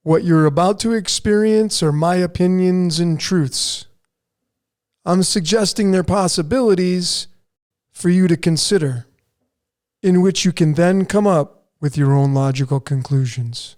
What you're about to experience are my opinions and truths. I'm suggesting they're possibilities for you to consider, in which you can then come up with your own logical conclusions.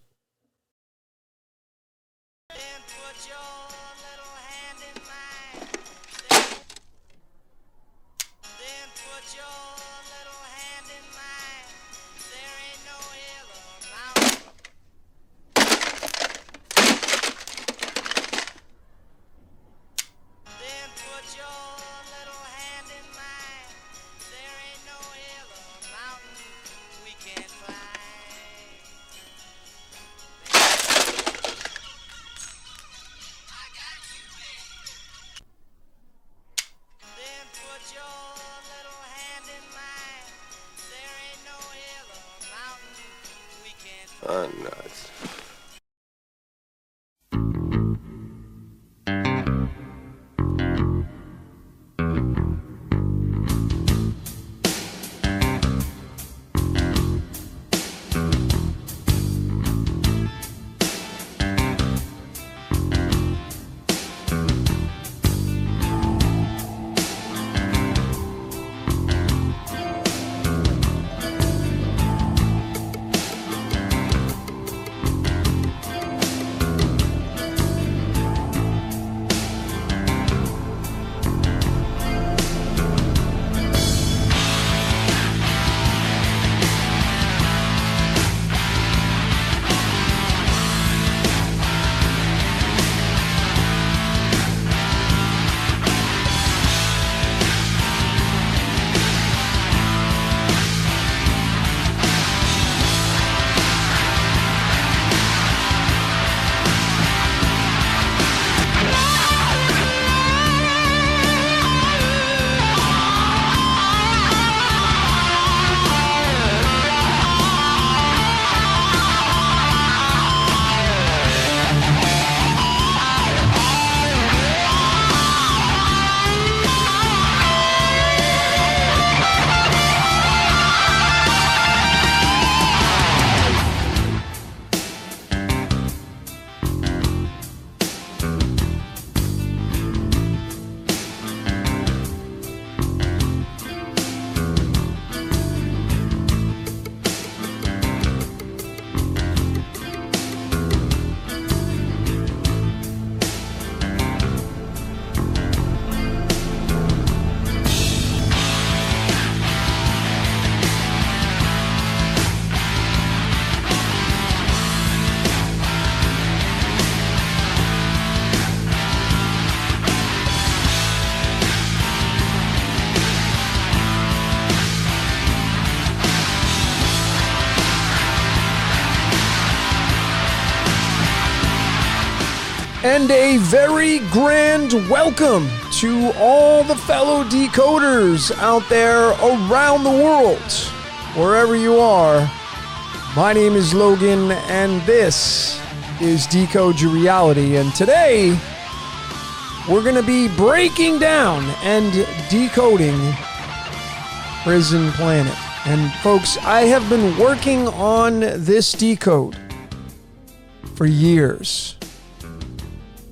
Nuts. And a very grand welcome to all the fellow decoders out there around the world, wherever you are. My name is Logan, and this is Decode Your Reality. And today, we're going to be breaking down and decoding Prison Planet. And folks, I have been working on this decode for years.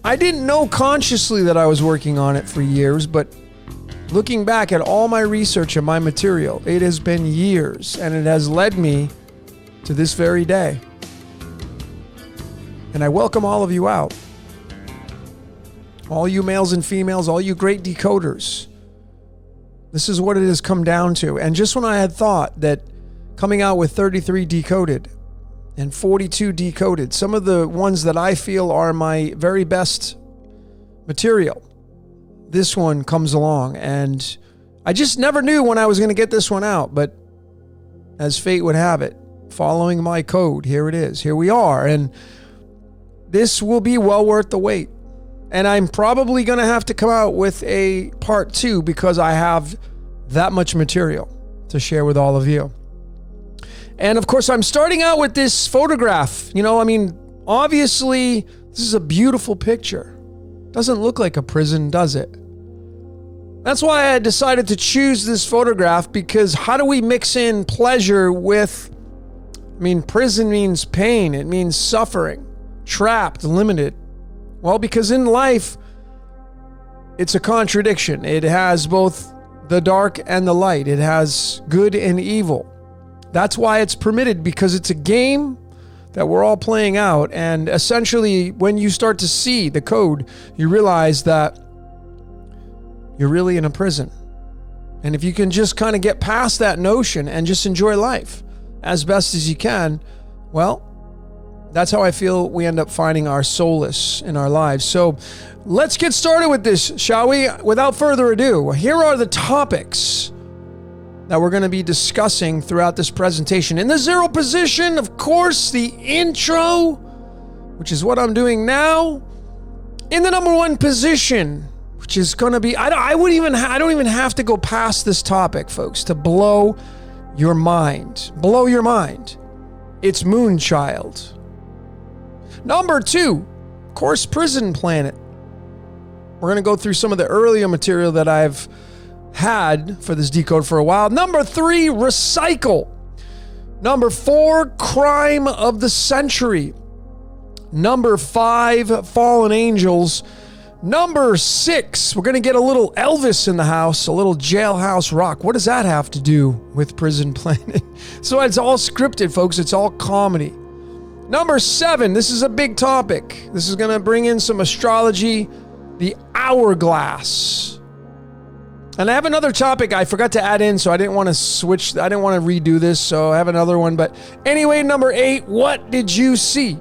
I didn't know consciously that I was working on it for years, but looking back at all my research and my material, it has been years, and it has led me to this very day. And I welcome all of you out. All you males and females, all you great decoders. This is what it has come down to. And just when I had thought that coming out with 33 decoded and 42 decoded, some of the ones that I feel are my very best material, this one comes along. And I just never knew when I was going to get this one out, but as fate would have it, following my code, here it is. Here we are. And this will be well worth the wait. And I'm probably going to have to come out with a part 2 because I have that much material to share with all of you. And of course, I'm starting out with this photograph. You know, I mean, obviously, this is a beautiful picture. Doesn't look like a prison, does it? That's why I decided to choose this photograph, because how do we mix in pleasure with, I mean, prison means pain. It means suffering, trapped, limited? Well, because in life, it's a contradiction. It has both the dark and the light. It has good and evil. That's why it's permitted, because it's a game that we're all playing out. And essentially, when you start to see the code, you realize that you're really in a prison. And if you can just kind of get past that notion and just enjoy life as best as you can, well, that's how I feel we end up finding our solace in our lives. So let's get started with this, shall we? Without further ado, here are the topics that we're going to be discussing throughout this presentation. In the zero position, of course, the intro, which is what I'm doing now. In the number one position, which is going to be, I don't even have to go past this topic, folks, to blow your mind. Blow your mind. It's Moonchild. Number two, of course, Prison Planet. We're going to go through some of the earlier material that I've had for this decode for a while. Number three, Recycle. Number four, Crime of the Century. Number five, Fallen Angels. Number six, we're going to get a little Elvis in the house, a little Jailhouse Rock. What does that have to do with Prison Planet? So it's all scripted, folks. It's all comedy. Number seven, this is a big topic. This is going to bring in some astrology, the HourGlass. And I have another topic I forgot to add in, so I didn't want to switch. I didn't want to redo this, so I have another one. But anyway, number eight, what did you see?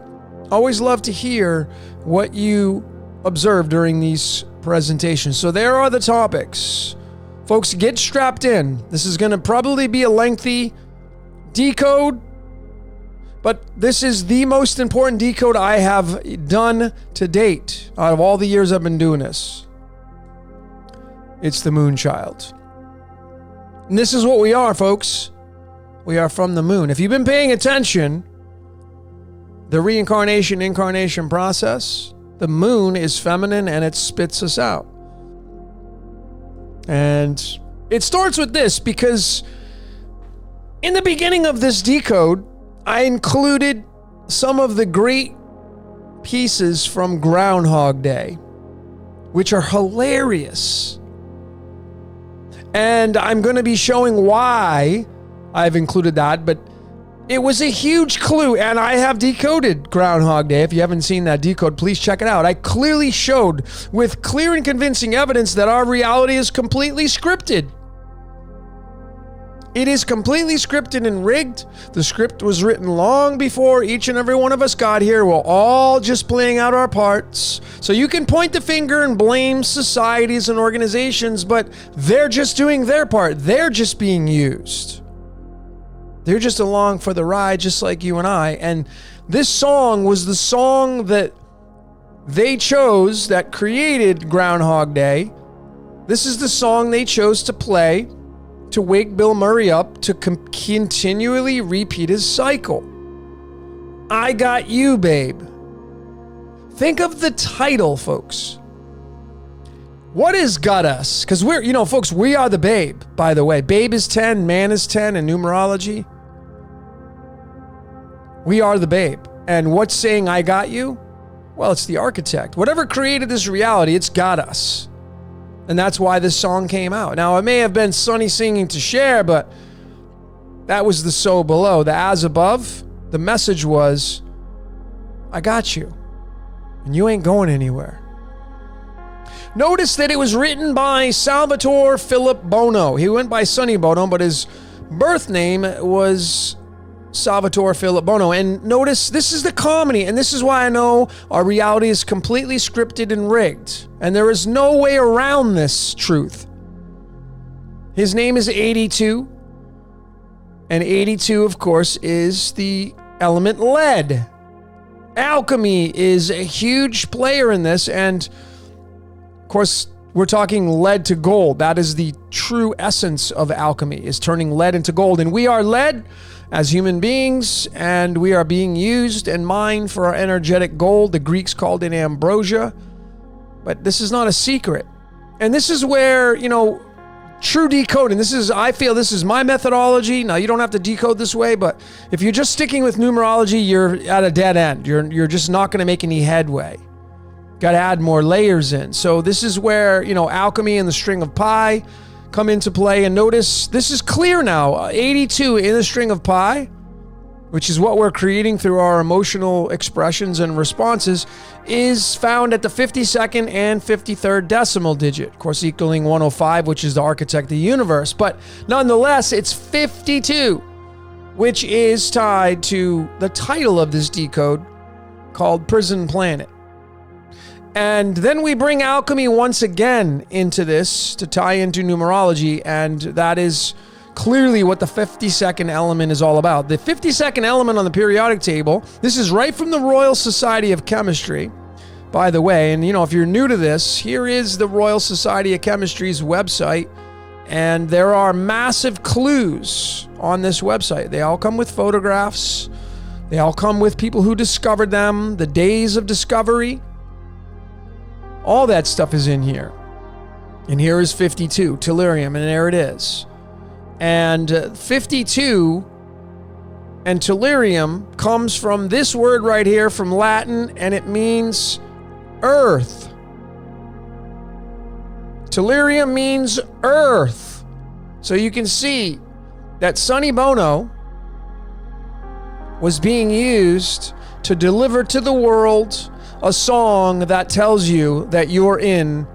Always love to hear what you observed during these presentations. So there are the topics. Folks, get strapped in. This is going to probably be a lengthy decode, but this is the most important decode I have done to date out of all the years I've been doing this. It's the Moonchild. And this is what we are, folks. We are from the moon. If you've been paying attention, the reincarnation-incarnation process, the moon is feminine and it spits us out. And it starts with this because in the beginning of this decode, I included some of the great pieces from Groundhog Day, which are hilarious. And I'm going to be showing why I've included that, but it was a huge clue, and I have decoded Groundhog Day. If you haven't seen that decode, please check it out. I clearly showed with clear and convincing evidence that our reality is completely scripted. It is completely scripted and rigged. The script was written long before each and every one of us got here. We're all just playing out our parts. So you can point the finger and blame societies and organizations, but they're just doing their part. They're just being used. They're just along for the ride, just like you and I. And this song was the song that they chose that created Groundhog Day. This is the song they chose to play to wake Bill Murray up to continually repeat his cycle. I Got You, Babe. Think of the title, folks. What is got us? Because we're, folks, we are the babe, by the way. Babe is 10, man is 10 in numerology. We are the babe. And what's saying I got you? Well, it's the architect. Whatever created this reality, it's got us. And that's why this song came out. Now, it may have been Sonny singing to Cher, but that was the so below. The as above, the message was, I got you. And you ain't going anywhere. Notice that it was written by Salvatore Philip Bono. He went by Sonny Bono, but his birth name was Salvatore Philip Bono. And notice, this is the comedy, and this is why I know our reality is completely scripted and rigged. And there is no way around this truth. His name is 82. And 82, of course, is the element lead. Alchemy is a huge player in this, and of course, we're talking lead to gold. That is the true essence of alchemy, is turning lead into gold. And we are lead as human beings, and we are being used and mined for our energetic gold. The Greeks called it ambrosia. But this is not a secret. And this is where, true decoding. I feel this is my methodology. Now, you don't have to decode this way, but if you're just sticking with numerology, you're at a dead end. You're just not going to make any headway. Got to add more layers in. So this is where, alchemy and the string of pi come into play. And notice this is clear now. 82 in the string of pi, which is what we're creating through our emotional expressions and responses, is found at the 52nd and 53rd decimal digit, of course, equaling 105, which is the architect of the universe. But nonetheless, it's 52, which is tied to the title of this decode called Prison Planet. And then we bring alchemy once again into this to tie into numerology, and that is clearly what the 52nd element is all about. The 52nd element on the periodic table, this is right from the Royal Society of Chemistry, by the way. And, if you're new to this, here is the Royal Society of Chemistry's website, and there are massive clues on this website. They all come with photographs. They all come with people who discovered them, the days of discovery. All that stuff is in here. And here is 52, tellurium, and there it is. And 52 and tellurium comes from this word right here from Latin, and it means earth. Tellurium means earth. So you can see that Sonny Bono was being used to deliver to the world a song that tells you that you're in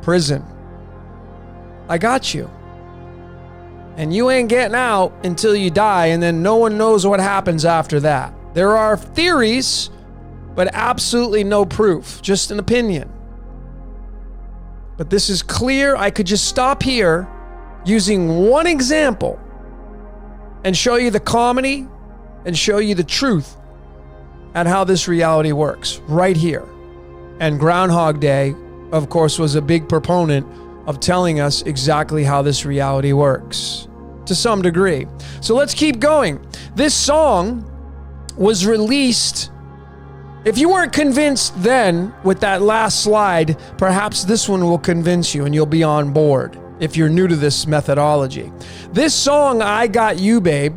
prison. I got you. And you ain't getting out until you die, and then no one knows what happens after that. There are theories, but absolutely no proof, just an opinion. But this is clear. I could just stop here using one example and show you the comedy and show you the truth at how this reality works right here. And Groundhog Day, of course, was a big proponent of telling us exactly how this reality works to some degree. So let's keep going. This song was released. If you weren't convinced then with that last slide, perhaps this one will convince you and you'll be on board if you're new to this methodology. This song, I Got You, Babe,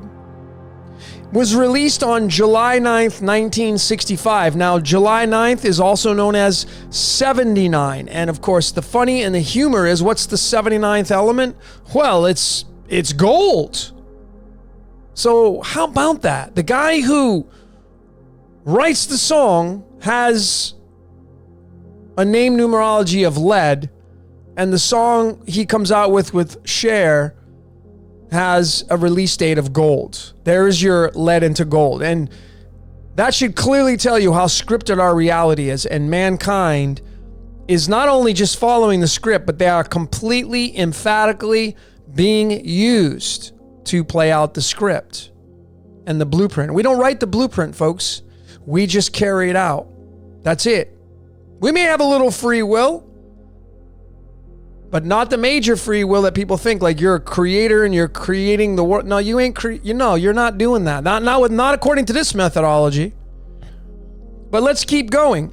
was released on July 9th, 1965. Now, July 9th is also known as 79. And of course, the funny and the humor is, what's the 79th element? Well, it's gold. So how about that? The guy who writes the song has a name numerology of lead, and the song he comes out with Cher has a release date of gold. There's your lead into gold. And that should clearly tell you how scripted our reality is. And mankind is not only just following the script, but they are completely, emphatically being used to play out the script and the blueprint. We don't write the blueprint, folks. We just carry it out. That's it. We may have a little free will, but not the major free will that people think, like you're a creator and you're creating the world. No, you ain't. You're not doing that. Not according to this methodology. But let's keep going.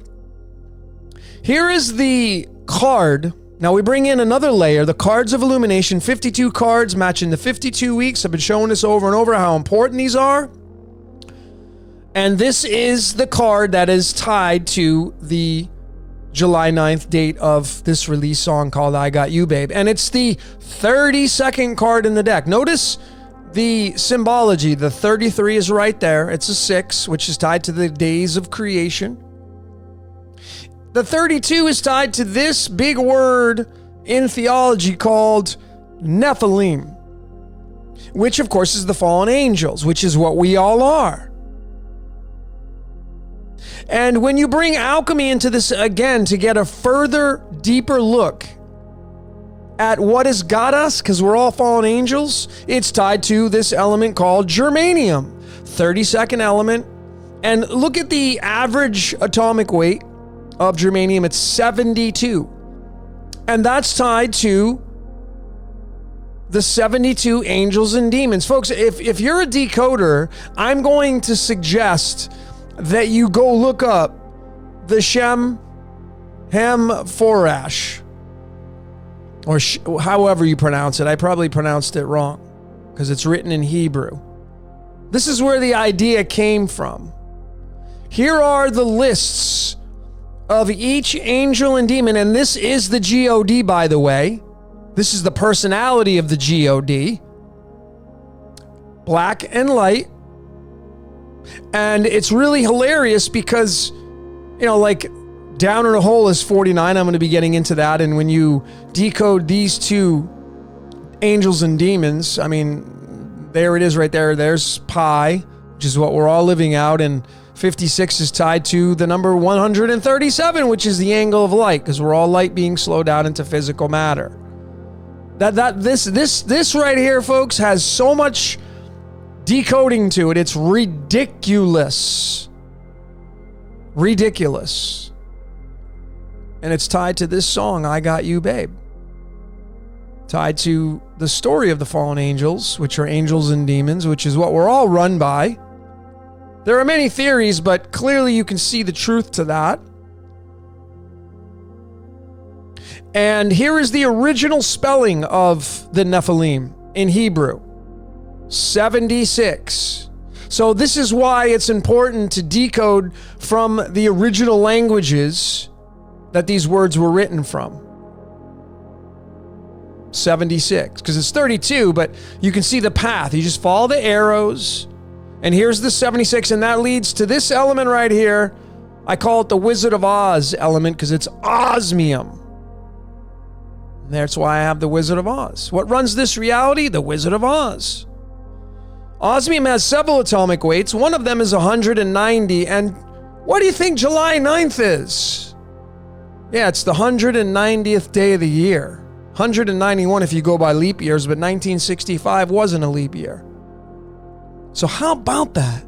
Here is the card. Now we bring in another layer, the cards of illumination. 52 cards matching the 52 weeks. I've been showing this over and over how important these are. And this is the card that is tied to the July 9th date of this release song called I Got You, Babe. And it's the 32nd card in the deck. Notice the symbology. The 33 is right there. It's a 6, which is tied to the days of creation. The 32 is tied to this big word in theology called Nephilim, which of course is the fallen angels, which is what we all are. And when you bring alchemy into this again to get a further, deeper look at what has got us, because we're all fallen angels, it's tied to this element called germanium, 32nd element. And look at the average atomic weight of germanium, it's 72. And that's tied to the 72 angels and demons. Folks, if you're a decoder, I'm going to suggest that you go look up the Shem Hem Forash. or however you pronounce it. I probably pronounced it wrong because it's written in Hebrew. This is where the idea came from. Here are the lists of each angel and demon, and this is the God, by the way. This is the personality of the God. Black and light. And it's really hilarious because, like down in a hole is 49. I'm going to be getting into that. And when you decode these two angels and demons, I mean, there it is right there. There's pi, which is what we're all living out. And 56 is tied to the number 137, which is the angle of light, because we're all light being slowed down into physical matter. This right here, folks, has so much decoding to it. It's ridiculous. Ridiculous. And it's tied to this song, I Got You, Babe. Tied to the story of the fallen angels, which are angels and demons, which is what we're all run by. There are many theories, but clearly you can see the truth to that. And here is the original spelling of the Nephilim in Hebrew. 76. So this is why it's important to decode from the original languages that these words were written from. 76, because it's 32, but you can see the path. You just follow the arrows, and here's the 76, and that leads to this element right here. I call it the Wizard of Oz element because it's osmium. And that's why I have the Wizard of Oz. What runs this reality? The Wizard of Oz. Osmium has several atomic weights. One of them is 190. And what do you think July 9th is? Yeah, it's the 190th day of the year. 191 if you go by leap years, but 1965 wasn't a leap year. So how about that?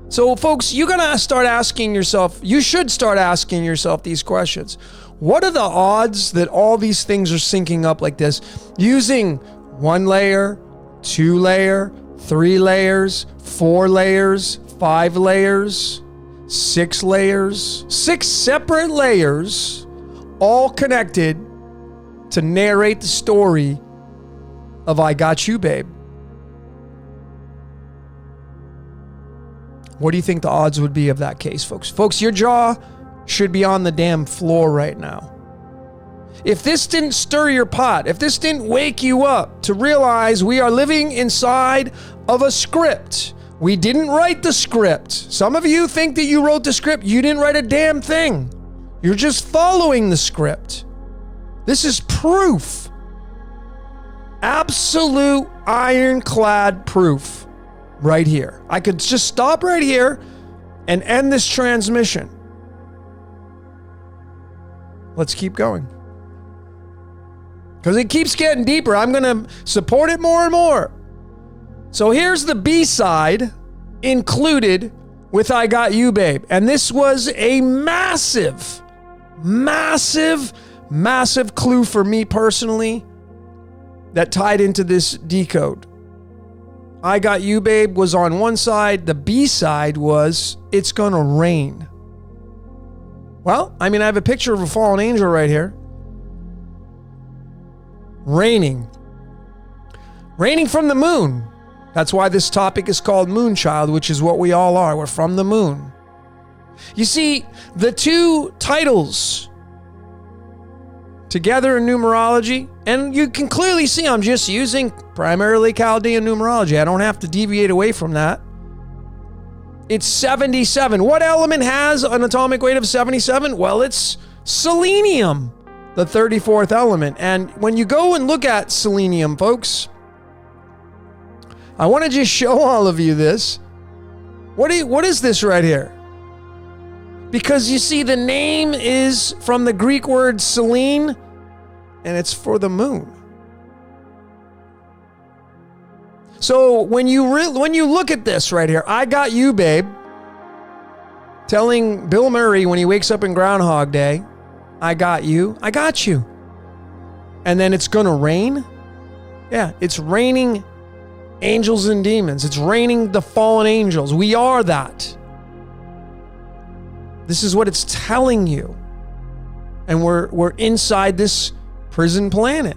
So folks, you're going to start asking yourself, you should start asking yourself these questions. What are the odds that all these things are syncing up like this using 1 layer, 2 layer, 3 layers, 4 layers, 5 layers, 6 layers, 6 separate layers, all connected to narrate the story of I Got You, Babe? What do you think the odds would be of that case, folks? Folks, your jaw should be on the damn floor right now. If this didn't stir your pot, if this didn't wake you up to realize we are living inside of a script. We didn't write the script. Some of you think that you wrote the script. You didn't write a damn thing. You're just following the script. This is proof. Absolute ironclad proof right here. I could just stop right here and end this transmission. Let's keep going. Because it keeps getting deeper. I'm going to support it more and more. So here's the B-side included with I Got You, Babe. And this was a massive clue for me personally that tied into this decode. I Got You, Babe was on one side. The B-side was It's Gonna Rain. Well, I mean, I have a picture of a fallen angel right here. Raining from the moon. That's why this topic is called Moonchild, which is what we all are. We're from the moon. You see, the two titles together in numerology, and you can clearly see I'm just using primarily Chaldean numerology. I don't have to deviate away from that. It's 77. What element has an atomic weight of 77? Well, it's selenium, the 34th element. And when you go and look at selenium, folks, I want to just show all of you this. What is this right here? Because you see, the name is from the Greek word selene, and it's for the moon. So when you look at this right here, I Got You, Babe, telling Bill Murray when he wakes up in Groundhog Day, I got you, I got you. And then it's gonna rain? Yeah, it's raining angels and demons. It's raining the fallen angels. We are that. This is what it's telling you. And we're inside this prison planet.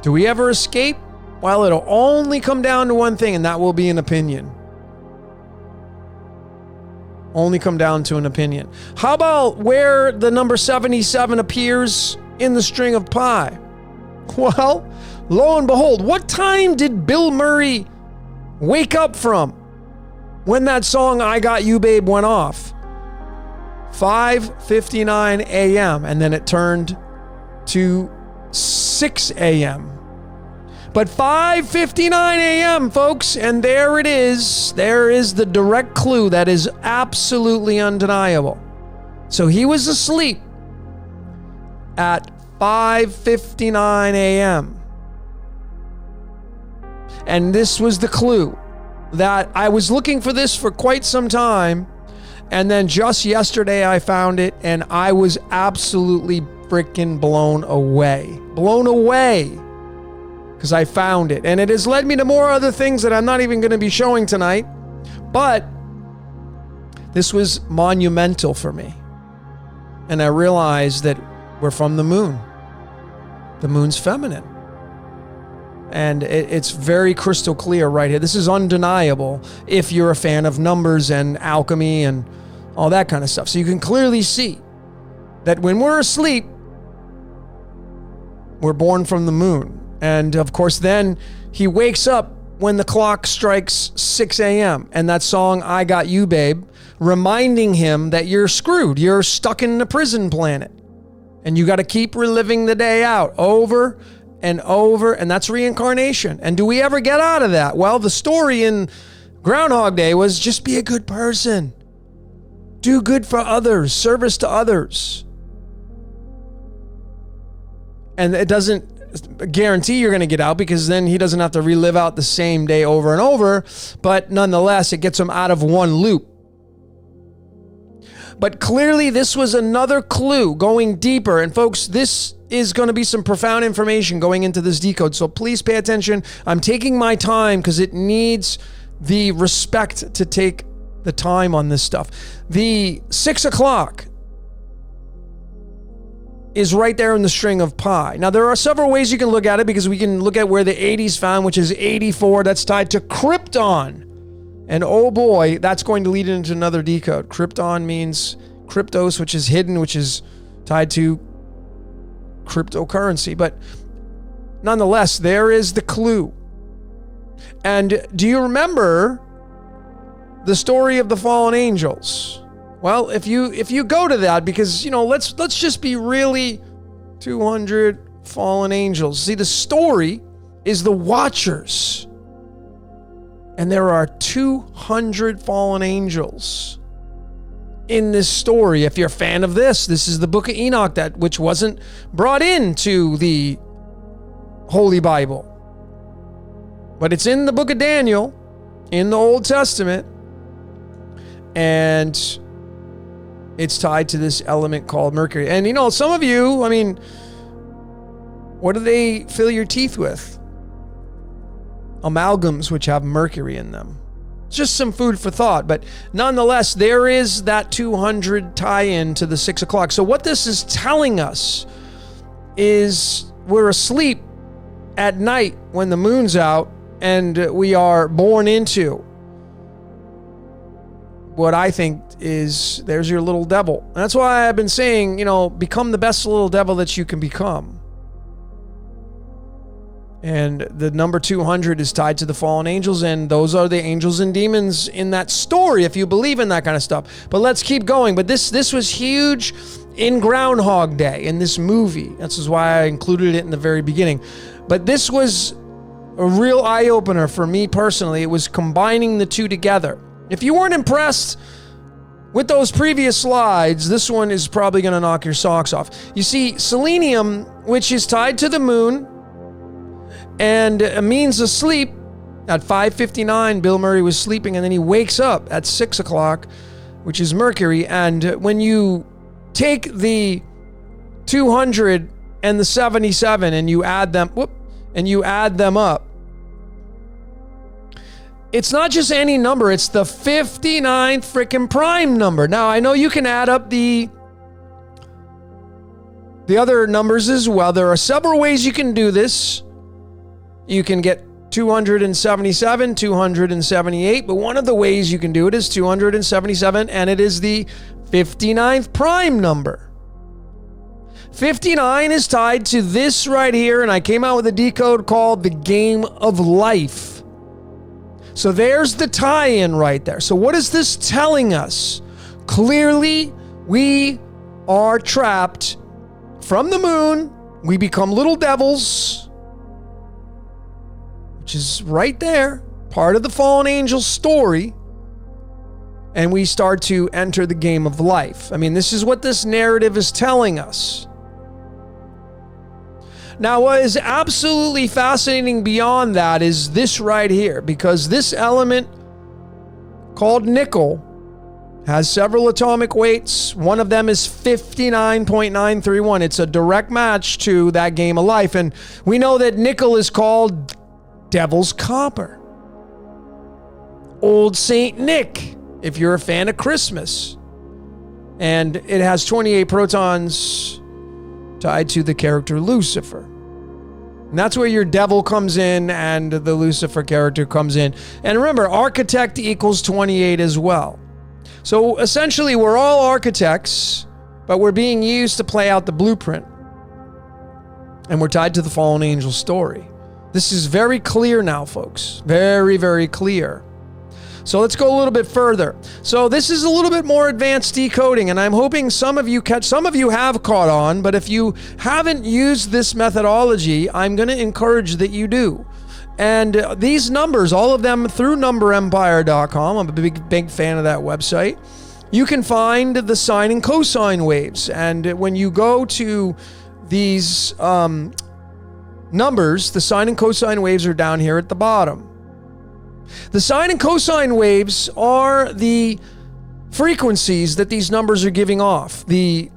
Do we ever escape? Well, it'll only come down to one thing, and that will be an opinion. Only come down to an opinion. How about where the number 77 appears in the string of pi? Well, lo and behold, what time did Bill Murray wake up from when that song I Got You Babe went off? 5:59 a.m. and then it turned to 6 a.m. But 5:59 a.m., folks, and there it is. There is the direct clue that is absolutely undeniable. So he was asleep at 5:59 a.m. And this was the clue that I was looking for this for quite some time. And then just yesterday I found it and I was absolutely freaking blown away. Blown away. Because I found it. And it has led me to more other things that I'm not even going to be showing tonight. But this was monumental for me. And I realized that we're from the moon. The moon's feminine. And it's very crystal clear right here. This is undeniable if you're a fan of numbers and alchemy and all that kind of stuff. So you can clearly see that when we're asleep, we're born from the moon. And of course, then he wakes up when the clock strikes 6 a.m. And that song, I Got You Babe, reminding him that you're screwed. You're stuck in the prison planet. And you got to keep reliving the day out over and over. And that's reincarnation. And do we ever get out of that? Well, the story in Groundhog Day was just be a good person. Do good for others. Service to others. And it doesn't guarantee you're going to get out because then he doesn't have to relive out the same day over and over. But nonetheless, it gets him out of one loop. But clearly this was another clue going deeper. And folks, this is going to be some profound information going into this decode. So please pay attention. I'm taking my time because it needs the respect to take the time on this stuff. The 6 o'clock is right there in the string of pi. Now, there are several ways you can look at it because we can look at where the 80's found, which is 84. That's tied to Krypton. And oh boy, that's going to lead into another decode. Krypton means kryptos, which is hidden, which is tied to cryptocurrency. But nonetheless, there is the clue. And do you remember the story of the fallen angels? Well, if you go to that, because, you know, let's just be really 200 fallen angels. See, the story is the Watchers. And there are 200 fallen angels in this story. If you're a fan of this is the book of Enoch, which wasn't brought into the Holy Bible. But it's in the book of Daniel, in the Old Testament. And it's tied to this element called mercury. And, you know, some of you, I mean, what do they fill your teeth with? Amalgams which have mercury in them. Just some food for thought. But nonetheless, there is that 200 tie-in to the 6 o'clock. So what this is telling us is we're asleep at night when the moon's out and we are born into what I think is, there's your little devil. And that's why I've been saying, you know, become the best little devil that you can become. And the number 200 is tied to the fallen angels, and those are the angels and demons in that story, if you believe in that kind of stuff. But let's keep going. But this was huge in Groundhog Day, in this movie. That's why I included it in the very beginning. But this was a real eye-opener for me personally. It was combining the two together. If you weren't impressed with those previous slides, this one is probably going to knock your socks off. You see, selenium, which is tied to the moon and means asleep, at 5:59, Bill Murray was sleeping, and then he wakes up at 6 o'clock, which is Mercury. And when you take the 200 and the 77 and you add them, up, it's not just any number, it's the 59th freaking prime number. Now, I know you can add up the other numbers as well. There are several ways you can do this. You can get 277, 278, but one of the ways you can do it is 277, and it is the 59th prime number. 59 is tied to this right here, and I came out with a decode called the Game of Life. So there's the tie-in right there. So what is this telling us? Clearly, we are trapped from the moon. We become little devils, which is right there, part of the fallen angel story, and we start to enter the game of life. I mean, this is what this narrative is telling us. Now, what is absolutely fascinating beyond that is this right here, because this element called nickel has several atomic weights. One of them is 59.931. It's a direct match to that Game of Life, and we know that nickel is called Devil's Copper. Old Saint Nick, if you're a fan of Christmas. And it has 28 protons tied to the character Lucifer. And that's where your devil comes in and the Lucifer character comes in. And remember, architect equals 28 as well. So essentially, we're all architects, but we're being used to play out the blueprint. And we're tied to the fallen angel story. This is very clear now, folks. Very, very clear. So let's go a little bit further. So this is a little bit more advanced decoding, and I'm hoping some of you have caught on, but if you haven't used this methodology, I'm going to encourage that you do. And these numbers, all of them through numberempire.com. I'm a big fan of that website. You can find the sine and cosine waves. And when you go to these numbers, the sine and cosine waves are down here at the bottom. The sine and cosine waves are the frequencies that these numbers are giving off, the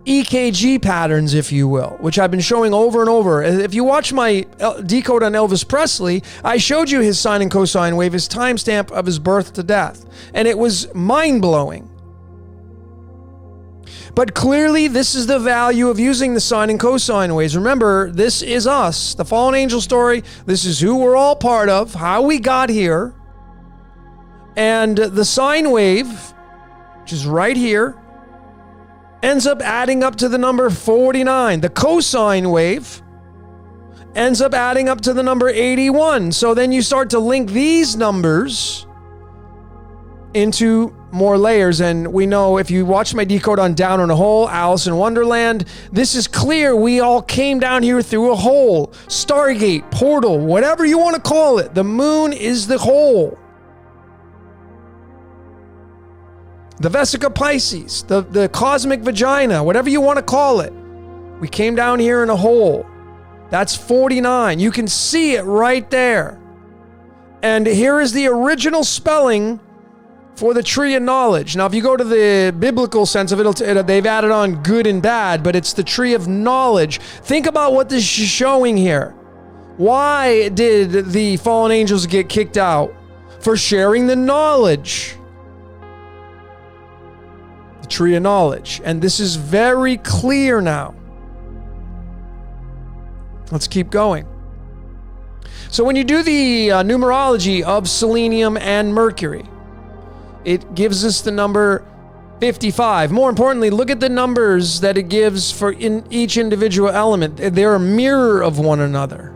EKG patterns, if you will, which I've been showing over and over. If you watch my decode on Elvis Presley, I showed you his sine and cosine wave, his timestamp of his birth to death, and it was mind-blowing. But clearly, this is the value of using the sine and cosine waves. Remember, this is us, the fallen angel story. This is who we're all part of, how we got here. And the sine wave, which is right here, ends up adding up to the number 49. The cosine wave ends up adding up to the number 81. So then you start to link these numbers into more layers, and we know if you watch my decode on Down in a Hole, Alice in Wonderland, this is clear. We all came down here through a hole, Stargate, portal, whatever you want to call it. The moon is the hole. The Vesica Pisces, the cosmic vagina, whatever you want to call it. We came down here in a hole. That's 49. You can see it right there. And here is the original spelling for the tree of knowledge. Now, if you go to the biblical sense of it, they've added on good and bad, but it's the tree of knowledge. Think about what this is showing here. Why did the fallen angels get kicked out? For sharing the knowledge. The tree of knowledge. And this is very clear now. Let's keep going. So when you do the numerology of selenium and mercury, it gives us the number 55. More importantly, look at the numbers that it gives for in each individual element. They're a mirror of one another.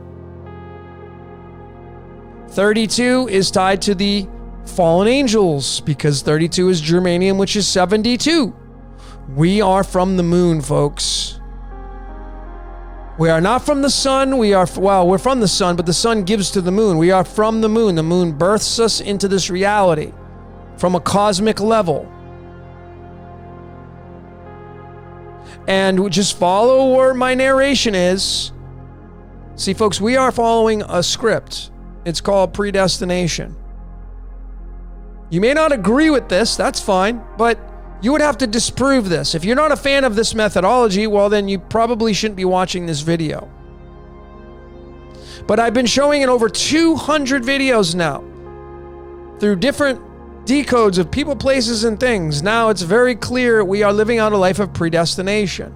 32 is tied to the fallen angels because 32 is germanium, which is 72. We are from the moon, folks. We are not from the sun. We're from the sun, but the sun gives to the moon. We are from the moon. The moon births us into this reality from a cosmic level. And just follow where my narration is. See, folks, we are following a script. It's called predestination. You may not agree with this, that's fine, but you would have to disprove this. If you're not a fan of this methodology, well, then you probably shouldn't be watching this video. But I've been showing in over 200 videos now through different decodes of people, places, and things. Now it's very clear we are living out a life of predestination.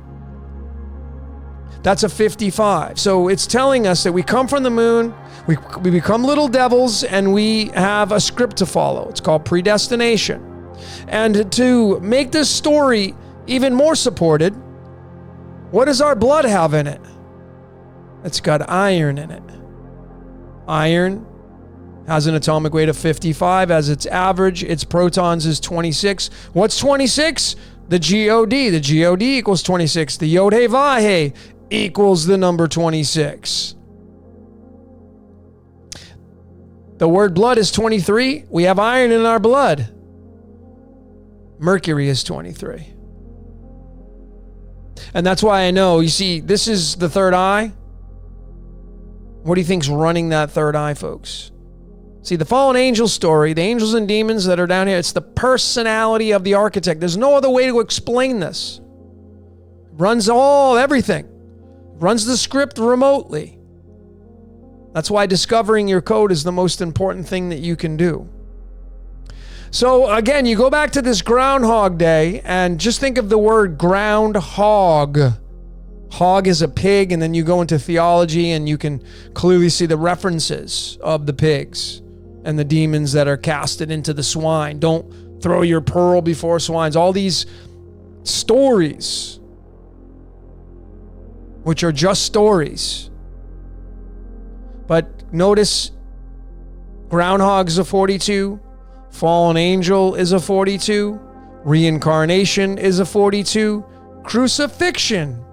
That's a 55. So it's telling us that we come from the moon, we become little devils, and we have a script to follow. It's called predestination. And to make this story even more supported, what does our blood have in it? It's got iron in it. Iron has an atomic weight of 55 as its average. Its protons is 26. What's 26? The GOD. The GOD equals 26. The Yod-Heh-Vah-Heh equals the number 26. The word blood is 23. We have iron in our blood. Mercury is 23. And that's why I know, you see, this is the third eye. What do you think's running that third eye, folks? See, the fallen angel story, the angels and demons that are down here, it's the personality of the architect. There's no other way to explain this. It runs everything. It runs the script remotely. That's why discovering your code is the most important thing that you can do. So again, you go back to this Groundhog Day and just think of the word groundhog. Hog is a pig, and then you go into theology and you can clearly see the references of the pigs and the demons that are casted into the swine. Don't throw your pearl before swines. All these stories, which are just stories. But notice, groundhog's a 42. Fallen angel is a 42. Reincarnation is a 42. Crucifixion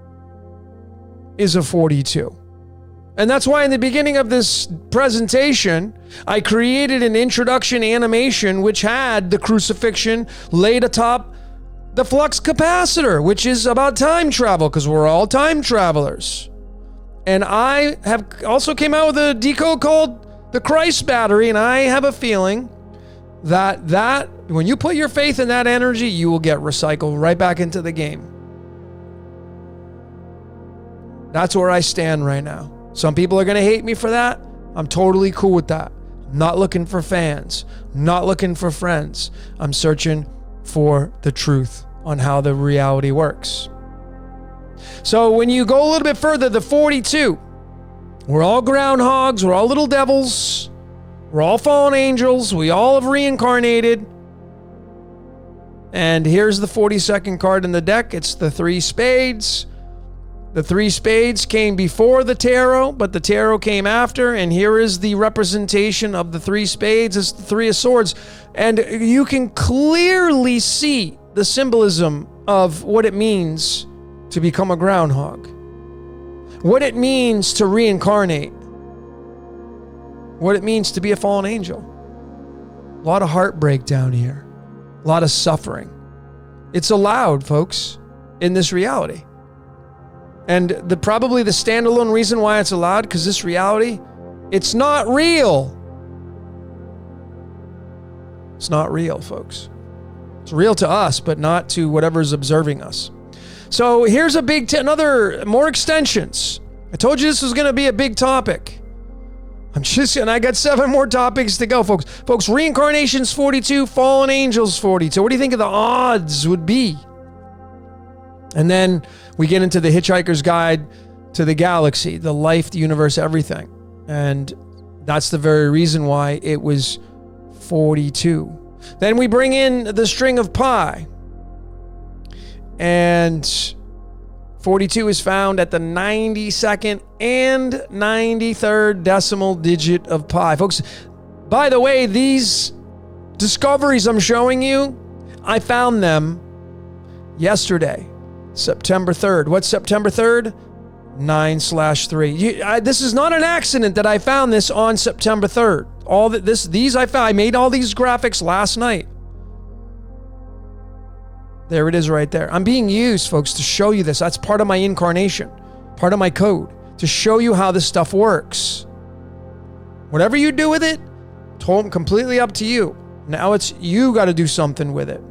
is a 42. And that's why in the beginning of this presentation, I created an introduction animation which had the crucifixion laid atop the flux capacitor, which is about time travel, because we're all time travelers. And I have also came out with a decode called the Christ battery, and I have a feeling that when you put your faith in that energy, you will get recycled right back into the game. That's where I stand right now. Some people are going to hate me for that. I'm totally cool with that. I'm not looking for fans. I'm not looking for friends. I'm searching for the truth on how the reality works. So when you go a little bit further, the 42, we're all groundhogs. We're all little devils. We're all fallen angels. We all have reincarnated. And here's the 42nd card in the deck. It's the 3 spades. The 3 spades came before the tarot, but the tarot came after. And here is the representation of the 3 spades. It's the 3 of swords. And you can clearly see the symbolism of what it means to become a groundhog. What it means to reincarnate. What it means to be a fallen angel. A lot of heartbreak down here. A lot of suffering. It's allowed, folks, in this reality. And probably the standalone reason why it's allowed, because this reality, it's not real. It's not real, folks. It's real to us, but not to whatever's observing us. So here's a more extensions. I told you this was going to be a big topic. And I got 7 more topics to go, folks. Folks, reincarnation's 42, fallen angels 42. What do you think of the odds would be? And then we get into the Hitchhiker's Guide to the Galaxy, the life, the universe, everything. And that's the very reason why it was 42. Then we bring in the string of pi. And 42 is found at the 92nd and 93rd decimal digit of pi. Folks, by the way, these discoveries I'm showing you, I found them yesterday, September 3rd. What's September 3rd? 9/3. This is not an accident that I found this on September 3rd. I made all these graphics last night. There it is right there. I'm being used, folks, to show you this. That's part of my incarnation, part of my code, to show you how this stuff works. Whatever you do with it, completely up to you. Now you got to do something with it.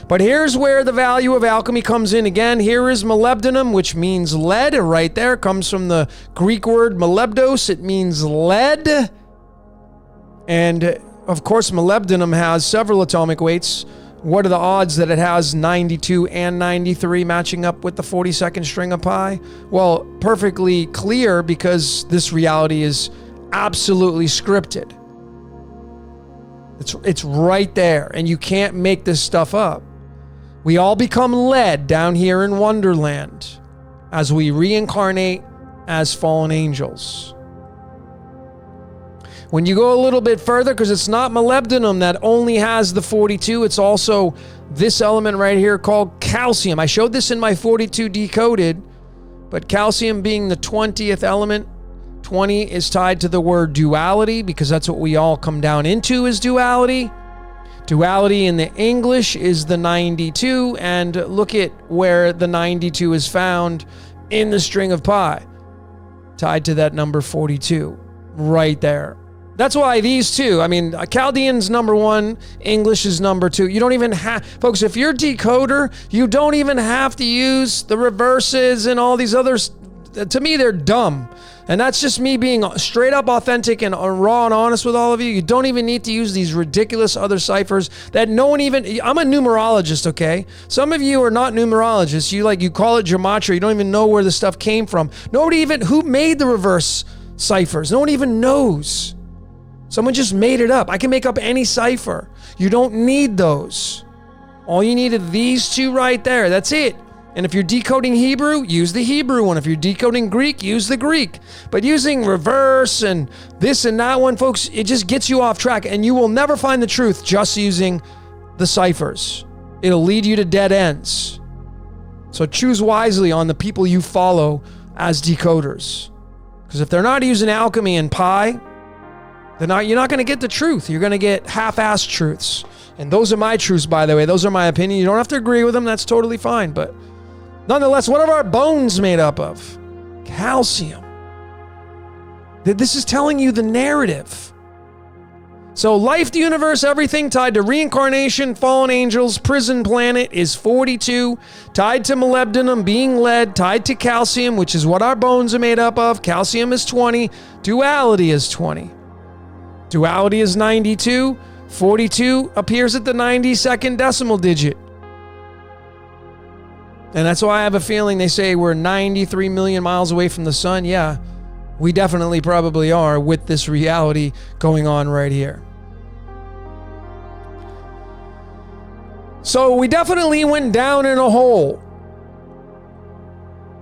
But here's where the value of alchemy comes in again. Here is molybdenum, which means lead. Right there comes from the Greek word molybdos. It means lead. And of course, molybdenum has several atomic weights. What are the odds that it has 92 and 93 matching up with the 42nd string of pi? Well, perfectly clear, because this reality is absolutely scripted. It's right there, and you can't make this stuff up. We all become lead down here in Wonderland as we reincarnate as fallen angels. When you go a little bit further, because it's not molybdenum that only has the 42, it's also this element right here called calcium. I showed this in my 42 Decoded, but calcium being the 20th element, 20 is tied to the word duality, because that's what we all come down into, is duality. Duality in the English is the 92, and look at where the 92 is found in the string of pi, tied to that number 42, right there. That's why these two, I mean, Chaldean's number one, English is number two. You don't even have, folks, if you're decoder, you don't even have to use the reverses and all these others. To me, they're dumb. And that's just me being straight up authentic and raw and honest with all of you. You don't even need to use these ridiculous other ciphers that no one even, I'm a numerologist, okay? Some of you are not numerologists. You call it gematria. You don't even know where the stuff came from. Nobody even, who made the reverse ciphers? No one even knows. Someone just made it up. I can make up any cipher. You don't need those. All you need are these two right there. That's it. And if you're decoding Hebrew, use the Hebrew one. If you're decoding Greek, use the Greek. But using reverse and this and that one, folks, it just gets you off track, and you will never find the truth just using the ciphers. It'll lead you to dead ends. So choose wisely on the people you follow as decoders. Because if they're not using alchemy and pi, you're not going to get the truth. You're going to get half-assed truths. And those are my truths, by the way. Those are my opinion. You don't have to agree with them. That's totally fine. But nonetheless, what are our bones made up of? Calcium. This is telling you the narrative. So life, the universe, everything tied to reincarnation, fallen angels, prison planet is 42. Tied to molybdenum being lead, tied to calcium, which is what our bones are made up of. Calcium is 20. Duality is 20. Duality is 92. 42 appears at the 92nd decimal digit. And that's why I have a feeling they say we're 93 million miles away from the sun. Yeah, we definitely probably are, with this reality going on right here. So we definitely went down in a hole.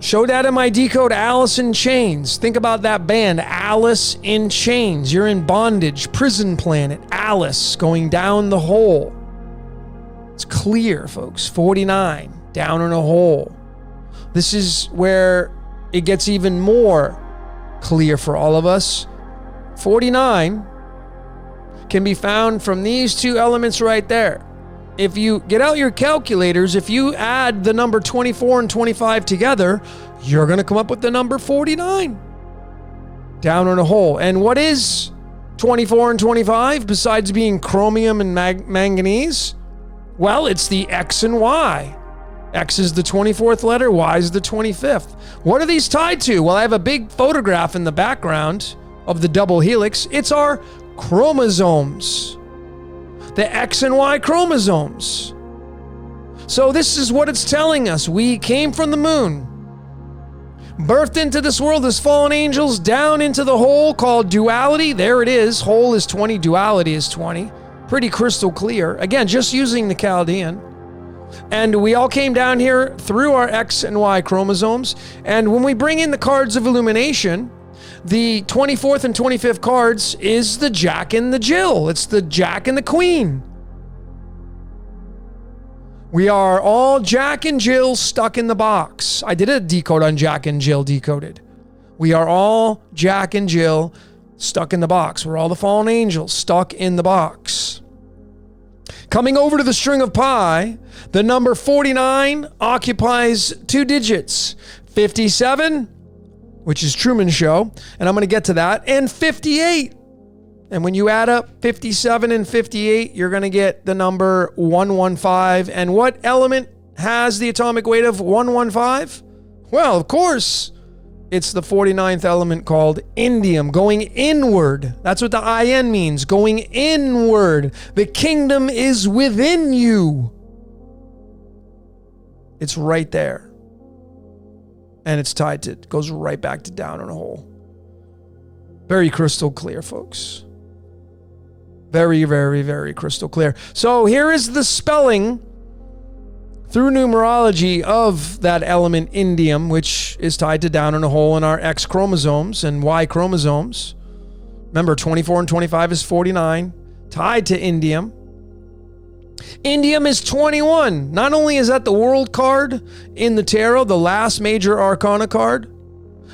Show that in my Decode Alice in Chains. Think about that band, Alice in Chains. You're in bondage, prison planet, Alice going down the hole. It's clear, folks. 49, down in a hole. This is where it gets even more clear for all of us. 49 can be found from these two elements right there. If you get out your calculators, if you add the number 24 and 25 together, you're going to come up with the number 49. Down in a hole. And what is 24 and 25 besides being chromium and manganese? Well, it's the X and Y. X is the 24th letter, Y is the 25th. What are these tied to? Well, I have a big photograph in the background of the double helix. It's our chromosomes. The X and Y chromosomes. So this is what it's telling us. We came from the moon, birthed into this world as fallen angels, down into the hole called duality. There it is. Hole is 20, duality is 20. Pretty crystal clear. Again, just using the Chaldean. And we all came down here through our X and Y chromosomes. And when we bring in the cards of illumination, the 24th and 25th cards is the Jack and the Jill. It's the Jack and the Queen. We are all Jack and Jill stuck in the box. I did a decode on Jack and Jill Decoded. We are all Jack and Jill stuck in the box. We're all the fallen angels stuck in the box. Coming over to the string of pi, the number 49 occupies two digits. 57, which is Truman Show, and I'm going to get to that, and 58. And when you add up 57 and 58, you're going to get the number 115. And what element has the atomic weight of 115? Well, of course, It's the 49th element called indium, going inward. That's what the IN means, going inward. The kingdom is within you. It's right there. And it's tied to, it goes right back to down in a hole. Very crystal clear, folks. Very, very, very crystal clear. So here is the spelling through numerology of that element indium, which is tied to down in a hole in our X chromosomes and Y chromosomes. Remember, 24 and 25 is 49, tied to indium. Indium is 21. Not only is that the world card in the tarot, the last major arcana card,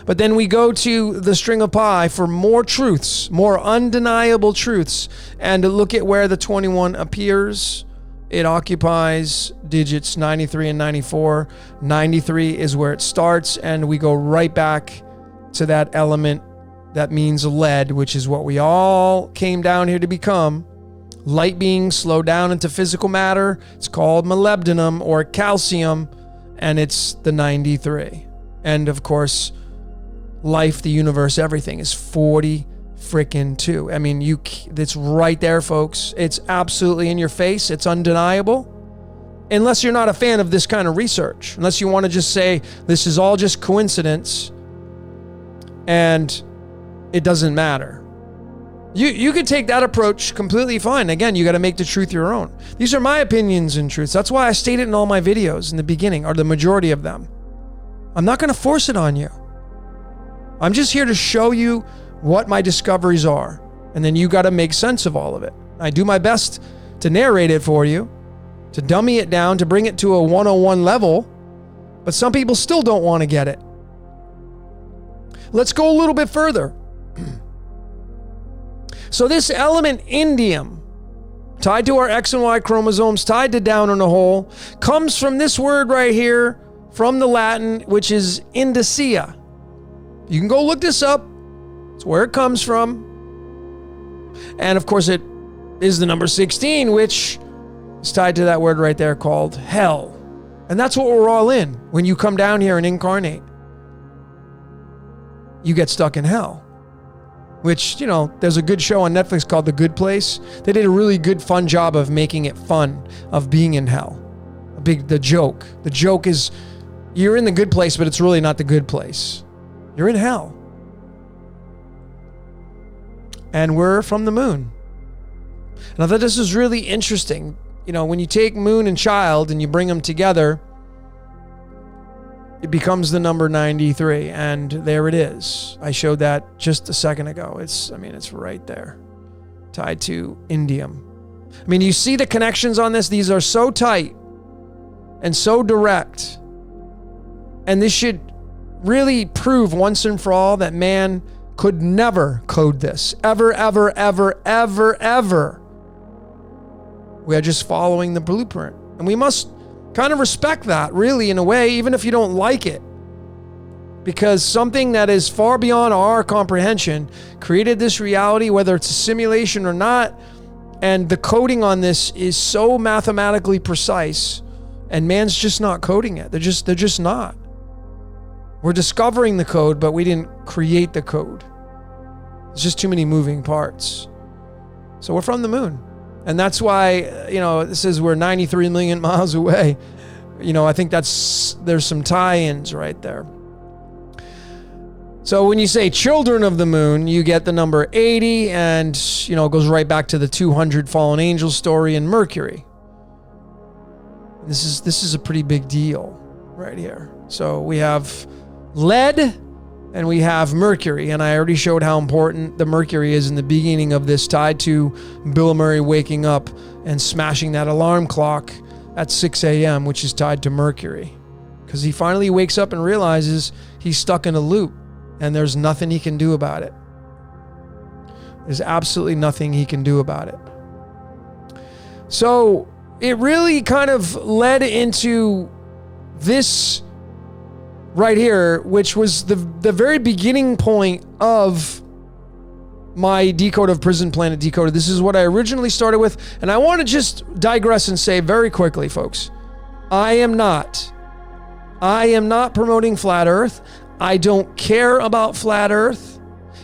but then we go to the string of pi for more truths, more undeniable truths, and to look at where the 21 appears. It occupies digits 93 and 94. 93 is where it starts, and we go right back to that element that means lead, which is what we all came down here to become. Light beings slow down into physical matter. It's called molybdenum or calcium, and it's the 93. And of course, life, the universe, everything is 40 freaking 2. I mean, it's right there, folks. It's absolutely in your face. It's undeniable. Unless you're not a fan of this kind of research, unless you want to just say this is all just coincidence and it doesn't matter. You could take that approach completely fine. Again, you got to make the truth your own. These are my opinions and truths. That's why I state it in all my videos in the beginning, or the majority of them. I'm not going to force it on you. I'm just here to show you what my discoveries are, and then you got to make sense of all of it. I do my best to narrate it for you, to dummy it down, to bring it to a 101 level, but some people still don't want to get it. Let's go a little bit further. So this element indium, tied to our X and Y chromosomes, tied to down in a hole, comes from this word right here, from the Latin, which is indicia. You can go look this up. It's where it comes from. And of course, it is the number 16, which is tied to that word right there called hell. And that's what we're all in. When you come down here and incarnate, you get stuck in hell. Which, there's a good show on Netflix called The Good Place. They did a really good, fun job of making it fun, of being in hell. The joke. The joke is, you're in the good place, but it's really not the good place. You're in hell. And we're from the moon. And I thought this was really interesting. When you take moon and child and you bring them together, it becomes the number 93. And there it is. I showed that just a second ago. It's right there. Tied to indium. You see the connections on this? These are so tight and so direct. And this should really prove once and for all that man could never code this. Ever, ever, ever, ever, ever. We are just following the blueprint. And we must kind of respect that, really, in a way, even if you don't like it. Because something that is far beyond our comprehension created this reality, whether it's a simulation or not. And the coding on this is so mathematically precise. And man's just not coding it. They're just not. We're discovering the code, but we didn't create the code. There's just too many moving parts. So we're from the moon. And that's why, this is we're 93 million miles away. I think there's some tie-ins right there. So when you say children of the moon, you get the number 80, and, it goes right back to the 200 fallen angel story in Mercury. This is a pretty big deal right here. So we have lead and we have Mercury, and I already showed how important the Mercury is in the beginning of this, tied to Bill Murray waking up and smashing that alarm clock at 6 a.m., which is tied to Mercury, because he finally wakes up and realizes he's stuck in a loop and there's nothing he can do about it. There's absolutely nothing he can do about it. So it really kind of led into this right here, which was the very beginning point of my Decode of Prison Planet Decoded. This is what I originally started with, and I want to just digress and say very quickly, folks, I am not promoting Flat Earth. I don't care about flat earth.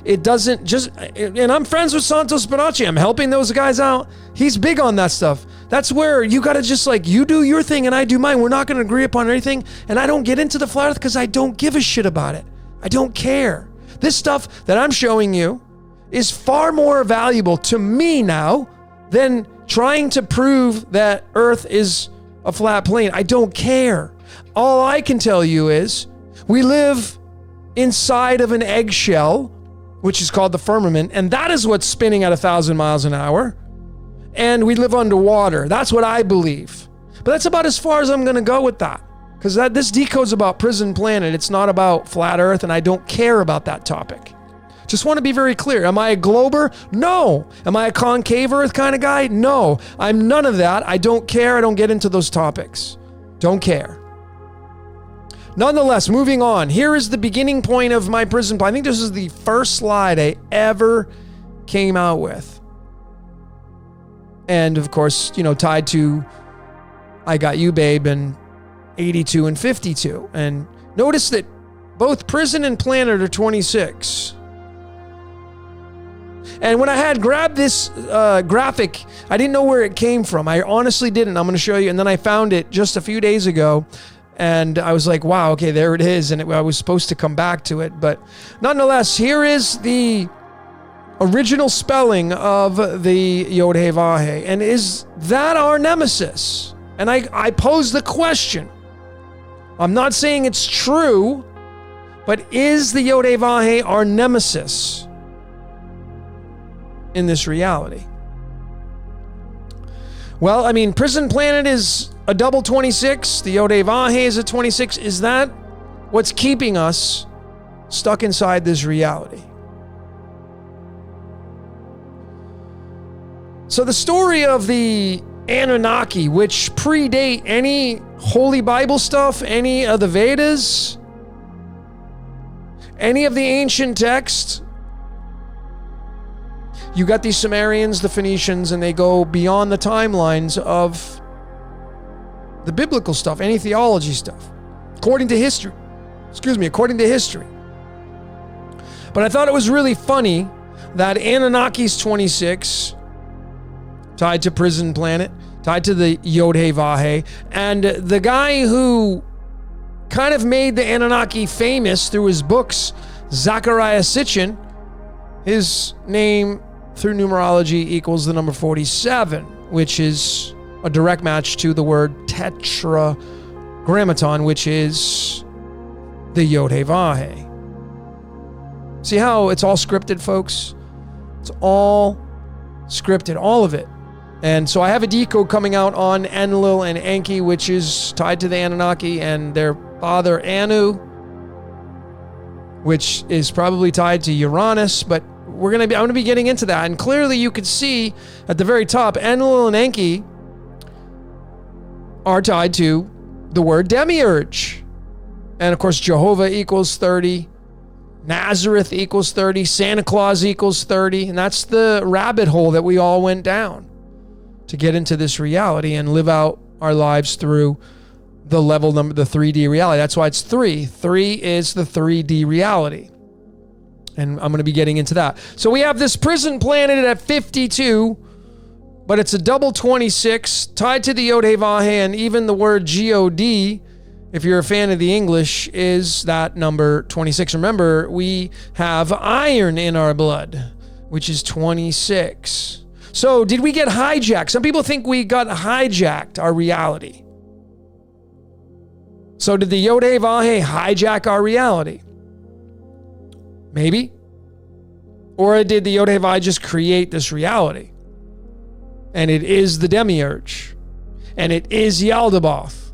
It doesn't just, and I'm friends with Santos Bonacci. I'm helping those guys out. He's big on that stuff. That's where you got to just like, you do your thing and I do mine. We're not going to agree upon anything. And I don't get into the flat earth because I don't give a shit about it. I don't care. This stuff that I'm showing you is far more valuable to me now than trying to prove that earth is a flat plane. I don't care. All I can tell you is we live inside of an eggshell, which is called the firmament, and that is what's spinning at 1,000 miles an hour. And we live underwater. That's what I believe. But that's about as far as I'm going to go with that. Because this decode's about prison planet. It's not about flat earth, and I don't care about that topic. Just want to be very clear. Am I a glober? No. Am I a concave earth kind of guy? No. I'm none of that. I don't care. I don't get into those topics. Don't care. Nonetheless, moving on. Here is the beginning point of my prison plan. I think this is the first slide I ever came out with. And of course, tied to I Got You, Babe, and 82 and 52. And notice that both prison and planet are 26. And when I had grabbed this graphic, I didn't know where it came from. I honestly didn't. I'm going to show you. And then I found it just a few days ago. And I was like, wow, okay, there it is. And I was supposed to come back to it. But nonetheless, here is the original spelling of the Yod-Heh-Vah-Heh. And is that our nemesis? And I pose the question. I'm not saying it's true, but is the Yod-Heh-Vah-Heh our nemesis in this reality? Well, I mean, prison planet is a double 26. The Yod-Heh-Vah-Heh is a 26. Is that what's keeping us stuck inside this reality? So the story of the Anunnaki, which predate any Holy Bible stuff, any of the Vedas, any of the ancient texts. You got these Sumerians, the Phoenicians, and they go beyond the timelines of the biblical stuff, any theology stuff, according to history. According to history. But I thought it was really funny that Anunnaki's 26, tied to prison planet, tied to the Yod-Heh-Vah-Heh, and the guy who kind of made the Anunnaki famous through his books, Zecharia Sitchin, his name through numerology equals the number 47, which is a direct match to the word tetragrammaton, which is the Yod-Heh-Vah-Heh. See how it's all scripted, folks? It's all scripted, all of it. And so I have a decode coming out on Enlil and Enki, which is tied to the Anunnaki, and their father Anu, which is probably tied to Uranus, but I'm going to be getting into that. And clearly you could see at the very top, Enlil and Enki are tied to the word demiurge. And of course, Jehovah equals 30. Nazareth equals 30. Santa Claus equals 30. And that's the rabbit hole that we all went down to get into this reality and live out our lives through the level number, the 3D reality. That's why it's 3. 3 is the 3D reality. And I'm going to be getting into that. So we have this prison planet at 52, but it's a double 26 tied to the Yod-Heh-Vah-Heh, and even the word G-O-D, if you're a fan of the English, is that number 26. Remember, we have iron in our blood, which is 26. So did we get hijacked? Some people think we got hijacked, our reality. So did the Yod-Heh-Vah-Heh hijack our reality? Maybe. Or did the Yod-Heh-Vah just create this reality? And it is the demiurge. And it is Yaldabaoth.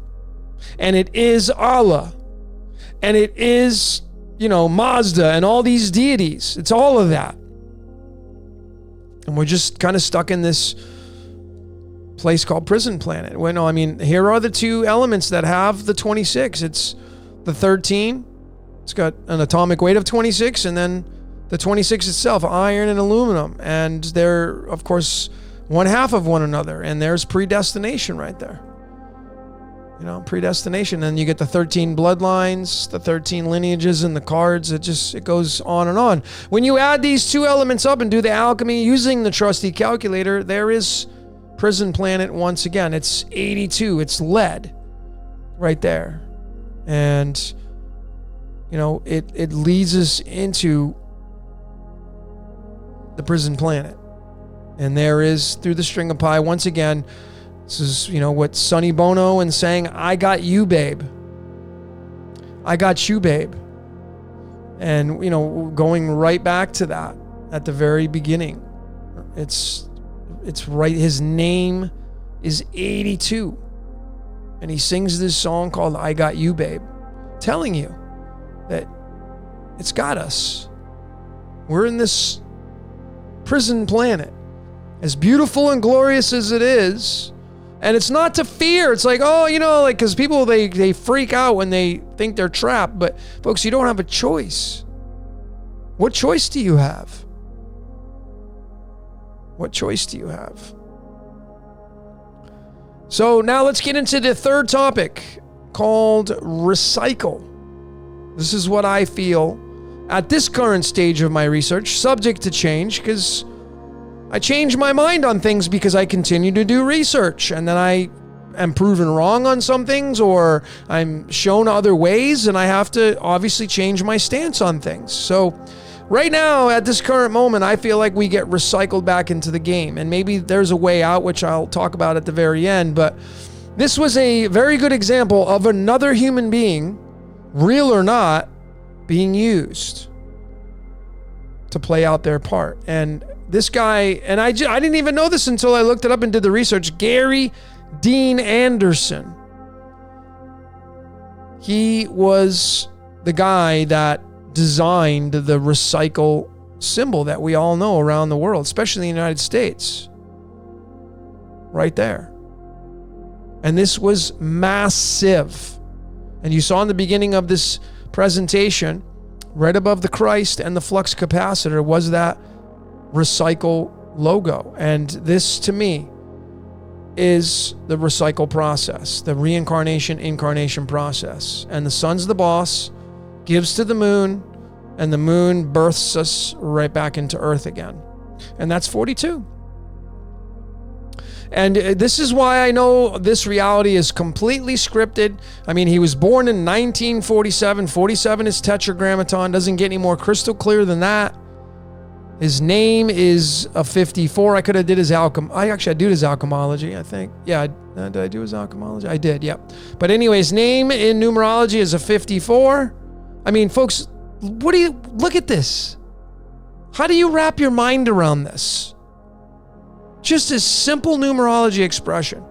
And it is Allah. And it is, Mazda and all these deities. It's all of that. And we're just kind of stuck in this place called prison planet. Here are the two elements that have the 26. It's the 13. It's got an atomic weight of 26, and then the 26 itself, iron and aluminum. And they're, of course, one half of one another. And there's predestination right there. predestination. And you get the 13 bloodlines, the 13 lineages and the cards. It goes on and on. When you add these two elements up and do the alchemy using the trusty calculator, there is prison planet once again. It's 82. It's lead right there. And, it leads us into the prison planet. And there is, through the string of pi, once again, this is, what Sonny Bono and saying, I got you, babe. I got you, babe. And, going right back to that at the very beginning. It's right. His name is 82. And he sings this song called I Got You, Babe, telling you that it's got us. We're in this prison planet. As beautiful and glorious as it is, and it's not to fear. It's like, because people, they freak out when they think they're trapped. But folks, you don't have a choice. What choice do you have? What choice do you have? So now let's get into the third topic called recycle. This is what I feel at this current stage of my research, subject to change, because I change my mind on things because I continue to do research, and then I am proven wrong on some things, or I'm shown other ways, and I have to obviously change my stance on things. So right now, at this current moment, I feel like we get recycled back into the game, and maybe there's a way out, which I'll talk about at the very end, but this was a very good example of another human being, real or not, being used to play out their part. And this guy, and I didn't even know this until I looked it up and did the research, Gary Dean Anderson. He was the guy that designed the recycle symbol that we all know around the world, especially in the United States. Right there. And this was massive. And you saw in the beginning of this presentation, right above the Christ and the flux capacitor was that recycle logo. And this, to me, is the recycle process, the reincarnation-incarnation process. And the sun's the boss, gives to the moon, and the moon births us right back into Earth again. And that's 42. And this is why I know this reality is completely scripted. I mean, he was born in 1947. 47 is tetragrammaton. Doesn't get any more crystal clear than that. His name is a 54. I could have did his I do his alchemology, I think. Yeah, did I do his alchemology? I did, yep. But anyways, name in numerology is a 54. I mean, folks, look at this. How do you wrap your mind around this? Just a simple numerology expression.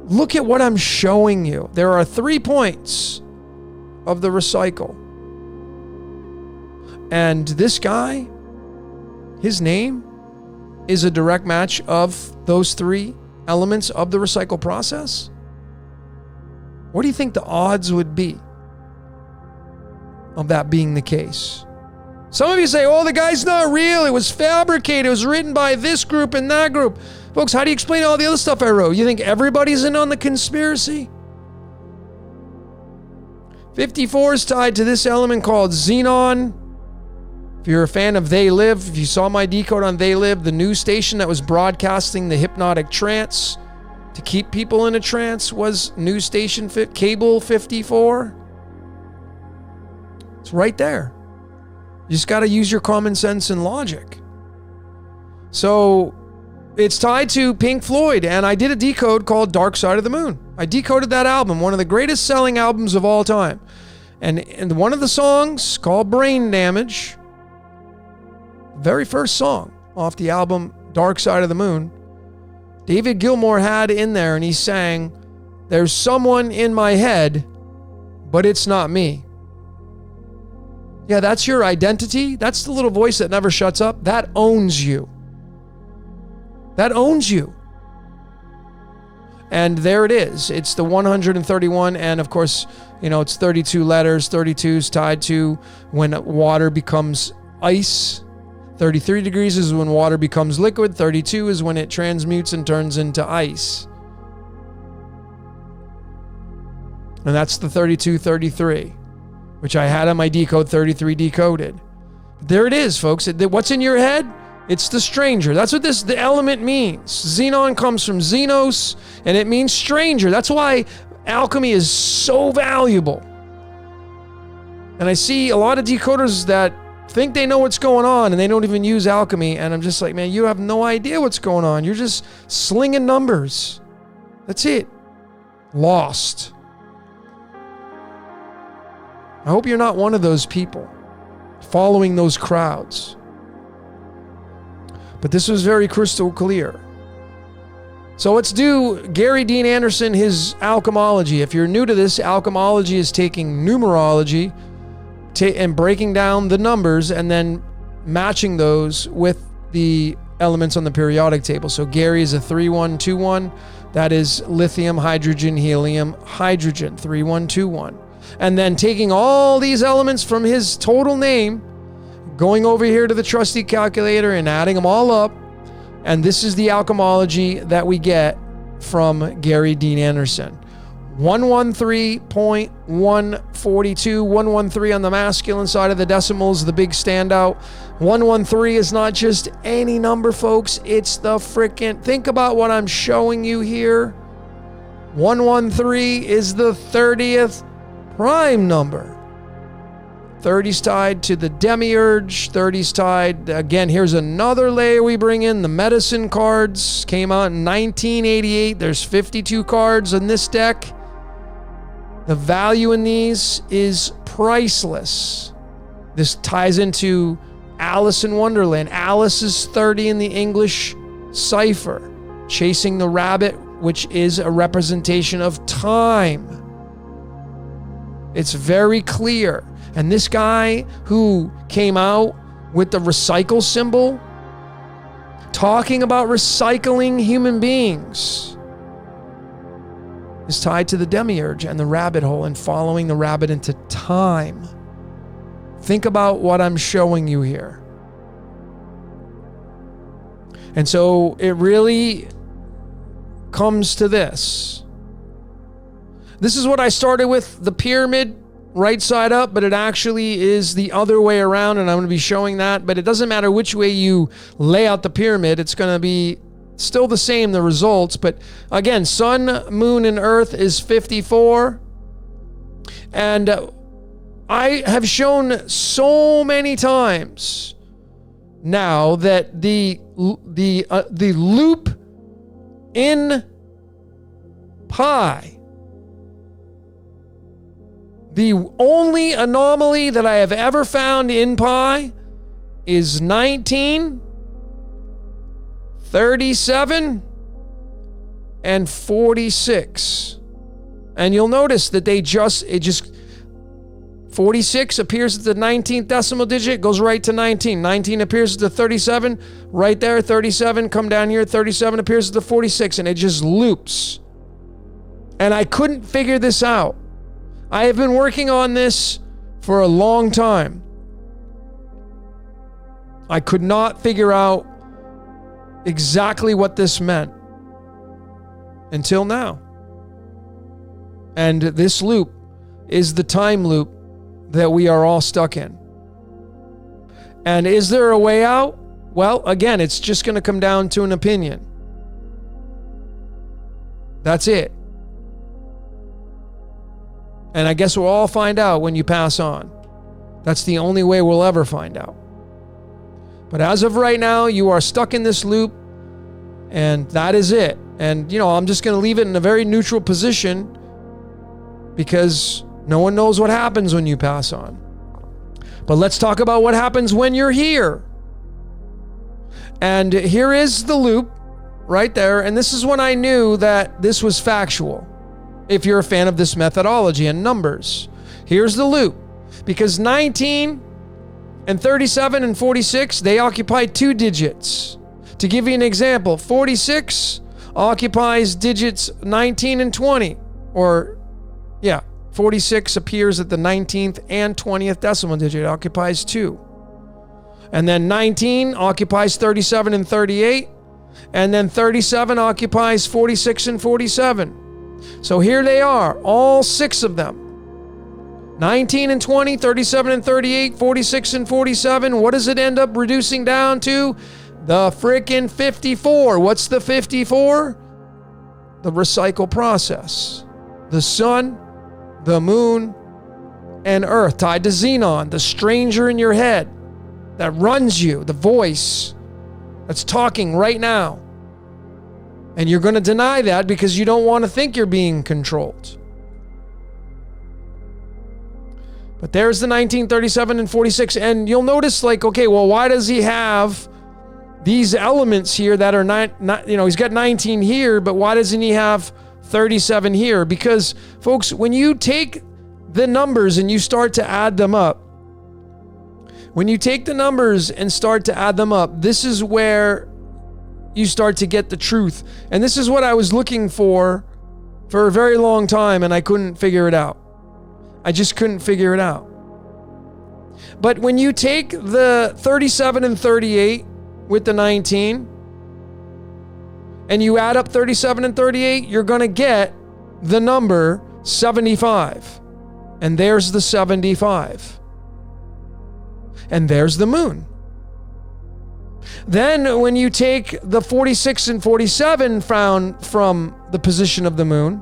Look at what I'm showing you. There are 3 points of the recycle. And this guy, his name is a direct match of those 3 elements of the recycle process. What do you think the odds would be of that being the case? Some of you say, oh, the guy's not real. It was fabricated. It was written by this group and that group. Folks, how do you explain all the other stuff I wrote? You think everybody's in on the conspiracy? 54 is tied to this element called xenon. If you're a fan of They Live, if you saw my decode on They Live, the news station that was broadcasting the hypnotic trance to keep people in a trance was news station Cable 54. It's right there. You just got to use your common sense and logic. So it's tied to Pink Floyd, and I did a decode called Dark Side of the Moon. I decoded that album, one of the greatest selling albums of all time. And one of the songs called Brain Damage, very first song off the album Dark Side of the Moon, David Gilmour had in there, and he sang, "There's someone in my head, but it's not me." Yeah, that's your identity. That's the little voice that never shuts up. That owns you. That owns you. And there it is. It's the 131, and of course, it's 32 letters. 32 is tied to when water becomes ice. 33 degrees is when water becomes liquid. 32 is when it transmutes and turns into ice. And that's the 3233, which I had on my Decode 33 Decoded. There it is, folks. What's in your head? It's the stranger. That's what the element means. Xenon comes from Xenos, and it means stranger. That's why alchemy is so valuable. And I see a lot of decoders that think they know what's going on, and they don't even use alchemy. And I'm just like, man, you have no idea what's going on. You're just slinging numbers. That's it. Lost. I hope you're not one of those people following those crowds. But this was very crystal clear. So let's do Gary Dean Anderson, his alchemology. If you're new to this, alchemology is taking numerology and breaking down the numbers and then matching those with the elements on the periodic table. So Gary is a 3121. That is lithium, hydrogen, helium, hydrogen, 3121. And then taking all these elements from his total name, going over here to the trusty calculator and adding them all up. And this is the alchemology that we get from Gary Dean Anderson. 113.142, 113 on the masculine side of the decimals, the big standout. 113 is not just any number, folks. It's the frickin', think about what I'm showing you here. 113 is the 30th prime number. 30's tied to the demiurge. 30's tied, again, here's another layer we bring in. The medicine cards came out in 1988. There's 52 cards in this deck. The value in these is priceless. This ties into Alice in Wonderland. Alice is 30 in the English cipher. Chasing the rabbit, which is a representation of time. It's very clear. And this guy who came out with the recycle symbol, talking about recycling human beings, is tied to the demiurge and the rabbit hole and following the rabbit into time. Think about what I'm showing you here. And so it really comes to this. This is what I started with, the pyramid, right side up, but it actually is the other way around, and I'm going to be showing that. But it doesn't matter which way you lay out the pyramid, it's going to be still the same, the results. But again, sun, moon, and earth is 54. And I have shown so many times now that the loop in pi, the only anomaly that I have ever found in pi is 19, 37, and 46. And you'll notice that it just 46 appears at the 19th decimal digit, goes right to 19. 19 appears at the 37, right there, 37, come down here, 37 appears at the 46, and it just loops. And I couldn't figure this out. I have been working on this for a long time. I could not figure out exactly what this meant until now. And this loop is the time loop that we are all stuck in. And is there a way out? Well, again, it's just going to come down to an opinion. That's it. And I guess we'll all find out when you pass on. That's the only way we'll ever find out. But as of right now, you are stuck in this loop, and that is it. And, I'm just going to leave it in a very neutral position because no one knows what happens when you pass on. But let's talk about what happens when you're here. And here is the loop right there. And this is when I knew that this was factual. If you're a fan of this methodology and numbers, here's the loop. Because 19 and 37 and 46, they occupy 2 digits. To give you an example, 46 occupies digits 19 and 20. 46 appears at the 19th and 20th decimal digit. It occupies 2. And then 19 occupies 37 and 38. And then 37 occupies 46 and 47. So here they are, all 6 of them. 19 and 20, 37 and 38, 46 and 47. What does it end up reducing down to? The frickin' 54. What's the 54? The recycle process. The sun, the moon, and earth, tied to Xenon, the stranger in your head that runs you, the voice that's talking right now. And you're going to deny that because you don't want to think you're being controlled. But there's the 19, 37, and 46. And you'll notice, like, okay, well, why does he have these elements here that are not he's got 19 here, but why doesn't he have 37 here? Because, folks, when you take the numbers and you start to add them up, this is where you start to get the truth. And this is what I was looking for a very long time, and I couldn't figure it out. I just couldn't figure it out. But when you take the 37 and 38 with the 19, and you add up 37 and 38, you're going to get the number 75. And there's the 75. And there's the moon. Then when you take the 46 and 47 found from the position of the moon,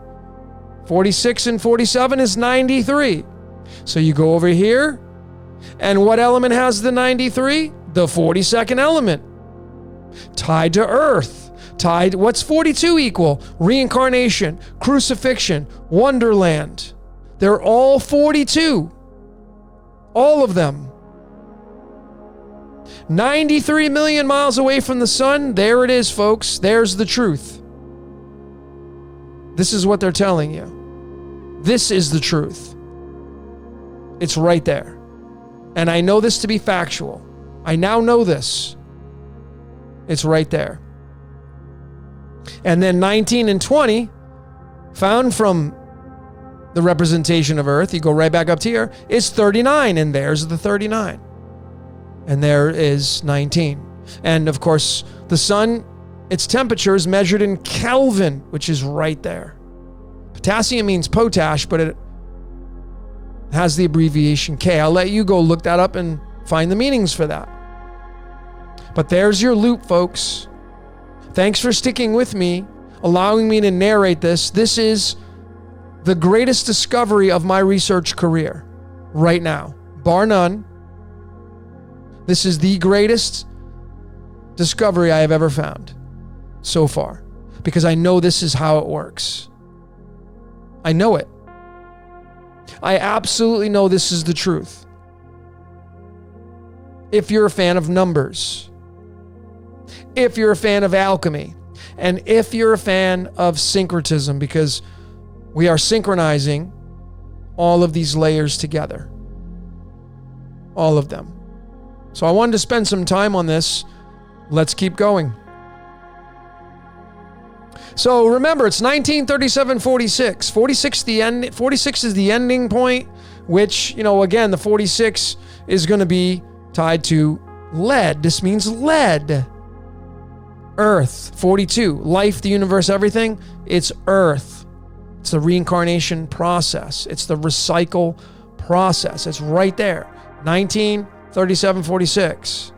46 and 47 is 93. So you go over here, and what element has the 93? The 42nd element. Tied to Earth. What's 42 equal? Reincarnation, crucifixion, wonderland. They're all 42. All of them. 93 million miles away from the sun. There it is, folks. There's the truth. This is what they're telling you. This is the truth. It's right there. And I know this to be factual. I now know this. It's right there. And then 19 and 20, found from the representation of Earth, you go right back up to here, it's 39, and there's the 39. And there is 19. And of course, the sun, its temperature is measured in Kelvin, which is right there. Potassium means potash, but it has the abbreviation K. I'll let you go look that up and find the meanings for that. But there's your loop, folks. Thanks for sticking with me, allowing me to narrate this. This is the greatest discovery of my research career right now, bar none. This is the greatest discovery I have ever found so far, because I know this is how it works. I know it. I absolutely know this is the truth. If you're a fan of numbers, if you're a fan of alchemy, and if you're a fan of syncretism, because we are synchronizing all of these layers together. All of them. So I wanted to spend some time on this. Let's keep going. So remember, it's 1937, 46. 46 is the ending point, which, again, the 46 is going to be tied to lead. This means lead. Earth, 42. Life, the universe, everything. It's Earth. It's the reincarnation process. It's the recycle process. It's right there. 1937, 46.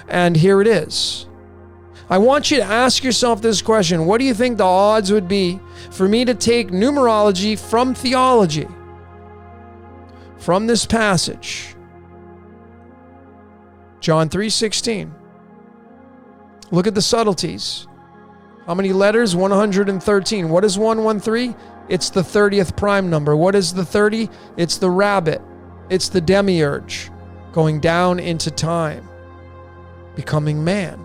And here it is. I want you to ask yourself this question. What do you think the odds would be for me to take numerology from theology? From this passage. John 3:16. Look at the subtleties. How many letters? 113. What is 113? It's the 30th prime number. What is the 30? It's the rabbit. It's the demiurge going down into time, becoming man.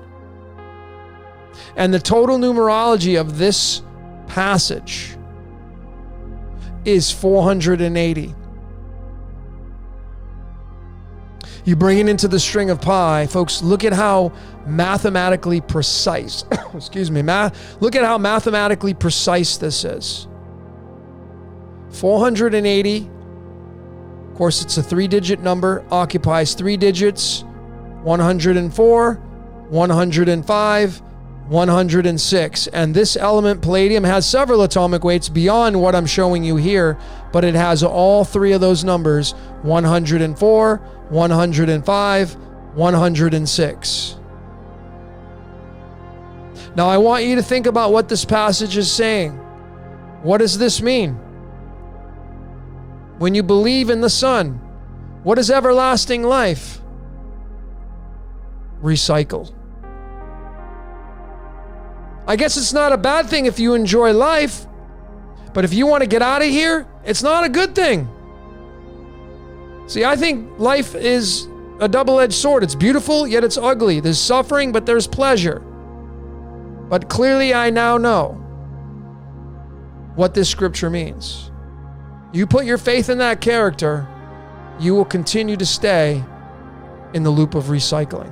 And the total numerology of this passage is 480. You bring it into the string of pi, folks, look at how mathematically precise, look at how mathematically precise this is. 480, of course, it's a 3-digit number, occupies 3 digits, 104, 105, 106. And this element, palladium, has several atomic weights beyond what I'm showing you here, but it has all three of those numbers: 104, 105, 106. Now I want you to think about what this passage is saying. What does this mean? When you believe in the Son, what is everlasting life? Recycle. I guess it's not a bad thing if you enjoy life, but if you want to get out of here, it's not a good thing. See, I think life is a double-edged sword. It's beautiful, yet it's ugly. There's suffering, but there's pleasure. But clearly I now know what this scripture means. You put your faith in that character, you will continue to stay in the loop of recycling.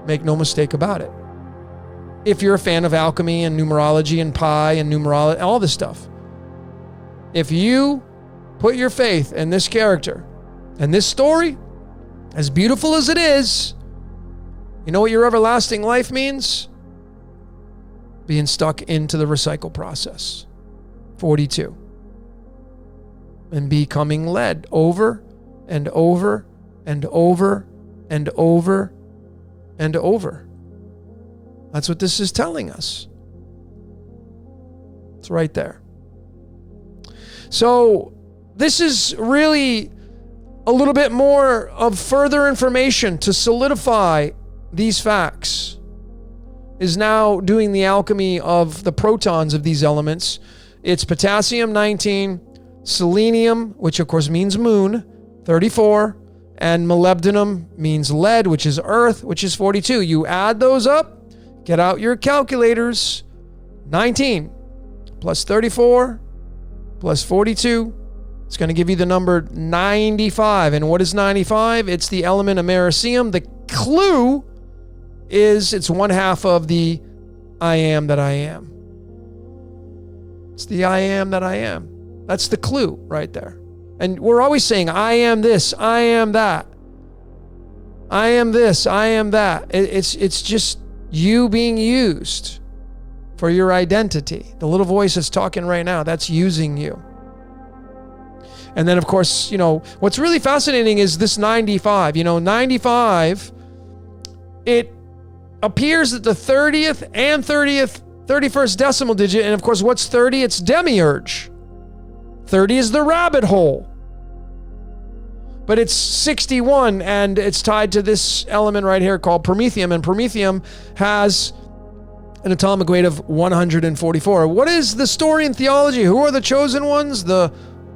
Make no mistake about it. If you're a fan of alchemy and numerology and pi and numerology, all this stuff, if you put your faith in this character and this story, as beautiful as it is, you know what your everlasting life means? Being stuck into the recycle process. 42. And becoming led over and over and over and over and over. That's what this is telling us. It's right there. So this is really a little bit more of further information to solidify these facts. Is now doing the alchemy of the protons of these elements. It's potassium 19, selenium, which of course means moon, 34, and molybdenum means lead, which is earth, which is 42. You add those up, get out your calculators. 19 plus 34 plus 42. It's going to give you the number 95. And what is 95? It's the element americium. The clue is it's one half of the I am that I am. It's the I am that I am. That's the clue right there. And we're always saying, I am this, I am that. I am this, I am that. It's just you being used for your identity. The little voice that's talking right now, that's using you. And then, of course, what's really fascinating is this 95. 95, it appears at the 30th and 31st decimal digit. And of course, what's 30? It's demiurge. 30 is the rabbit hole. But it's 61, and it's tied to this element right here called promethium. And promethium has an atomic weight of 144. What is the story in theology? Who are the chosen ones? The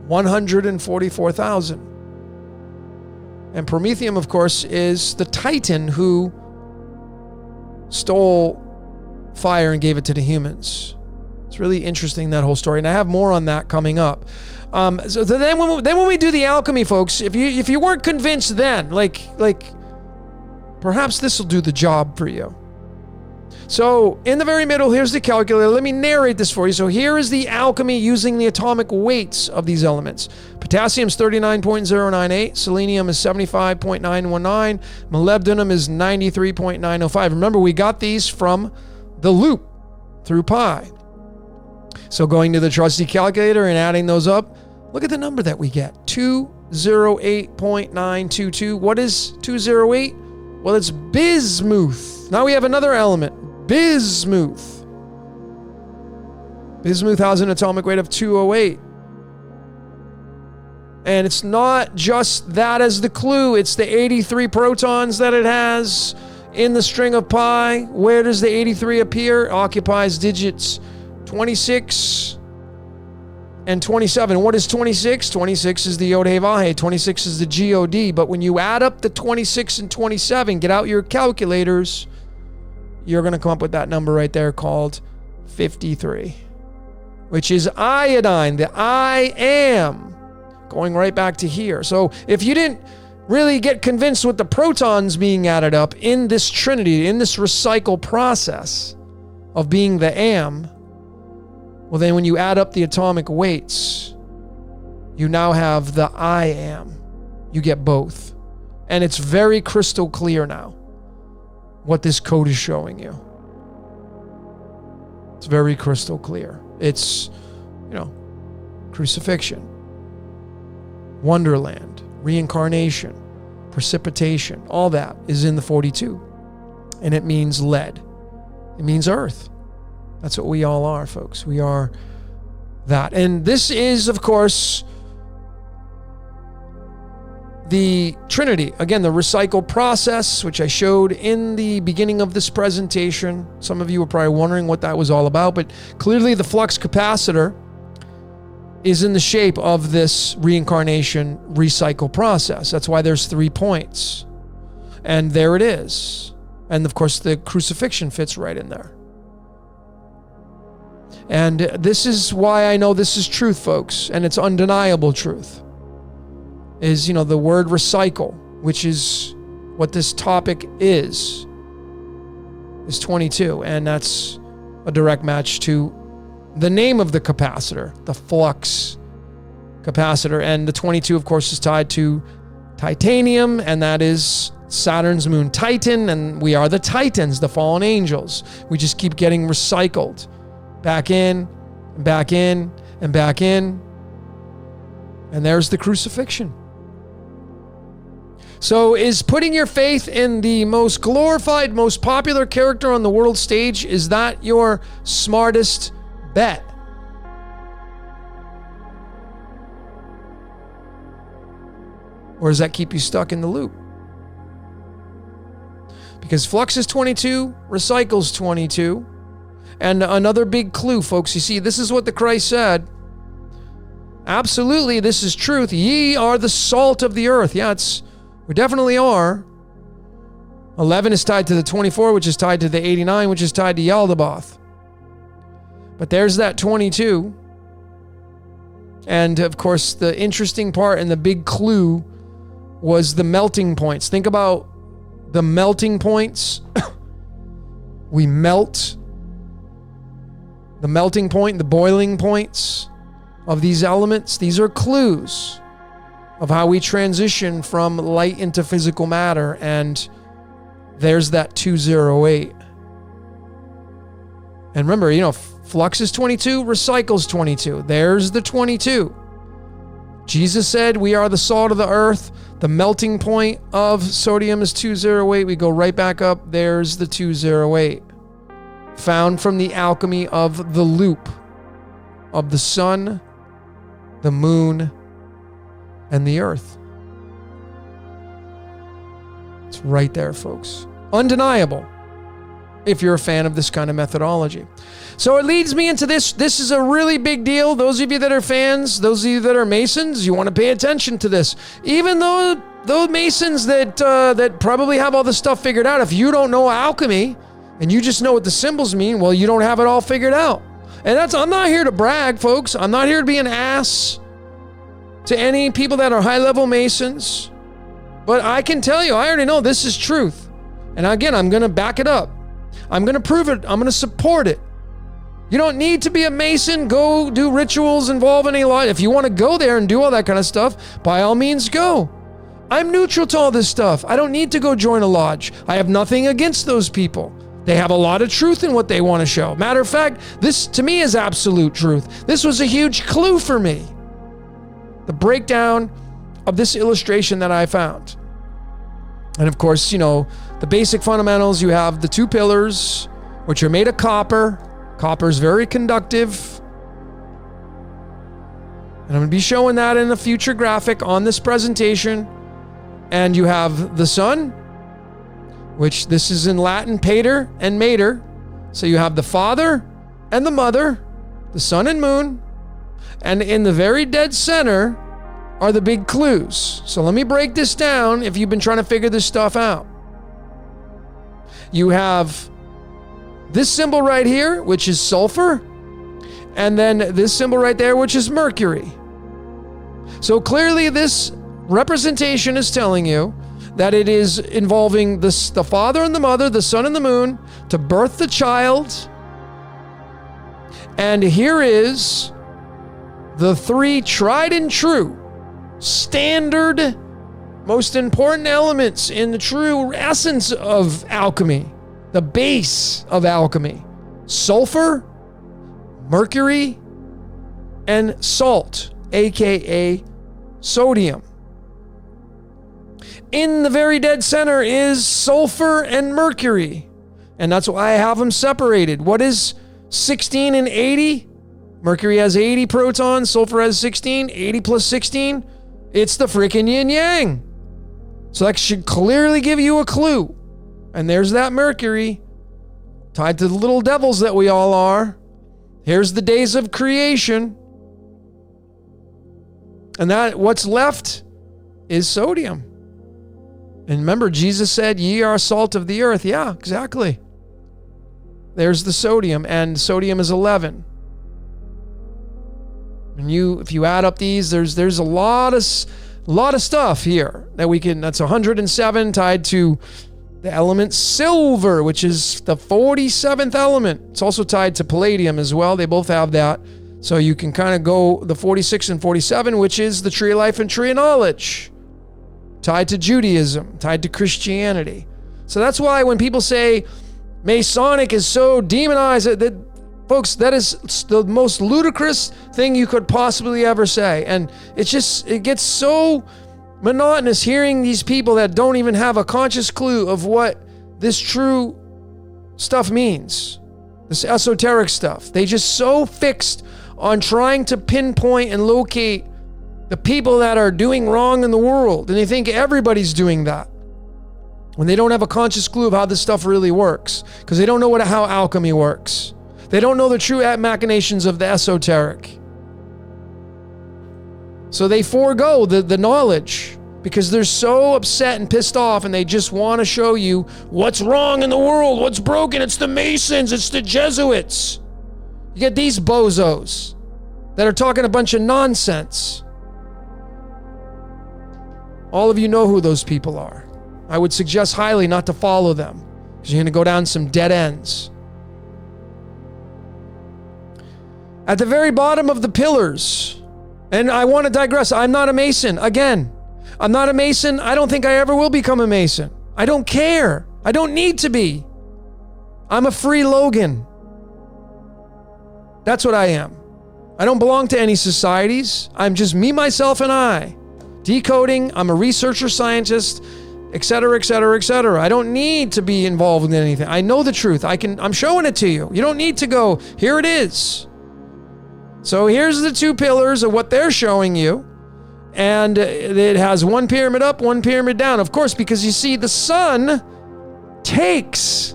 144,000. And promethium, of course, is the Titan who stole fire and gave it to the humans. It's really interesting, that whole story, and I have more on that coming up. So then when we do the alchemy, folks, if you weren't convinced then, like perhaps this will do the job for you. So in the very middle, here's the calculator. Let me narrate this for you. So here is the alchemy using the atomic weights of these elements. Potassium is 39.098. Selenium is 75.919. Molybdenum is 93.905. Remember, we got these from the loop through pi. So going to the trusty calculator and adding those up, look at the number that we get. 208.922. What is 208? Well, it's bismuth. Now we have another element. Bismuth. Bismuth has an atomic weight of 208. And it's not just that as the clue. It's the 83 protons that it has in the string of pi. Where does the 83 appear? It occupies digits 26 and 27. What is 26? 26 is the Yod-Heh-Vah-Heh. 26 is the God. But when you add up the 26 and 27, get out your calculators, you're going to come up with that number right there called 53, which is iodine, the I am, going right back to here. So if you didn't really get convinced with the protons being added up in this trinity, in this recycle process of being the am, well, then when you add up the atomic weights, you now have the I am. You get both. And it's very crystal clear now what this code is showing you. very crystal clear. It's, crucifixion, wonderland, reincarnation, precipitation, all that is in the 42. And it means lead. It means earth. That's what we all are, folks. We are that. And this is, of course, the Trinity. Again, the recycle process, which I showed in the beginning of this presentation. Some of you were probably wondering what that was all about, but clearly the flux capacitor is in the shape of this reincarnation recycle process. That's why there's 3 points. And there it is. And of course, the crucifixion fits right in there. And this is why I know this is truth, folks, and it's undeniable truth. Is, the word recycle, which is what this topic is 22. And that's a direct match to the name of the capacitor, the flux capacitor. And the 22, of course, is tied to titanium, and that is Saturn's moon Titan, and we are the Titans, the fallen angels. We just keep getting recycled back in, and back in, and back in. And there's the crucifixion. So is putting your faith in the most glorified, most popular character on the world stage, is that your smartest bet? Or does that keep you stuck in the loop? Because flux is 22, recycles 22. And another big clue, folks, you see, this is what the Christ said. Absolutely, this is truth. Ye are the salt of the earth. Yeah, we definitely are. 11 is tied to the 24, which is tied to the 89, which is tied to Yaldabaoth. But there's that 22. And of course, the interesting part and the big clue was the melting points. Think about the melting points. We melt. The melting point, the boiling points of these elements. These are clues of how we transition from light into physical matter. And there's that 208. And remember, flux is 22, recycles 22. There's the 22. Jesus said, we are the salt of the earth. The melting point of sodium is 208. We go right back up. There's the 208. Found from the alchemy of the loop of the sun, the moon, and the earth. It's right there, folks. Undeniable, if you're a fan of this kind of methodology. So it leads me into this. This is a really big deal. Those of you that are fans, those of you that are Masons, you want to pay attention to this. Even though those Masons that probably have all this stuff figured out, if you don't know alchemy and you just know what the symbols mean, well, you don't have it all figured out. And I'm not here to brag, folks. I'm not here to be an ass to any people that are high-level Masons. But I can tell you, I already know this is truth. And again, I'm going to back it up. I'm going to prove it. I'm going to support it. You don't need to be a Mason. Go do rituals, involve any law. If you want to go there and do all that kind of stuff, by all means, go. I'm neutral to all this stuff. I don't need to go join a lodge. I have nothing against those people. They have a lot of truth in what they want to show. Matter of fact, this to me is absolute truth. This was a huge clue for me. The breakdown of this illustration that I found. And of course, the basic fundamentals, you have the two pillars, which are made of copper. Copper is very conductive. And I'm going to be showing that in a future graphic on this presentation. And you have the sun, which this is in Latin, pater and mater. So you have the father and the mother, the sun and moon. And in the very dead center are the big clues. So let me break this down if you've been trying to figure this stuff out. You have this symbol right here, which is sulfur, and then this symbol right there, which is mercury. So clearly this representation is telling you that it is involving the father and the mother, the sun and the moon, to birth the child. And here is the three tried and true, standard, most important elements in the true essence of alchemy, the base of alchemy: sulfur, mercury, and salt, aka sodium. In the very dead center is sulfur and mercury. And that's why I have them separated. What is 16 and 80? Mercury has 80 protons, sulfur has 16, 80 plus 16. It's the freaking yin yang. So that should clearly give you a clue. And there's that mercury tied to the little devils that we all are. Here's the days of creation. And that what's left is sodium. And remember, Jesus said, ye are salt of the earth. Yeah, exactly. There's the sodium, and sodium is 11. And if you add up these, there's a lot of stuff here that we can. That's 107 tied to the element silver, which is the 47th element. It's also tied to palladium as well. They both have that. So you can kind of go the 46 and 47, which is the tree of life and tree of knowledge, tied to Judaism, tied to Christianity. So that's why when people say Masonic is so demonized, that folks, that is the most ludicrous thing you could possibly ever say. And it gets so monotonous hearing these people that don't even have a conscious clue of what this true stuff means, this esoteric stuff. They just so fixed on trying to pinpoint and locate the people that are doing wrong in the world. And they think everybody's doing that, when they don't have a conscious clue of how this stuff really works, because they don't know how alchemy works. They don't know the true machinations of the esoteric. So they forego the knowledge because they're so upset and pissed off, and they just want to show you what's wrong in the world, what's broken. It's the Masons, it's the Jesuits. You get these bozos that are talking a bunch of nonsense. All of you know who those people are. I would suggest highly not to follow them, because you're going to go down some dead ends. At the very bottom of the pillars, and I want to digress, I'm not a Mason. Again, I'm not a Mason. I don't think I ever will become a Mason. I don't care. I don't need to be. I'm a free Logan. That's what I am. I don't belong to any societies. I'm just me, myself, and I. Decoding, I'm a researcher, scientist, etc., etc., etc. I don't need to be involved in anything. I know the truth. I'm showing it to you. You don't need to go, here it is. So here's the two pillars of what they're showing you. And it has one pyramid up, one pyramid down. Of course, because you see, the sun takes.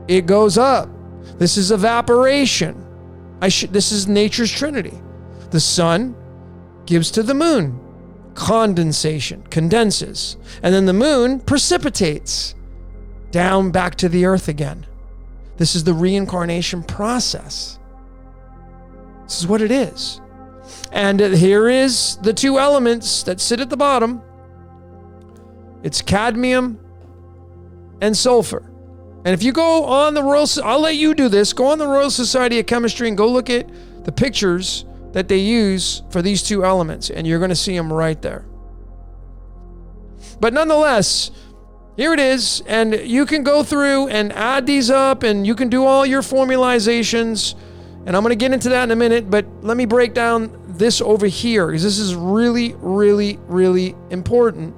It goes up. This is evaporation. This is nature's trinity. The sun gives to the moon. Condensation, condenses. And then the moon precipitates down back to the earth again. This is the reincarnation process. This is what it is. And here is the two elements that sit at the bottom. It's cadmium and sulfur. And if you go on the I'll let you do this. Go on the Royal Society of Chemistry and go look at the pictures that they use for these two elements, and you're going to see them right there. But nonetheless, here it is, and you can go through and add these up, and you can do all your formalizations, and I'm going to get into that in a minute, but let me break down this over here, because this is really, really, really important.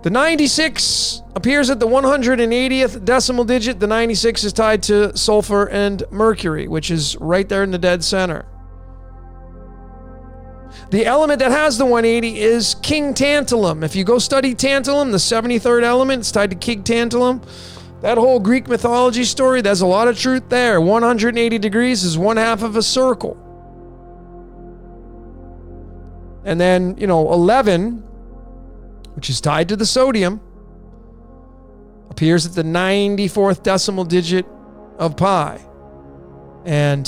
The 96 appears at the 180th decimal digit. The 96 is tied to sulfur and mercury, which is right there in the dead center. The element that has the 180 is King Tantalum. If you go study Tantalum, the 73rd element, it's tied to King Tantalum. That whole Greek mythology story, there's a lot of truth there. 180 degrees is one half of a circle. And then, 11, which is tied to the sodium, appears at the 94th decimal digit of pi. And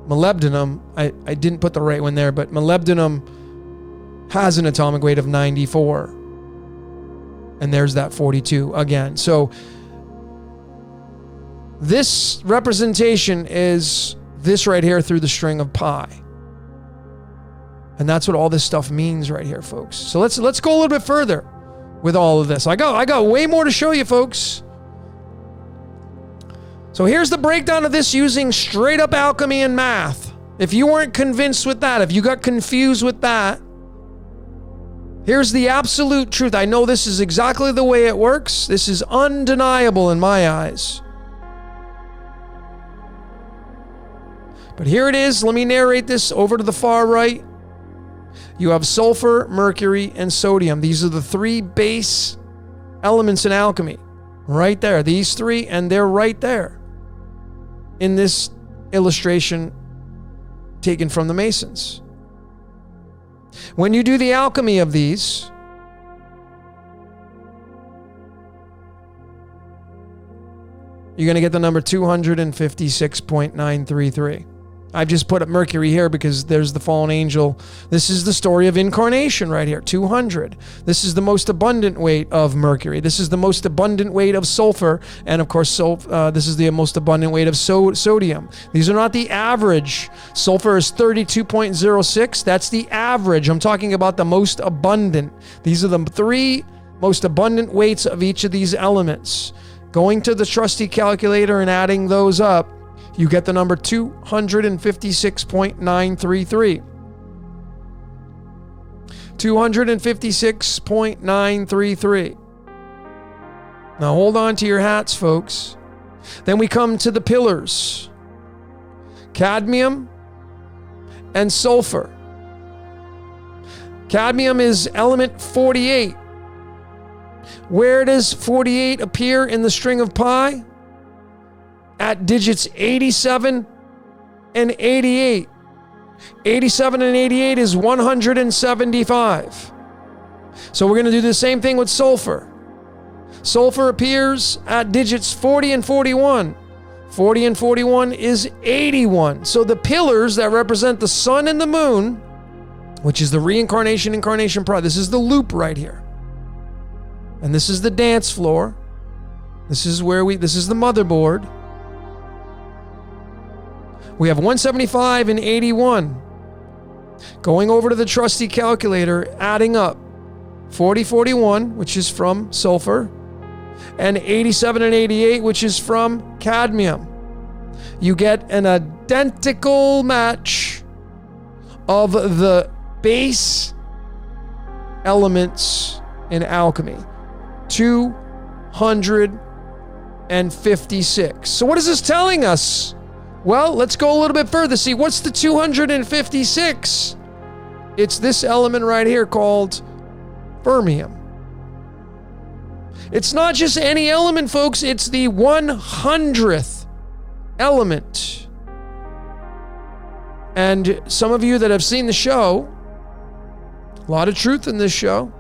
molybdenum, I didn't put the right one there, but molybdenum has an atomic weight of 94. And there's that 42 again. So this representation is this right here through the string of pi. And that's what all this stuff means right here, folks. So let's go a little bit further with all of this. I got way more to show you, folks. So here's the breakdown of this using straight up alchemy and math. If you weren't convinced with that, if you got confused with that, here's the absolute truth. I know this is exactly the way it works. This is undeniable in my eyes. But here it is. Let me narrate this over to the far right. You have sulfur, mercury, and sodium. These are the three base elements in alchemy. Right there. These three, and they're right there in this illustration taken from the Masons. When you do the alchemy of these, you're going to get the number 256.933. I've just put up Mercury here because there's the fallen angel. This is the story of incarnation right here, 200. This is the most abundant weight of Mercury. This is the most abundant weight of sulfur. And of course, this is the most abundant weight of sodium. These are not the average. Sulfur is 32.06. That's the average. I'm talking about the most abundant. These are the three most abundant weights of each of these elements. Going to the trusty calculator and adding those up, you get the number 256.933. 256.933. Now hold on to your hats, folks. Then we come to the pillars. Cadmium and sulfur. Cadmium is element 48. Where does 48 appear in the string of pi? At digits 87 and 88. 87 and 88 is 175. So we're going to do the same thing with sulfur. Sulfur appears at digits 40 and 41. 40 and 41 is 81. So the pillars that represent the sun and the moon, which is the reincarnation, incarnation, pride. This is the loop right here. And this is the dance floor. This is the motherboard. We have 175 and 81. Going over to the trusty calculator, adding up 4041, which is from sulfur, and 87 and 88, which is from cadmium. You get an identical match of the base elements in alchemy. 256. So what is this telling us? Well, let's go a little bit further. See, what's the 256? It's this element right here called fermium. It's not just any element, folks. It's the 100th element. And some of you that have seen the show, a lot of truth in this show.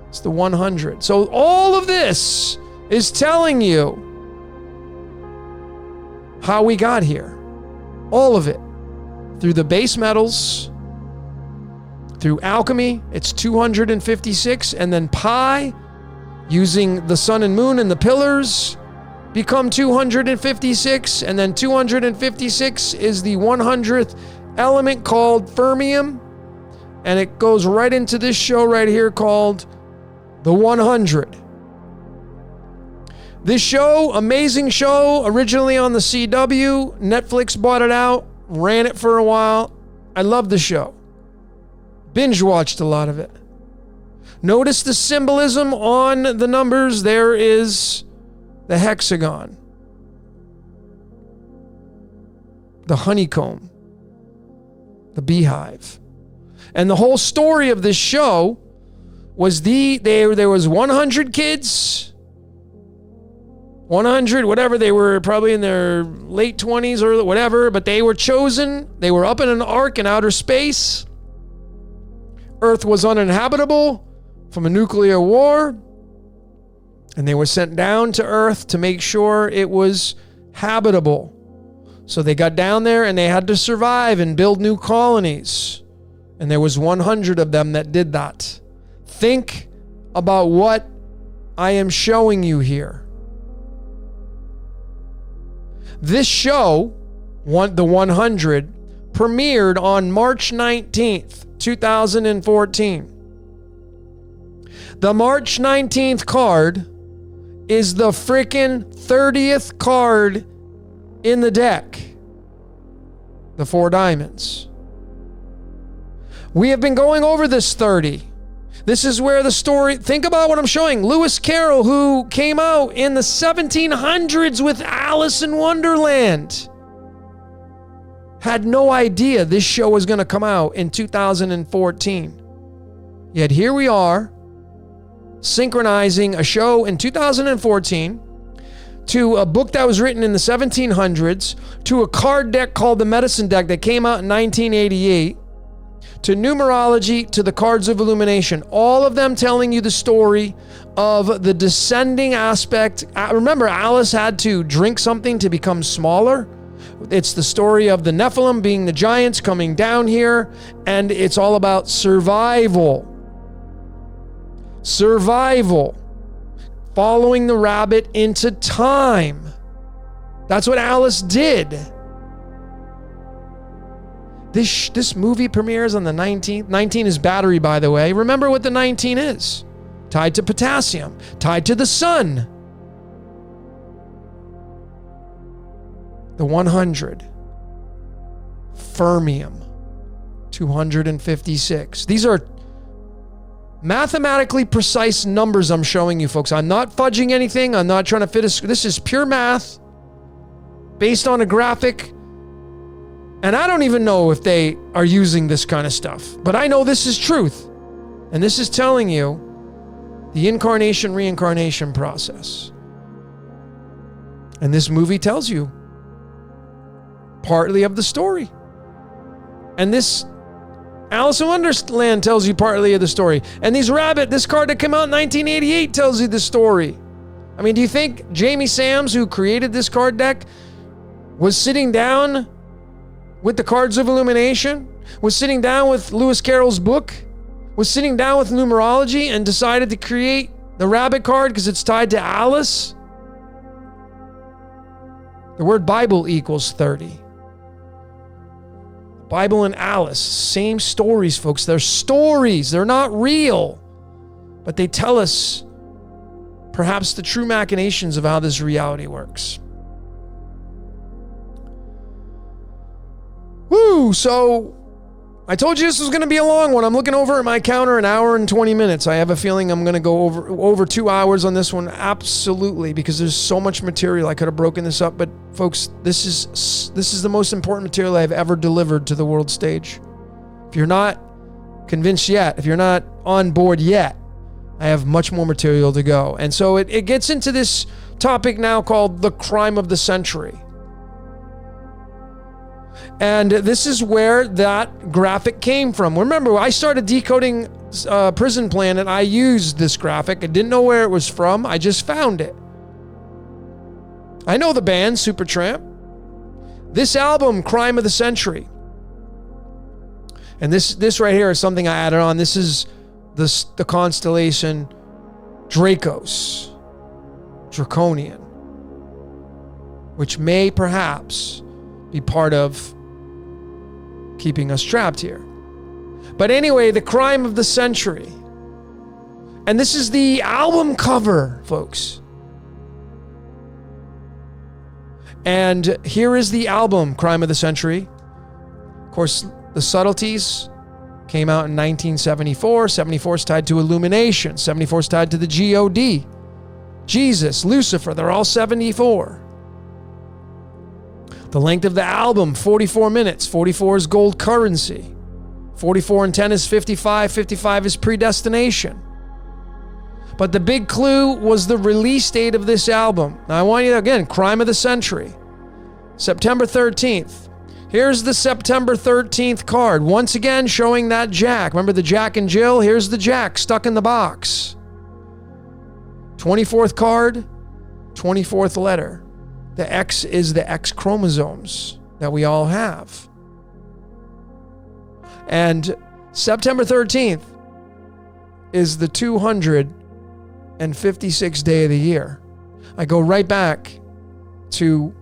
It's the 100. So all of this is telling you how we got here. All of it. Through the base metals, through alchemy, it's 256, and then pi, using the sun and moon and the pillars, become 256, and then 256 is the 100th element called fermium, and it goes right into this show right here called The 100. This show, amazing show, originally on the CW. Netflix bought it out, ran it for a while. I love the show. Binge watched a lot of it. Notice the symbolism on the numbers. There is the hexagon, the honeycomb, the beehive. And the whole story of this show was there was 100 kids, 100, whatever, they were probably in their late 20s or whatever, but they were chosen. They were up in an ark in outer space. Earth was uninhabitable from a nuclear war, and they were sent down to Earth to make sure it was habitable. So they got down there and they had to survive and build new colonies. And there was 100 of them that did that. Think about what I am showing you here. This show, The 100, premiered on March 19th, 2014. The March 19th card is the frickin' 30th card in the deck, the 4 diamonds. We have been going over this 30. This is where the story, think about what I'm showing. Lewis Carroll, who came out in the 1700s with Alice in Wonderland, had no idea this show was going to come out in 2014. Yet here we are, synchronizing a show in 2014 to a book that was written in the 1700s, to a card deck called the Medicine Deck that came out in 1988, to numerology, to the Cards of Illumination. All of them telling you the story of the descending aspect. Remember, Alice had to drink something to become smaller. It's the story of the Nephilim being the giants coming down here, and it's all about survival. Survival. Following the rabbit into time. That's what Alice did. This movie premieres on the 19th. 19 is battery, by the way. Remember what the 19 is. Tied to potassium. Tied to the sun. The 100. Fermium. 256. These are mathematically precise numbers I'm showing you, folks. I'm not fudging anything. I'm not trying to fit a... This is pure math based on a graphic. And I don't even know if they are using this kind of stuff. But I know this is truth. And this is telling you the incarnation-reincarnation process. And this movie tells you partly of the story. And this Alice in Wonderland tells you partly of the story. And this card that came out in 1988 tells you the story. I mean, do you think Jamie Sams, who created this card deck, was sitting down with the Cards of Illumination, was sitting down with Lewis Carroll's book, was sitting down with numerology and decided to create the rabbit card because it's tied to Alice? The word Bible equals 30. Bible and Alice, same stories, folks. They're stories. They're not real. But they tell us perhaps the true machinations of how this reality works. Woo! So, I told you this was going to be a long one. I'm looking over at my counter, an hour and 20 minutes. I have a feeling I'm going to go over 2 hours on this one. Absolutely, because there's so much material. I could have broken this up, but folks, this is the most important material I've ever delivered to the world stage. If you're not convinced yet, if you're not on board yet, I have much more material to go. And so it gets into this topic now called the crime of the century. And this is where that graphic came from. Remember, I started decoding Prison Planet. I used this graphic. I didn't know where it was from. I just found it. I know the band, Supertramp. This album, Crime of the Century. And this right here is something I added on. This is the constellation Dracos, Draconian, which may perhaps be part of keeping us trapped here. But anyway, the crime of the century. And this is the album cover, folks. And here is the album, Crime of the Century. Of course, the subtleties came out in 1974. 74 is tied to Illumination. 74 is tied to the God. Jesus, Lucifer, they're all 74. The length of the album, 44 minutes. 44 is gold currency. 44 and 10 is 55. 55 is predestination. But the big clue was the release date of this album. Now I want you to, again, Crime of the Century. September 13th. Here's the September 13th card. Once again, showing that Jack. Remember the Jack and Jill? Here's the Jack stuck in the box. 24th card, 24th letter. The X is the X chromosomes that we all have. And September 13th is the 256th day of the year. I go right back to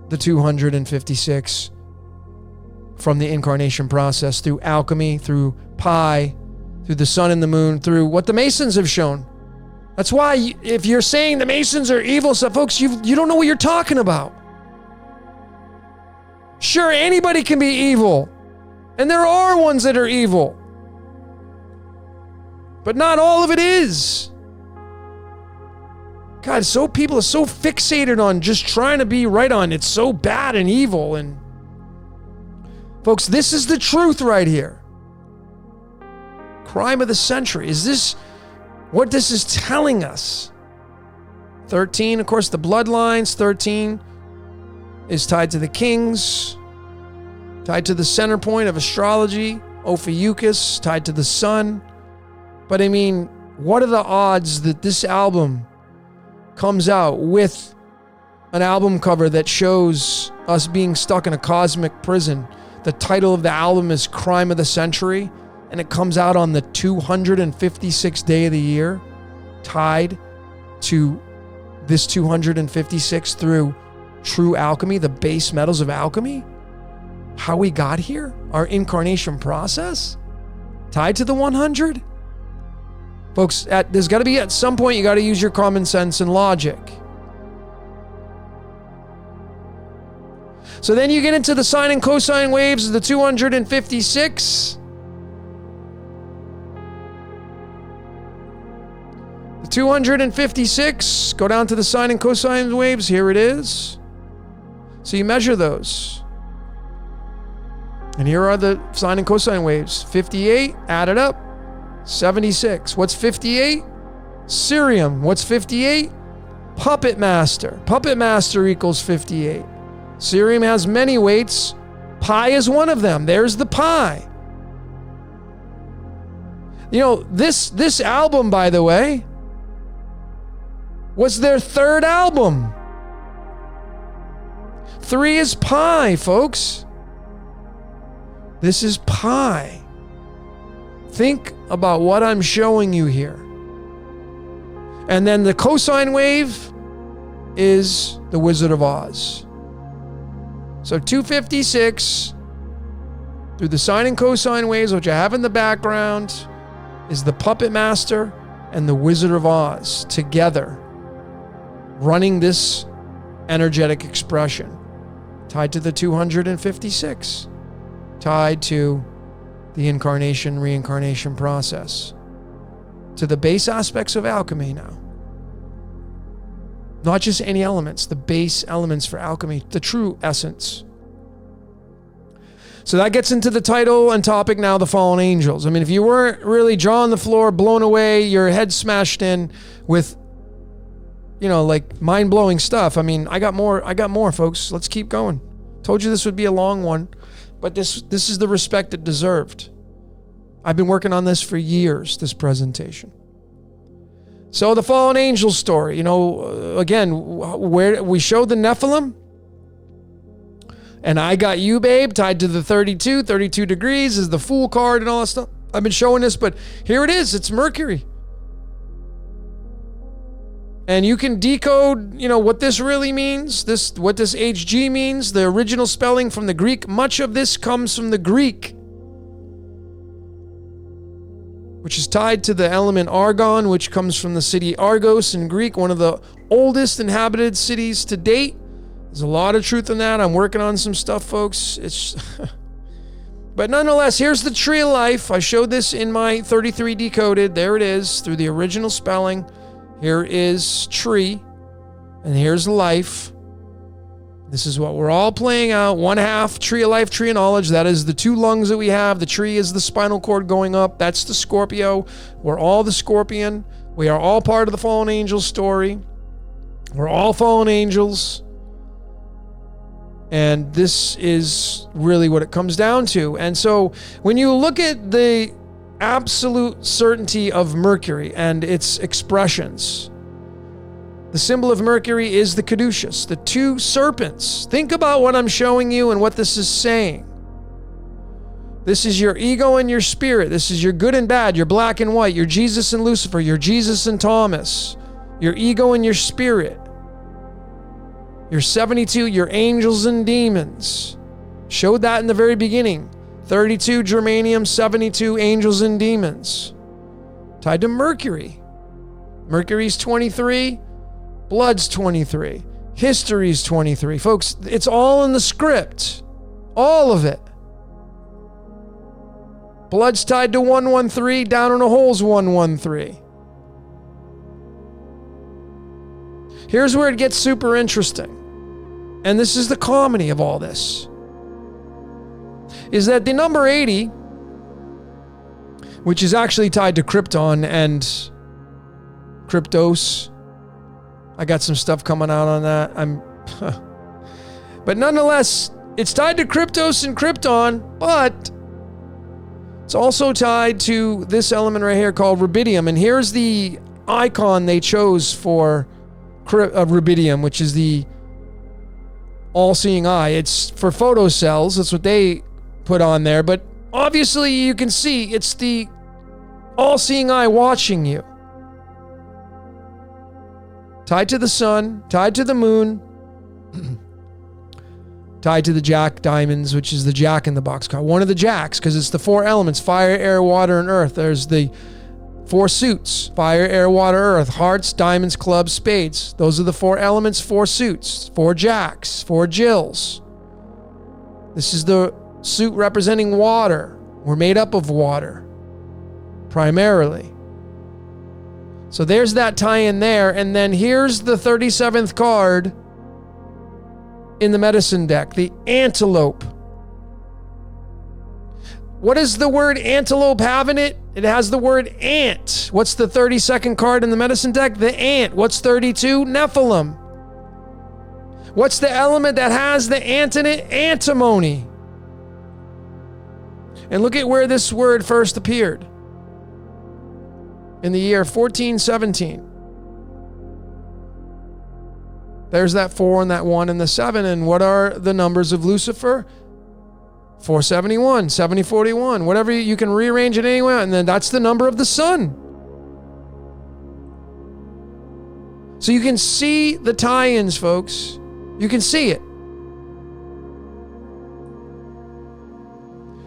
the 256 from the incarnation process, through alchemy, through pi, through the sun and the moon, through what the Masons have shown. That's why if you're saying the Masons are evil, so folks, you don't know what you're talking about. Sure, anybody can be evil. And there are ones that are evil. But not all of it is. God, people are so fixated on just trying to be right on it's so bad and evil. And folks, this is the truth right here. Crime of the century. Is this what this is telling us? 13, of course, the bloodlines. 13 is tied to the kings, tied to the center point of astrology, Ophiuchus, tied to the sun. But I mean, what are the odds that this album comes out with an album cover that shows us being stuck in a cosmic prison? The title of the album is Crime of the Century, and it comes out on the 256th day of the year, tied to this 256 through true alchemy, the base metals of alchemy. How we got here, our incarnation process, tied to the 100. Folks, there's got to be at some point, you got to use your common sense and logic. So then you get into the sine and cosine waves of the 256. The 256, go down to the sine and cosine waves. Here it is. So you measure those. And here are the sine and cosine waves. 58, add it up. 76. What's 58? Cerium. What's 58? Puppet Master. Puppet Master equals 58. Cerium has many weights. Pi is one of them. There's the pi. You know, this album, by the way, was their third album. 3 is pi, folks. This is pi. Think about what I'm showing you here. And then the cosine wave is the Wizard of Oz. So 256 through the sine and cosine waves, which I have in the background, is the Puppet Master and the Wizard of Oz together, running this energetic expression, tied to the 256, tied to the incarnation, reincarnation process, to the base aspects of alchemy now. Not just any elements, the base elements for alchemy, the true essence. So that gets into the title and topic now, the fallen angels. I mean, if you weren't really jaw on the floor, blown away, your head smashed in with, you know, like mind-blowing stuff. I mean, I got more, folks. Let's keep going. Told you this would be a long one. But this is the respect it deserved. I've been working on this for years, this presentation. So the fallen angel story, you know, again, where we showed the Nephilim, and I got you, babe, tied to the 32 degrees is the Fool card and all that stuff. I've been showing this, but here it is. It's Mercury. And you can decode, you know, what this really means, what this HG means, the original spelling from the Greek. Much of this comes from the Greek, which is tied to the element argon, which comes from the city Argos in Greek, one of the oldest inhabited cities to date. There's a lot of truth in that. I'm working on some stuff, folks. It's but nonetheless, here's the tree of life. I showed this in my 33 Decoded. There it is, through the original spelling. Here is tree, and here's life. This is what we're all playing out. 1/2 tree of life, tree of knowledge. That is the 2 lungs that we have. The tree is the spinal cord going up. That's the Scorpio. We're all the Scorpion. We are all part of the fallen angel story. We're all fallen angels. And this is really what it comes down to. And so when you look at the absolute certainty of Mercury and its expressions, the symbol of Mercury is the caduceus, the 2 serpents. Think about what I'm showing you and what this is saying. This is your ego and your spirit. This is your good and bad, your black and white, your Jesus and Lucifer, your Jesus and Thomas, your ego and your spirit, your 72, your angels and demons. Showed that in the very beginning. 32 germanium, 72 angels and demons. Tied to Mercury. Mercury's 23, blood's 23, history's 23. Folks, it's all in the script. All of it. Blood's tied to 113, down in a hole's 113. Here's where it gets super interesting. And this is the comedy of all this. Is that the number 80, which is actually tied to Krypton and Kryptos. I got some stuff coming out on that. But nonetheless, it's tied to Kryptos and Krypton, but it's also tied to this element right here called rubidium. And here's the icon they chose for rubidium, which is the all-seeing eye. It's for photocells. That's what they put on there. But obviously you can see it's the all-seeing eye watching you. Tied to the sun, tied to the moon, tied to the jack diamonds, which is the jack in the box card. One of the jacks, because it's the four elements, fire, air, water, and earth. There's the four suits, fire, air, water, earth, hearts, diamonds, clubs, spades. Those are the four elements, four suits, four jacks, four jills. This is the suit representing water. We're made up of water, primarily. So there's that tie-in there, and then here's the 37th card in the medicine deck, the antelope. What does the word antelope have in it? It has the word ant. What's the 32nd card in the medicine deck? The ant. What's 32? Nephilim. What's the element that has the ant in it? Antimony. And look at where this word first appeared. In the year 1417. There's that 4 and that 1 and the 7. And what are the numbers of Lucifer? 471, 7041, whatever. You can rearrange it anyway. And then that's the number of the sun. So you can see the tie-ins, folks. You can see it.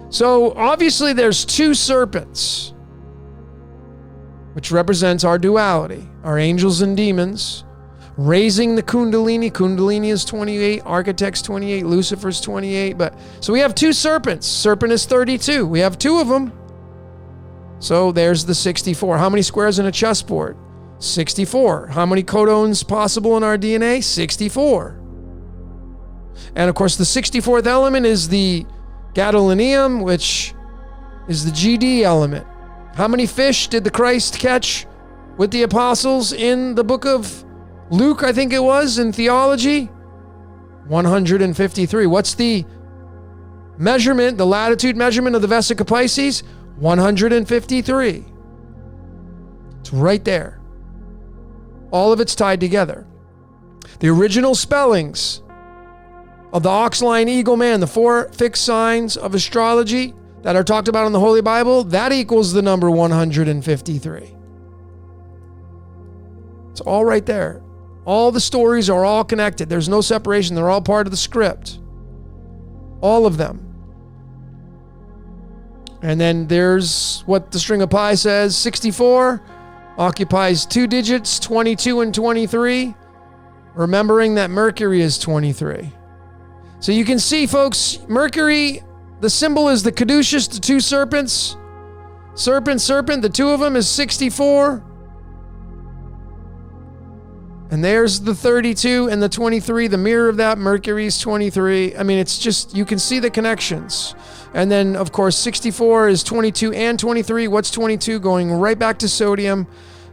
So obviously there's two serpents, which represents our duality, our angels and demons, raising the Kundalini. Kundalini is 28, Architect's 28, Lucifer's 28. But so we have two serpents. Serpent is 32. We have two of them. So there's the 64. How many squares in a chessboard? 64. How many codons possible in our DNA? 64. And of course, the 64th element is the gadolinium, which is the GD element. How many fish did the Christ catch with the apostles in the book of Luke, I think it was, in theology? 153. What's the measurement, the latitude measurement of the Vesica Pisces? 153. It's right there. All of it's tied together. The original spellings of the ox, lion, eagle, man, the four fixed signs of astrology that are talked about in the Holy Bible, that equals the number 153. It's all right there. All the stories are all connected. There's no separation. They're all part of the script. All of them. And then there's what the string of pi says. 64 occupies two digits, 22 and 23. Remembering that Mercury is 23. So you can see, folks, Mercury, the symbol is the caduceus, the two serpents. Serpent, the two of them is 64. And there's the 32 and the 23, the mirror of that, Mercury's 23. I mean, it's just, you can see the connections. And then, of course, 64 is 22 and 23. What's 22? Going right back to sodium.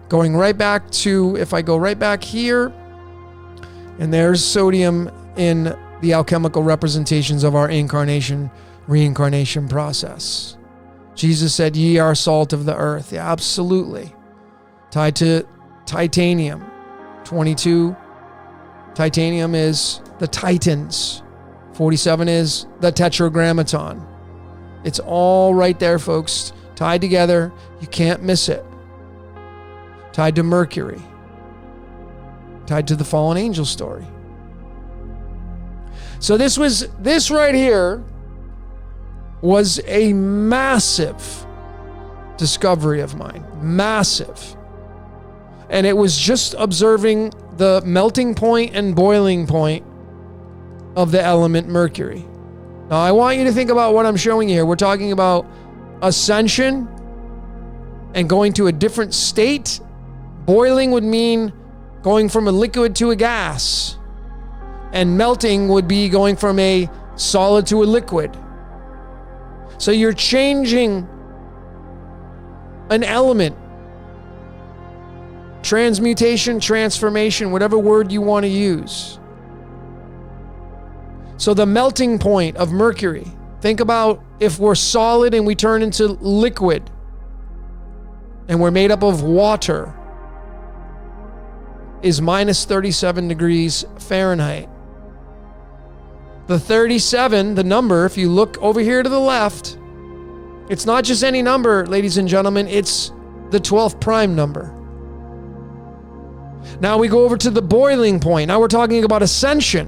Going right back to, if I go right back here, and there's sodium in the alchemical representations of our incarnation, reincarnation process. Jesus said, ye are salt of the earth. Yeah, absolutely. Tied to titanium. 22, titanium is the Titans. 47 is the Tetragrammaton. It's all right there, folks. Tied together. You can't miss it. Tied to Mercury. Tied to the fallen angel story. So this right here was a massive discovery of mine. Massive. And it was just observing the melting point and boiling point of the element Mercury. Now, I want you to think about what I'm showing you here. We're talking about ascension and going to a different state. Boiling would mean going from a liquid to a gas. And melting would be going from a solid to a liquid. So you're changing an element. Transmutation, transformation, whatever word you want to use. So the melting point of mercury, think about if we're solid and we turn into liquid and we're made up of water, is minus 37 degrees Fahrenheit. The 37, the number, if you look over here to the left, it's not just any number, ladies and gentlemen, it's the 12th prime number. Now we go over to the boiling point. Now we're talking about ascension.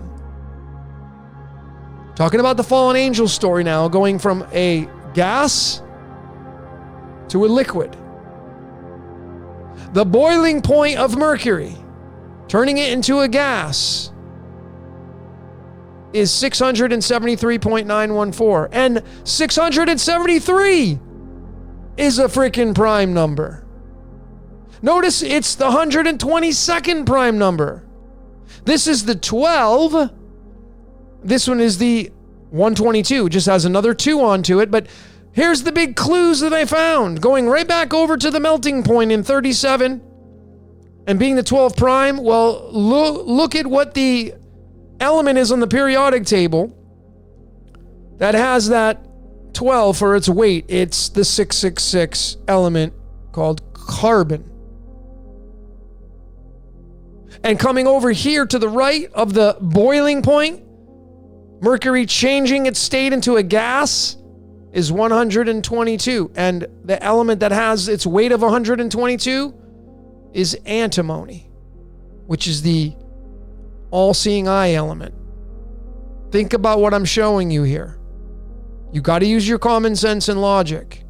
Talking about the fallen angel story now, going from a gas to a liquid. The boiling point of mercury, turning it into a gas, is 673.914. And 673 is a freaking prime number. Notice it's the 122nd prime number. This is the 12. This one is the 122. Just has another 2 onto it. But here's the big clues that I found. Going right back over to the melting point in 37 and being the 12 prime. Well, look at what the element is on the periodic table that has that 12 for its weight. It's the 666 element called carbon. And coming over here to the right of the boiling point, mercury changing its state into a gas, is 122. And the element that has its weight of 122 is antimony, which is the all-seeing eye element. Think about what I'm showing you here. You got to use your common sense and logic.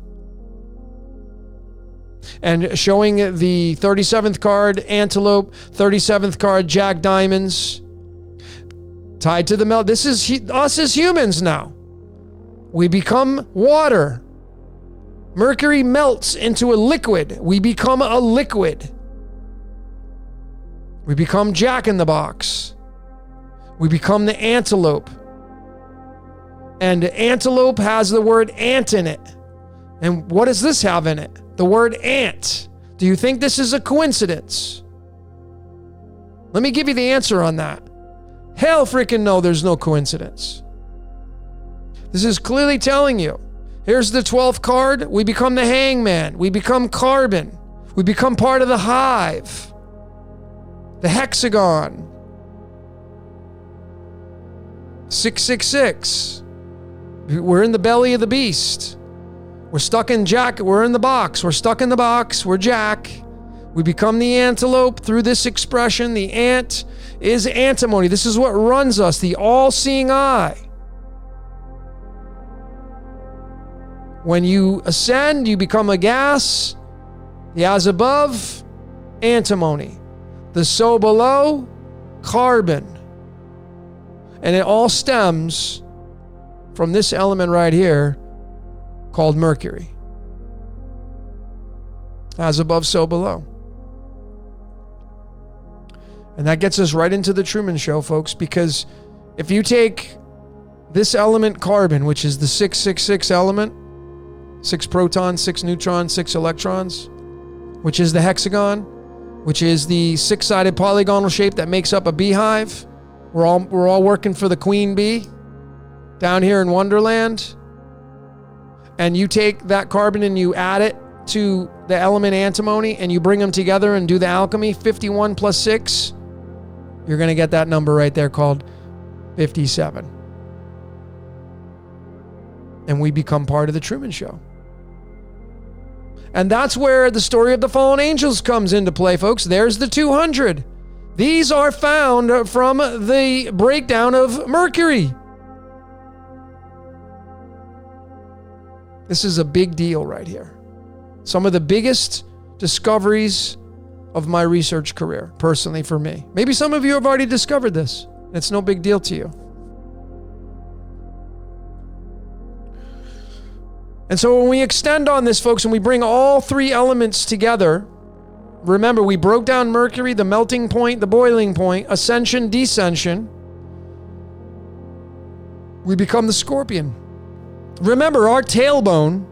And showing the 37th card, Antelope, 37th card, Jack Diamonds, tied to the melt. This is us as humans now. We become water. Mercury melts into a liquid. We become a liquid. We become Jack in the Box. We become the antelope. And antelope has the word ant in it. And what does this have in it? The word ant. Do you think this is a coincidence? Let me give you the answer on that. Hell freaking no, there's no coincidence. This is clearly telling you. Here's the 12th card. We become the hangman. We become carbon. We become part of the hive. The hexagon. 666. We're in the belly of the beast. We're stuck in Jack. We're in the box. We're stuck in the box. We're Jack. We become the antelope through this expression. The ant is antimony. This is what runs us, the all-seeing eye. When you ascend, you become a gas. The as above, antimony. The so below, carbon. And it all stems from this element right here called mercury. As above, so below. And that gets us right into the Truman Show, folks, because if you take this element carbon, which is the 666 element, 6 protons, 6 neutrons, 6 electrons, which is the hexagon, which is the 6-sided polygonal shape that makes up a beehive. We're all working for the queen bee down here in Wonderland. And you take that carbon and you add it to the element antimony and you bring them together and do the alchemy, 51 plus 6, you're going to get that number right there called 57. And we become part of the Truman Show. And that's where the story of the fallen angels comes into play, folks. There's the 200. These are found from the breakdown of Mercury. This is a big deal right here. Some of the biggest discoveries of my research career, personally for me. Maybe some of you have already discovered this. It's no big deal to you. And so when we extend on this, folks, and we bring all three elements together, remember, we broke down Mercury, the melting point, the boiling point, ascension, descension. We become the Scorpion. Remember, our tailbone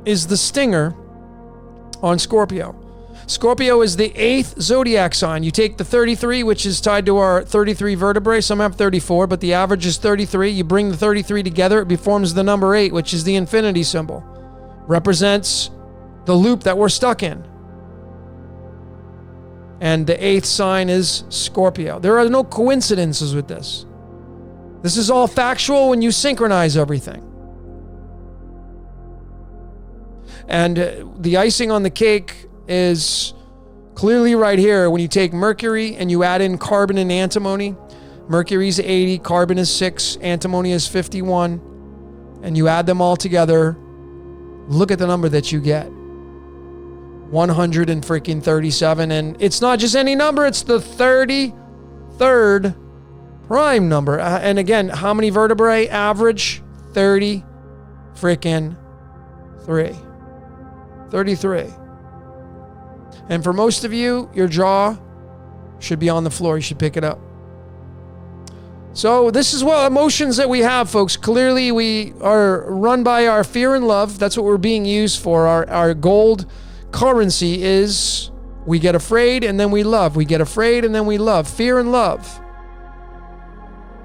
is the stinger on Scorpio. Scorpio is the 8th zodiac sign. You take the 33, which is tied to our 33 vertebrae. Some have 34, but the average is 33. You bring the 33 together, it forms the number 8, which is the infinity symbol. Represents the loop that we're stuck in. And the 8th sign is Scorpio. There are no coincidences with this. This is all factual when you synchronize everything. And the icing on the cake is clearly right here when you take Mercury and you add in carbon and antimony. Mercury's 80, carbon is 6, antimony is 51, and you add them all together. Look at the number that you get. 137, and it's not just any number, it's the 33rd prime number. And again, how many vertebrae average? 33. 33. And for most of you, your jaw should be on the floor. You should pick it up. So this is what emotions that we have, folks. Clearly, we are run by our fear and love. That's what we're being used for. Our gold currency is we get afraid and then we love. We get afraid and then we love. Fear and love.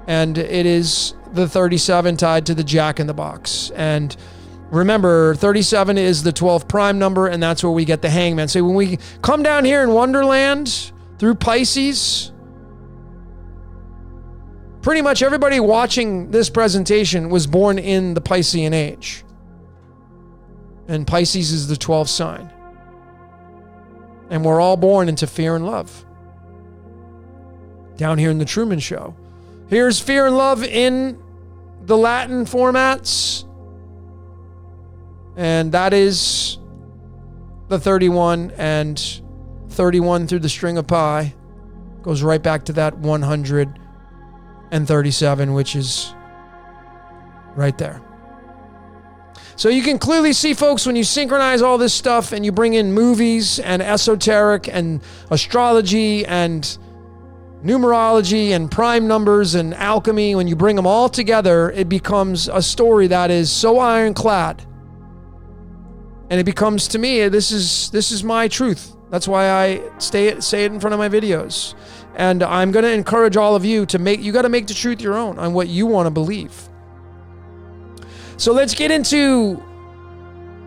And it is the 37 tied to the Jack in the Box. And remember, 37 is the 12th prime number, and that's where we get the Hangman. So when we come down here in Wonderland through Pisces, pretty much everybody watching this presentation was born in the Piscean age. And Pisces is the 12th sign. And we're all born into fear and love. Down here in the Truman Show. Here's fear and love in the Latin formats. And that is the 31, and 31 through the string of pi goes right back to that 137, which is right there. So you can clearly see, folks, when you synchronize all this stuff and you bring in movies and esoteric and astrology and numerology and prime numbers and alchemy, when you bring them all together, it becomes a story that is so ironclad. And it becomes, to me, this is my truth. That's why I say it in front of my videos. And I'm going to encourage all of you to you got to make the truth your own on what you want to believe. So let's get into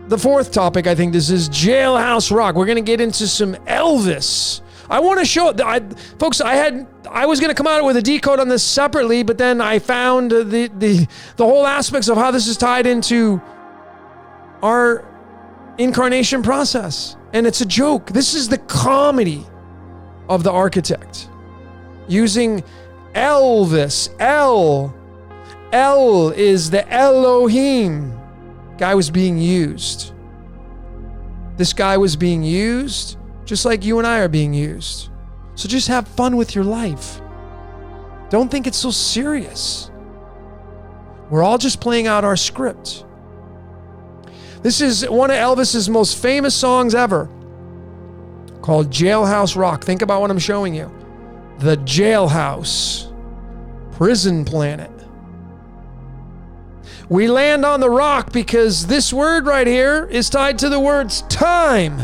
the fourth topic. I think this is Jailhouse Rock. We're going to get into some Elvis. I want to show, folks, I was going to come out with a decode on this separately, but then I found the whole aspects of how this is tied into our incarnation process. And it's a joke. This is the comedy of the architect using Elvis. L is the Elohim. Guy was being used. This guy was being used just like you and I are being used. So just have fun with your life. Don't think it's so serious. We're all just playing out our script. This is one of Elvis's most famous songs ever, called Jailhouse Rock. Think about what I'm showing you. The jailhouse, prison planet. We land on the rock because this word right here is tied to the words time.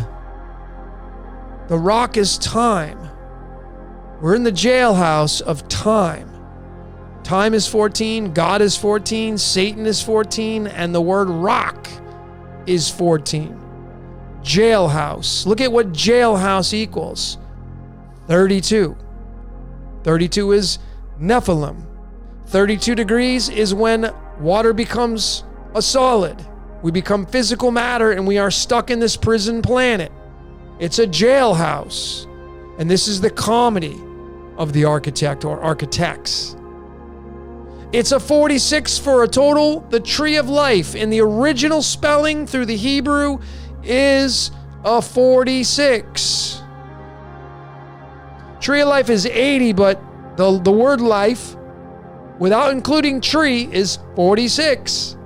The rock is time. We're in the jailhouse of time. Time is 14, God is 14, Satan is 14, and the word rock is 14. Jailhouse. Look at what jailhouse equals. 32. 32 is Nephilim. 32 degrees is when water becomes a solid. We become physical matter and we are stuck in this prison planet. It's a jailhouse. And this is the comedy of the architect or architects. It's a 46 for a total. The tree of life in the original spelling through the Hebrew is a 46. Tree of life is 80, but the word life, without including tree, is 46.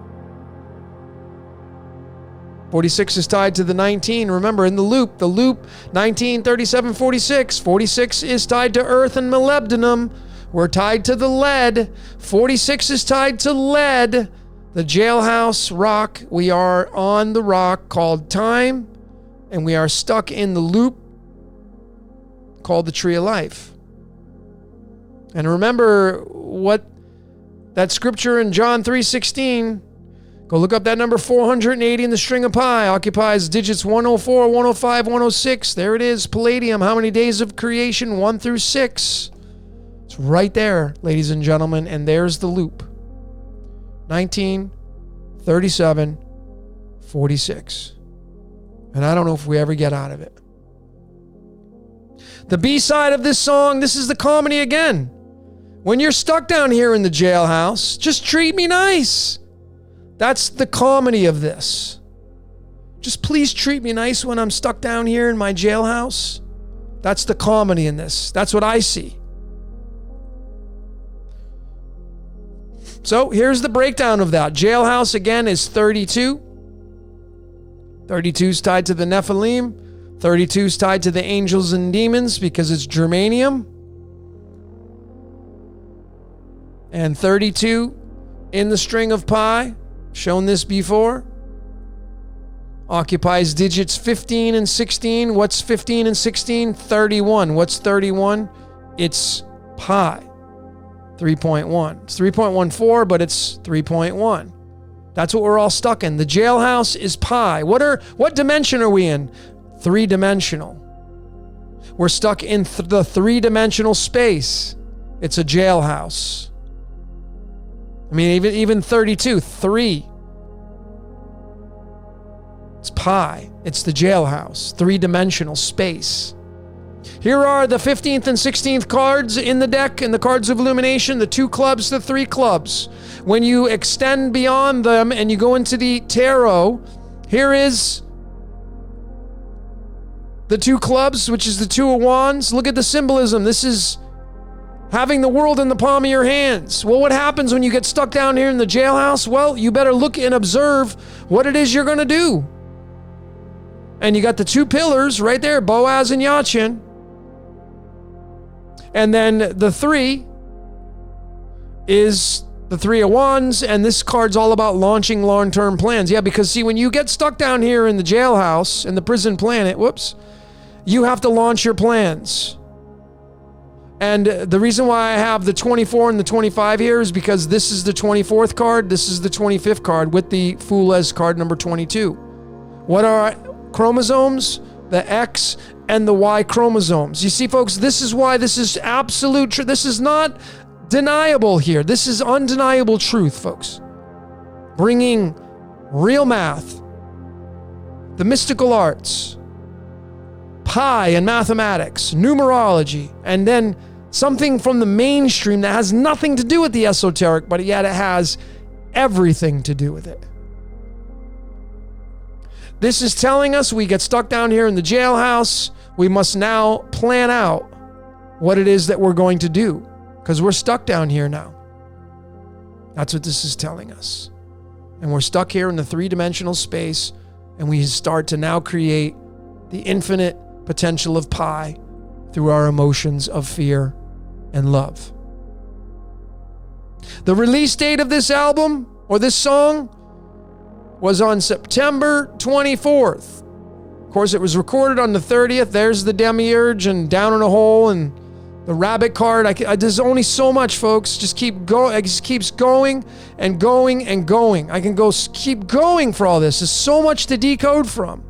46 is tied to the 19. Remember, in the loop, 19, 37, 46. 46 is tied to earth and molybdenum. We're tied to the lead. 46 is tied to lead. The Jailhouse Rock. We are on the rock called time, and we are stuck in the loop called the Tree of Life. And remember what that scripture in John 3:16, go look up that number 480 in the string of pi, occupies digits 104, 105, 106. There it is, palladium. How many days of creation? 1 through 6. It's right there, ladies and gentlemen, and there's the loop. 19, 37, 46. And I don't know if we ever get out of it. The B-side of this song, this is the comedy again. When you're stuck down here in the jailhouse, just treat me nice. That's the comedy of this. Just please treat me nice when I'm stuck down here in my jailhouse. That's the comedy in this. That's what I see. So here's the breakdown of that. Jailhouse again is 32. 32 is tied to the Nephilim. 32 is tied to the angels and demons because it's germanium. And 32 in the string of pi, shown this before, occupies digits 15 and 16. What's 15 and 16? 31. What's 31? It's pi. 3.1. It's 3.14, but it's 3.1. That's what we're all stuck in. The jailhouse is pi. What dimension are we in? 3-dimensional. We're stuck in the 3-dimensional space. It's a jailhouse. I mean, even 32, 3. It's pi. It's the jailhouse. 3-dimensional space. Here are the 15th and 16th cards in the deck, in the cards of illumination, the 2 clubs, the 3 clubs. When you extend beyond them and you go into the tarot, here is the 2 clubs, which is the 2 of wands. Look at the symbolism. This is having the world in the palm of your hands. Well, what happens when you get stuck down here in the jailhouse? Well, you better look and observe what it is you're going to do. And you got the 2 pillars right there, Boaz and Yachin. And then the 3 is the 3 of wands, and this card's all about launching long-term plans. Yeah, because see, when you get stuck down here in the jailhouse, in the prison planet, you have to launch your plans. And the reason why I have the 24 and the 25 here is because this is the 24th card, this is the 25th card with the Fool as card number 22. What are chromosomes? The X and the Y chromosomes. You see, folks, this is why this is absolute truth. This is not deniable here. This is undeniable truth, folks. Bringing real math, the mystical arts, pi and mathematics, numerology, and then something from the mainstream that has nothing to do with the esoteric, but yet it has everything to do with it. This is telling us we get stuck down here in the jailhouse. We must now plan out what it is that we're going to do because we're stuck down here now. That's what this is telling us. And we're stuck here in the 3-dimensional space, and we start to now create the infinite potential of pi through our emotions of fear and love. The release date of this album or this song was on September 24th. Of course, it was recorded on the 30th. There's the Demiurge and Down in a Hole and the Rabbit card. There's only so much, folks. Just keep going. It just keeps going and going and going. I can keep going for all this. There's so much to decode from.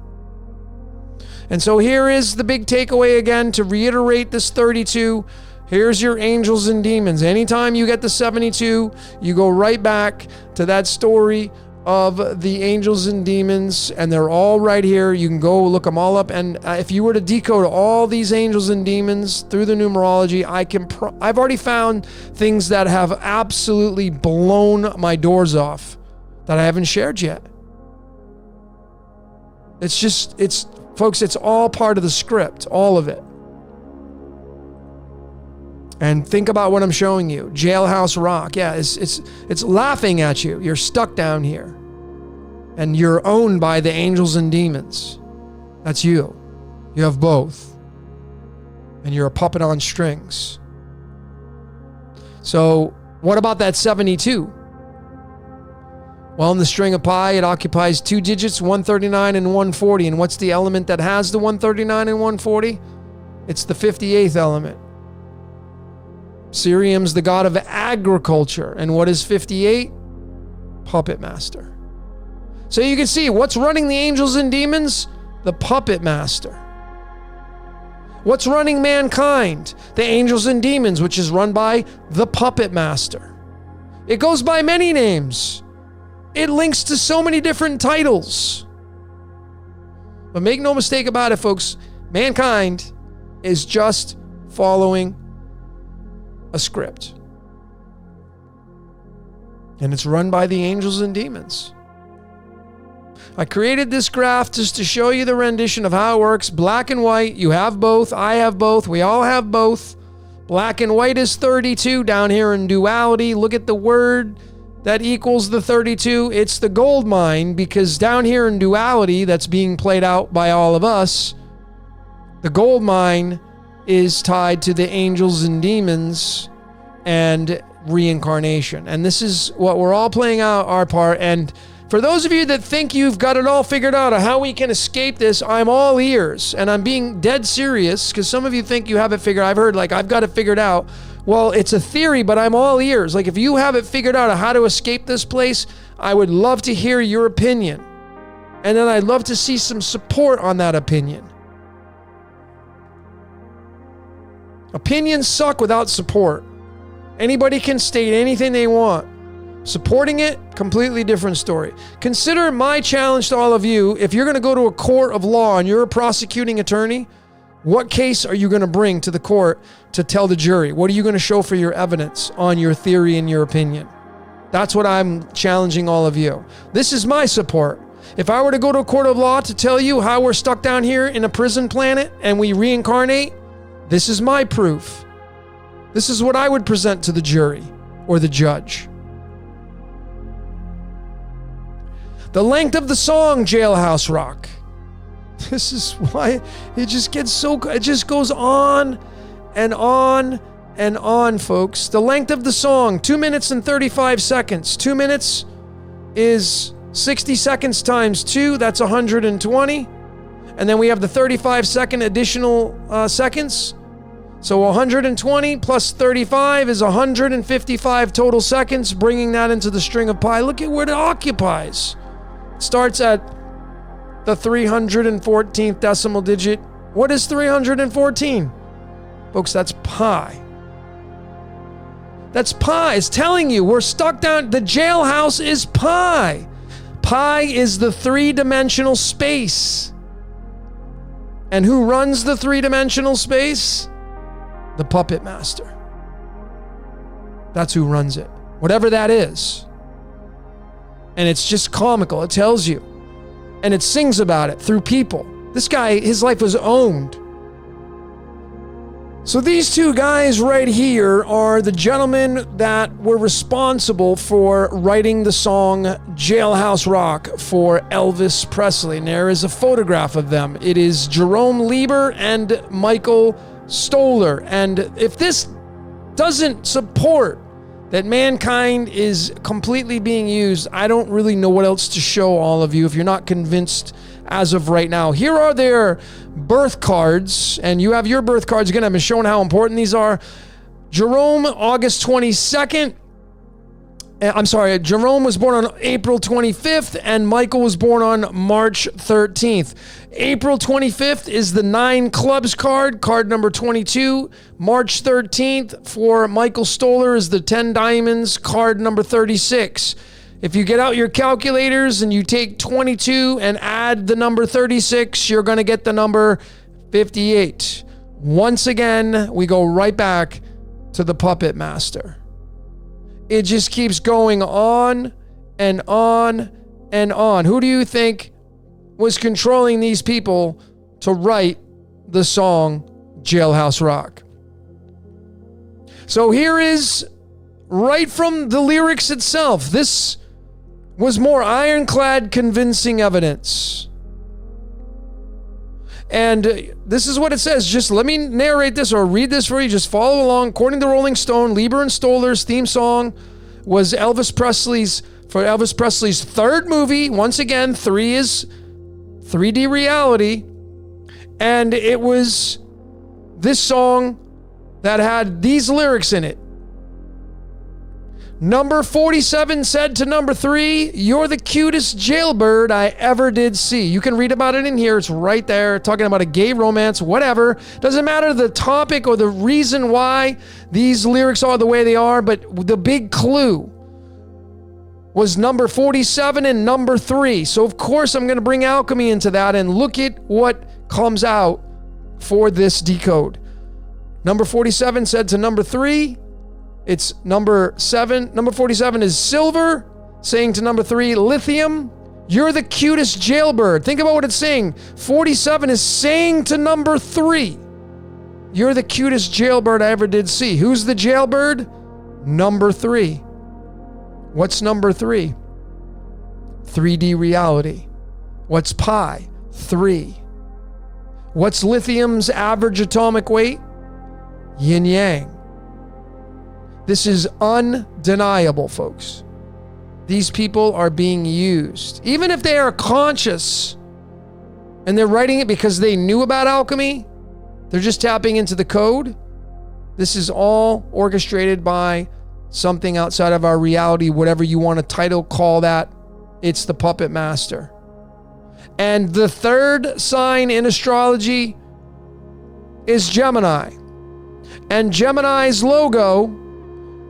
And so here is the big takeaway again to reiterate this 32. Here's your angels and demons. Anytime you get the 72, you go right back to that story of the angels and demons, and they're all right here. You can go look them all up, and if you were to decode all these angels and demons through the numerology, I've already found things that have absolutely blown my doors off that I haven't shared yet. Folks, it's all part of the script, all of it. And think about what I'm showing you. Jailhouse Rock. Yeah, it's laughing at you. You're stuck down here. and you're owned by the angels and demons. That's you. You have both. And you're a puppet on strings. So what about that 72? Well, in the string of pi, it occupies two digits, 139 and 140. And what's the element that has the 139 and 140? It's the 58th element. Cerium's the god of agriculture. And what is 58? Puppet master. So you can see what's running the angels and demons? The puppet master. What's running mankind? The angels and demons, which is run by the puppet master. It goes by many names. It links to so many different titles. But make no mistake about it, folks. Mankind is just following a script. And it's run by the angels and demons. I created this graph just to show you the rendition of how it works. Black and white. You have both. I have both. We all have both. Black and white is 32 down here in duality. Look at the word that equals the 32. It's the gold mine, because down here in duality that's being played out by all of us, the gold mine is tied to the angels and demons and reincarnation. And this is what we're all playing out our part. And for those of you that think you've got it all figured out on how we can escape this, I'm all ears. And I'm being dead serious, because some of you think you have it figured out. I've heard, like, I've got it figured out. Well, it's a theory, but I'm all ears. Like, if you have it figured out on how to escape this place, I would love to hear your opinion. And then I'd love to see some support on that opinion. Opinions suck without support. Anybody can state anything they want. Supporting it, completely different story. Consider my challenge to all of you. If you're going to go to a court of law and you're a prosecuting attorney, what case are you going to bring to the court to tell the jury? What are you going to show for your evidence on your theory and your opinion? That's what I'm challenging all of you. This is my support. If I were to go to a court of law to tell you how we're stuck down here in a prison planet and we reincarnate, this is my proof. This is what I would present to the jury or the judge. The length of the song, Jailhouse Rock. This is why it just gets so good. It just goes on and on and on, folks. The length of the song, 2 minutes and 35 seconds. 2 minutes is 60 seconds times 2. That's 120. And then we have the 35-second additional seconds. So 120 plus 35 is 155 total seconds, bringing that into the string of pi. Look at what it occupies. It starts at the 314th decimal digit. What is 314? Folks, that's pi. That's pi. It's telling you we're stuck down. The jailhouse is pi. Pi is the three-dimensional space. And who runs the three-dimensional space? The puppet master. That's who runs it. Whatever that is. And it's just comical. It tells you. And it sings about it through people. This guy, his life was owned. So these two guys right here are the gentlemen that were responsible for writing the song Jailhouse Rock for Elvis Presley. And there is a photograph of them. It is Jerome Lieber and Michael Stoller. And if this doesn't support that mankind is completely being used, I don't really know what else to show all of you if you're not convinced as of right now. Here are their birth cards, and you have your birth cards. Again, I've been showing how important these are. Jerome, August 22nd. Jerome was born on April 25th, and Michael was born on March 13th. April 25th is the 9 clubs card, card number 22. March 13th for Michael Stoller is the 10 diamonds, card number 36. If you get out your calculators and you take 22 and add the number 36, you're going to get the number 58. Once again, we go right back to the puppet master. It just keeps going on and on and on. Who do you think was controlling these people to write the song Jailhouse Rock? So here is right from the lyrics itself. This was more ironclad, convincing evidence. And this is what it says. Just let me narrate this or read this for you. Just follow along. According to Rolling Stone, Lieber and Stoller's theme song was Elvis Presley's third movie. Once again, 3 is 3D reality. And it was this song that had these lyrics in it. Number 47 said to number 3, "You're the cutest jailbird I ever did see." You can read about it in here. It's right there, talking about a gay romance, whatever. Doesn't matter the topic or the reason why these lyrics are the way they are, but the big clue was number 47 and number 3. So of course I'm going to bring alchemy into that and look at what comes out for this decode. Number 47 said to number 3, it's number 7. Number 47 is silver, saying to number 3, lithium, "You're the cutest jailbird." Think about what it's saying. 47 is saying to number 3, "You're the cutest jailbird I ever did see." Who's the jailbird? Number 3. What's number 3? 3D reality. What's pi? 3. What's lithium's average atomic weight? Yin yang. This is undeniable, folks. These people are being used. Even if they are conscious and they're writing it because they knew about alchemy, they're just tapping into the code. This is all orchestrated by something outside of our reality, whatever you want to call that. It's the puppet master. And the third sign in astrology is Gemini. And Gemini's logo,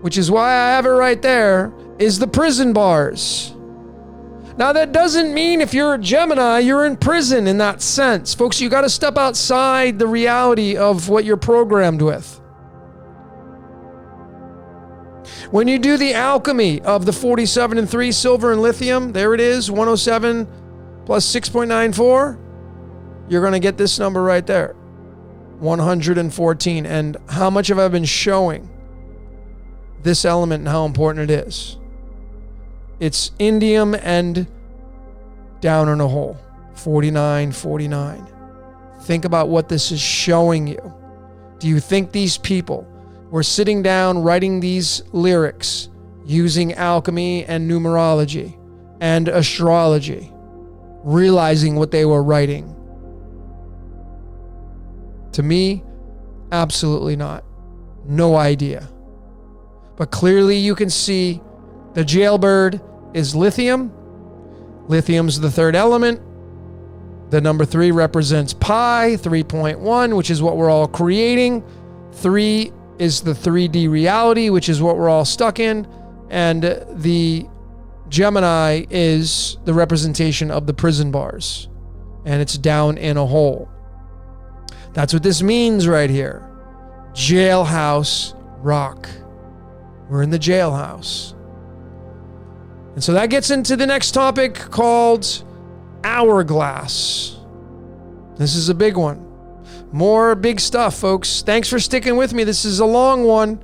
which is why I have it right there, is the prison bars. Now that doesn't mean if you're a Gemini, you're in prison in that sense. Folks, you got to step outside the reality of what you're programmed with. When you do the alchemy of the 47 and 3, silver and lithium, there it is, 107 plus 6.94, you're going to get this number right there, 114. And how much have I been showing this element and how important it is? It's indium and down in a hole, 49, 49. Think about what this is showing you. Do you think these people were sitting down writing these lyrics using alchemy and numerology and astrology, realizing what they were writing? To me, absolutely not. No idea. But clearly you can see the jailbird is lithium. Lithium's the third element. The number 3 represents pi, 3.1, which is what we're all creating. 3 is the 3D reality, which is what we're all stuck in. And the Gemini is the representation of the prison bars. And it's down in a hole. That's what this means right here. Jailhouse Rock. We're in the jailhouse. And so that gets into the next topic called HourGlass. This is a big one. More big stuff, folks. Thanks for sticking with me. This is a long one,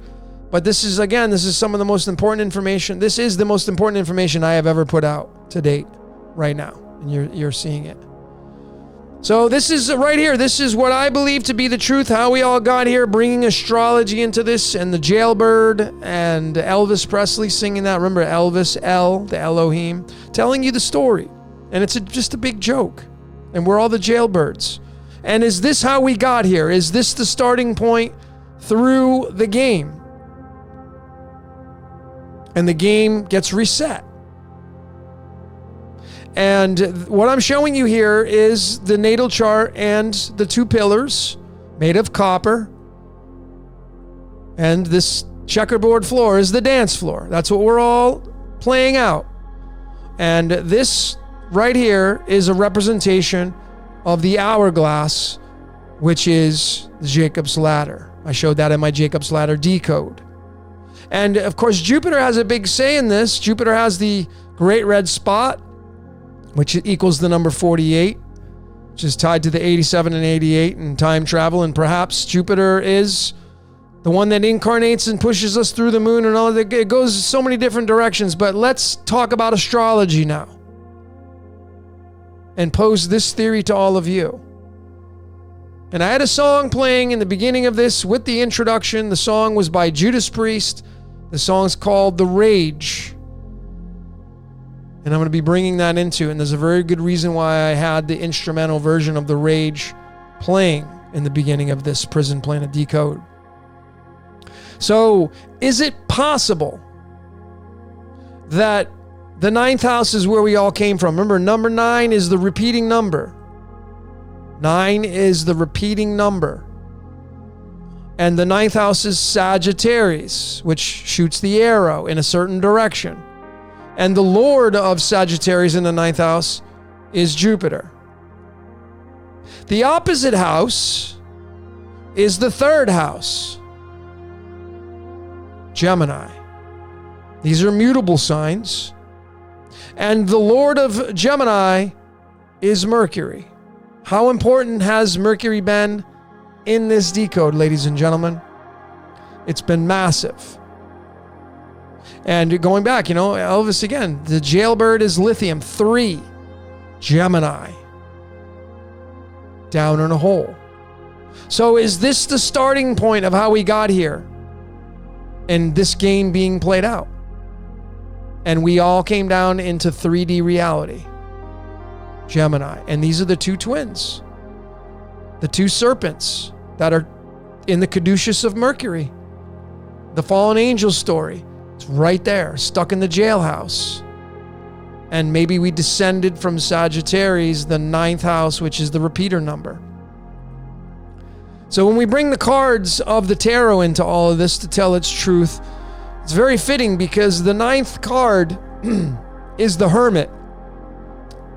but this is some of the most important information. This is the most important information I have ever put out to date right now. And you're seeing it. So this is right here. This is what I believe to be the truth, how we all got here, bringing astrology into this, and the jailbird and Elvis Presley singing that. Remember Elvis, the Elohim, telling you the story. And it's just a big joke. And we're all the jailbirds. And is this how we got here? Is this the starting point through the game? And the game gets reset. And what I'm showing you here is the natal chart and the 2 pillars made of copper. And this checkerboard floor is the dance floor. That's what we're all playing out. And this right here is a representation of the hourglass, which is the Jacob's ladder. I showed that in my Jacob's ladder decode. And of course, Jupiter has a big say in this. Jupiter has the great red spot, which equals the number 48, which is tied to the 87 and 88 and time travel. And perhaps Jupiter is The one that incarnates and pushes us through the moon and all that. It goes so many different directions. But let's talk about astrology now. And pose this theory to all of you. And I had a song playing in the beginning of this with the introduction. The song was by Judas Priest. The song's called The Rage. And I'm going to be bringing that into, and there's a very good reason why I had the instrumental version of The Rage playing in the beginning of this Prison Planet Decode. So, is it possible that the ninth house is where we all came from? Remember, number 9 is the repeating number. 9 is the repeating number. And the ninth house is Sagittarius, which shoots the arrow in a certain direction. And the Lord of Sagittarius in the ninth house is Jupiter. The opposite house is the third house, Gemini. These are mutable signs. And the Lord of Gemini is Mercury. How important has Mercury been in this decode, ladies and gentlemen? It's been massive. And going back, Elvis again, the jailbird is lithium. 3, Gemini. Down in a hole. So is this the starting point of how we got here? And this game being played out? And we all came down into 3D reality. Gemini. And these are the two twins. The two serpents that are in the caduceus of Mercury. The fallen angel story. It's right there, stuck in the jailhouse. And maybe we descended from Sagittarius, the ninth house, which is the repeater number. So when we bring the cards of the tarot into all of this to tell its truth, it's very fitting because the ninth card is the Hermit,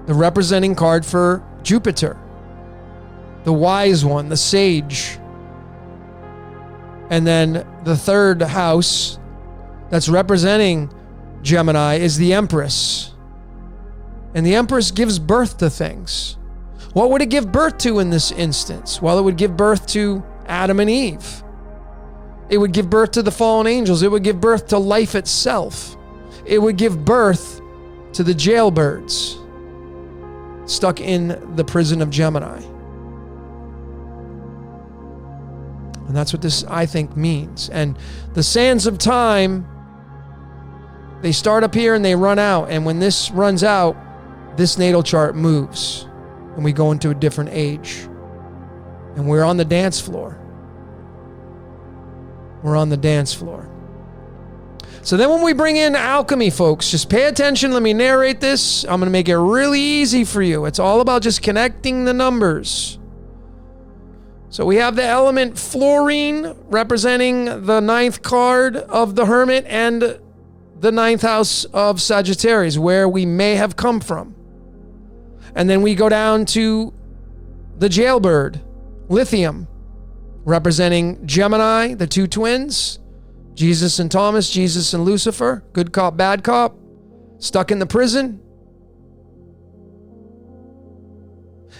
the representing card for Jupiter, the wise one, the sage. And then the third house that's representing Gemini is the Empress. And the Empress gives birth to things. What would it give birth to in this instance? Well, it would give birth to Adam and Eve. It would give birth to the fallen angels. It would give birth to life itself. It would give birth to the jailbirds stuck in the prison of Gemini. And that's what this, I think, means. And the sands of time, they start up here and they run out. And when this runs out, this natal chart moves. And we go into a different age. And we're on the dance floor. We're on the dance floor. So then when we bring in alchemy, folks, just pay attention. Let me narrate this. I'm going to make it really easy for you. It's all about just connecting the numbers. So we have the element fluorine representing the ninth card of the Hermit and the ninth house of Sagittarius, where we may have come from. And then we go down to the jailbird, lithium, representing Gemini, the two twins, Jesus and Thomas, Jesus and Lucifer, good cop, bad cop, stuck in the prison.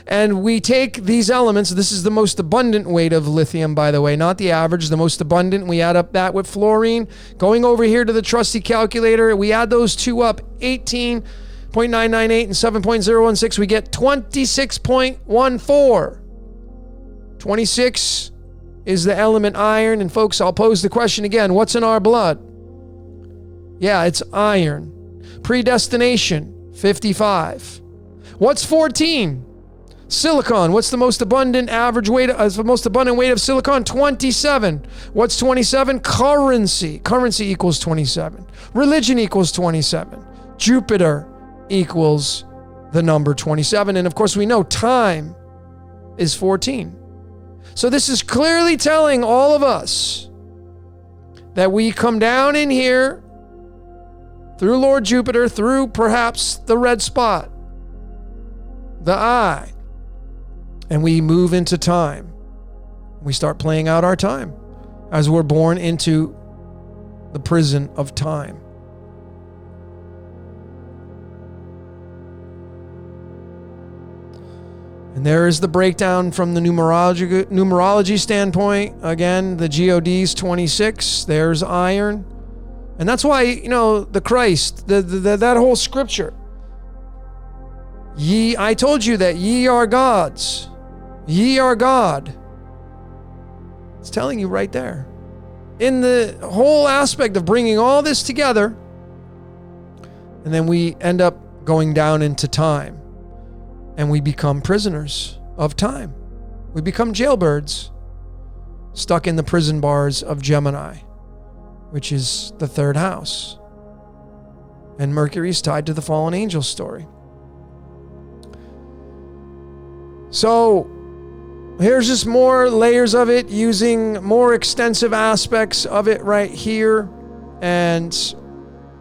And we take these elements. This is the most abundant weight of lithium, by the way, not the average, the most abundant. We add up that with fluorine. Going over here to the trusty calculator, we add those two up, 18.998 and 7.016. We get 26.14. 26 is the element iron. And folks, I'll pose the question again. What's in our blood? Yeah, it's iron. Predestination, 55. What's 14? Silicon. What's the most abundant average weight? The most abundant weight of silicon? 27. What's 27? Currency. Currency equals 27. Religion equals 27. Jupiter equals the number 27. And of course, we know time is 14. So this is clearly telling all of us that we come down in here through Lord Jupiter, through perhaps the red spot, the eye, and we move into time. We start playing out our time as we're born into the prison of time. And there is the breakdown from the numerology standpoint. Again, the GOD's 26. There's iron. And that's why, the Christ, that whole scripture. I told you that ye are gods. Ye are God. It's telling you right there. In the whole aspect of bringing all this together, and then we end up going down into time. And we become prisoners of time. We become jailbirds, stuck in the prison bars of Gemini, which is the third house. And Mercury's tied to the fallen angel story. So here's just more layers of it, using more extensive aspects of it right here, and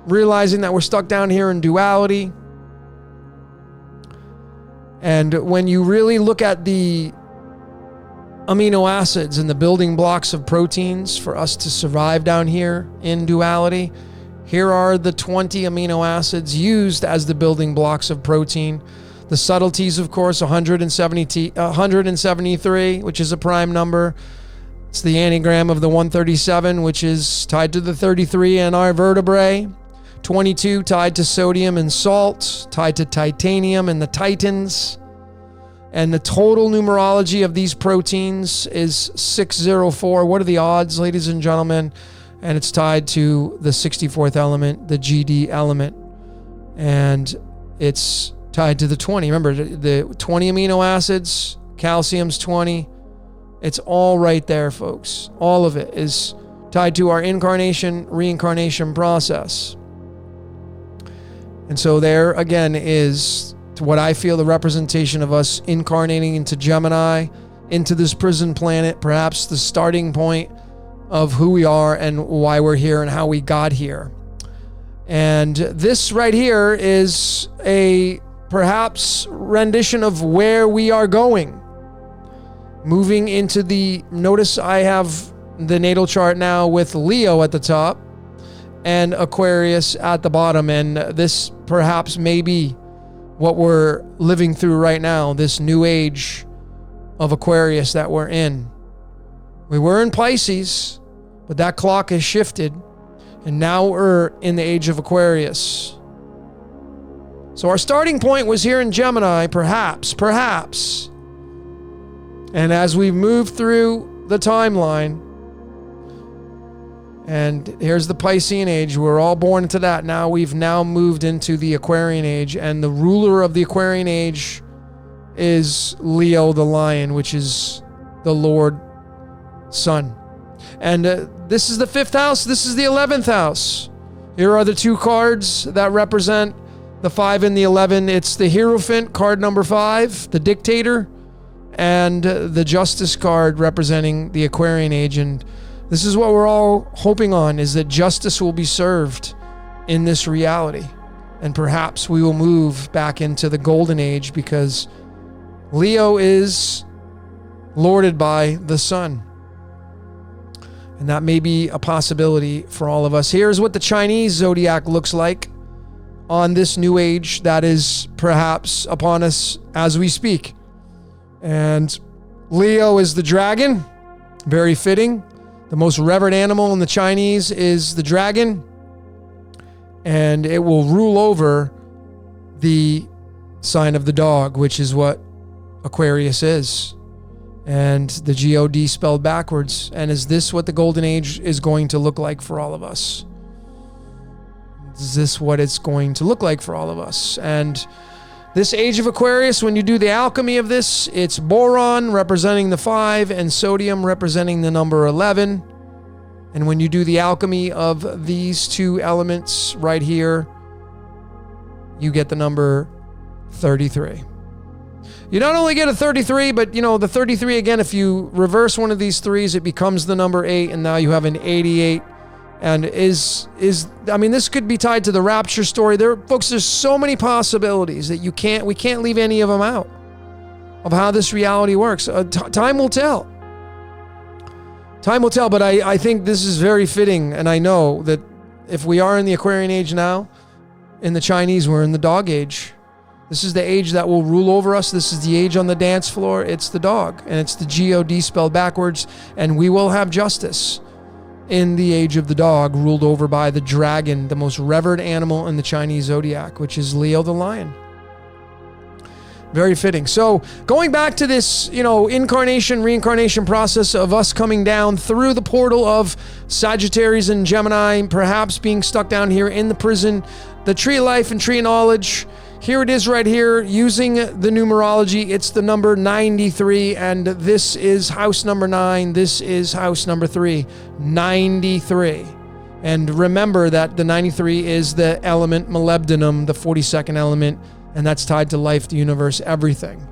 realizing that we're stuck down here in duality. And when you really look at the amino acids and the building blocks of proteins for us to survive down here in duality, here are the 20 amino acids used as the building blocks of protein. The subtleties, of course, 173, which is a prime number. It's the anagram of the 137, which is tied to the 33 in our vertebrae. 22 tied to sodium and salt, tied to titanium and the titans. And the total numerology of these proteins is 604. What are the odds, ladies and gentlemen? And it's tied to the 64th element, the GD element. And it's tied to the 20. Remember, the 20 amino acids, calcium's 20. It's all right there, folks. All of it is tied to our incarnation, reincarnation process. And so there, again, is what I feel the representation of us incarnating into Gemini, into this prison planet, perhaps the starting point of who we are and why we're here and how we got here. And this right here is a perhaps rendition of where we are going. Moving into notice I have the natal chart now with Leo at the top and Aquarius at the bottom. And this perhaps may be what we're living through right now, this new age of Aquarius that we're in. We were in Pisces, but that clock has shifted, and now we're in the age of Aquarius. So our starting point was here in Gemini, perhaps. And as we move through the timeline, and here's the Piscean age, we're all born into that. Now we've moved into the Aquarian age, and the ruler of the Aquarian age is Leo the lion, which is the Lord Sun. And this is the 5th house. This is the 11th house. Here are the two cards that represent the 5 and the 11. It's the Hierophant, card number 5, the Dictator, and the Justice card representing the Aquarian age. And this is what we're all hoping on, is that justice will be served in this reality. And perhaps we will move back into the golden age, because Leo is lorded by the sun. And that may be a possibility for all of us. Here's what the Chinese zodiac looks like on this new age that is perhaps upon us as we speak. And Leo is the dragon, very fitting. The most revered animal in the Chinese is the dragon, and it will rule over the sign of the dog, which is what Aquarius is. And the GOD spelled backwards. And is this what the golden age is going to look like for all of us? Is this what it's going to look like for all of us? And this age of Aquarius, when you do the alchemy of this, it's boron representing the 5 and sodium representing the number 11. And when you do the alchemy of these two elements right here, you get the number 33. You not only get a 33, but the 33 again, if you reverse one of these 3s, it becomes the number 8, and now you have an 88. And this could be tied to the rapture story. Folks, there's so many possibilities that we can't leave any of them out of how this reality works. Time will tell. Time will tell, but I think this is very fitting, and I know that if we are in the Aquarian age now, in the Chinese, we're in the dog age. This is the age that will rule over us. This is the age on the dance floor. It's the dog, and it's the God spelled backwards, and we will have justice in the age of the dog, ruled over by the dragon, the most revered animal in the Chinese zodiac, which is Leo the lion. Very fitting. So going back to this, incarnation, reincarnation process of us coming down through the portal of Sagittarius and Gemini, perhaps being stuck down here in the prison, the tree of life and tree of knowledge. Here it is right here using the numerology. It's the number 93, and this is house number 9. This is house number 3, 93. And remember that the 93 is the element molybdenum, the 42nd element, and that's tied to life, the universe, everything.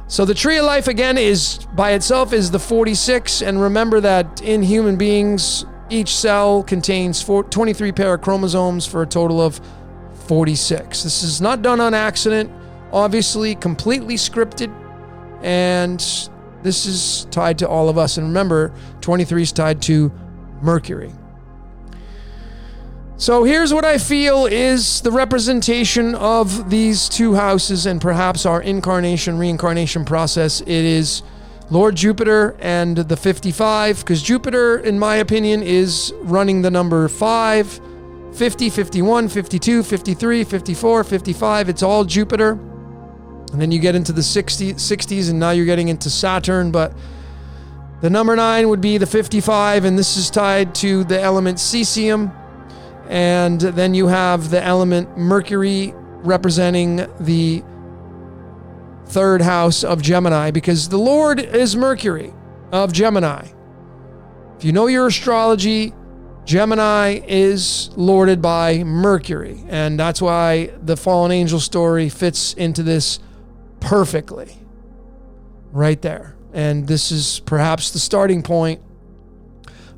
So the tree of life, again, is by itself is the 46, and remember that in human beings, each cell contains 23 pair of chromosomes for a total of 46. This is not done on accident, obviously completely scripted, and this is tied to all of us. And remember, 23 is tied to Mercury. So here's what I feel is the representation of these two houses and perhaps our incarnation, reincarnation process. It is Lord Jupiter and the 55, because Jupiter, in my opinion, is running the number 5, 50, 51, 52, 53, 54, 55. It's all Jupiter. And then you get into the 60s, and now you're getting into Saturn. But the number 9 would be the 55, and this is tied to the element cesium. And then you have the element Mercury representing the 3rd house of Gemini, because the Lord is Mercury of Gemini. If you know your astrology, Gemini is lorded by Mercury, and that's why the fallen angel story fits into this perfectly right there. And this is perhaps the starting point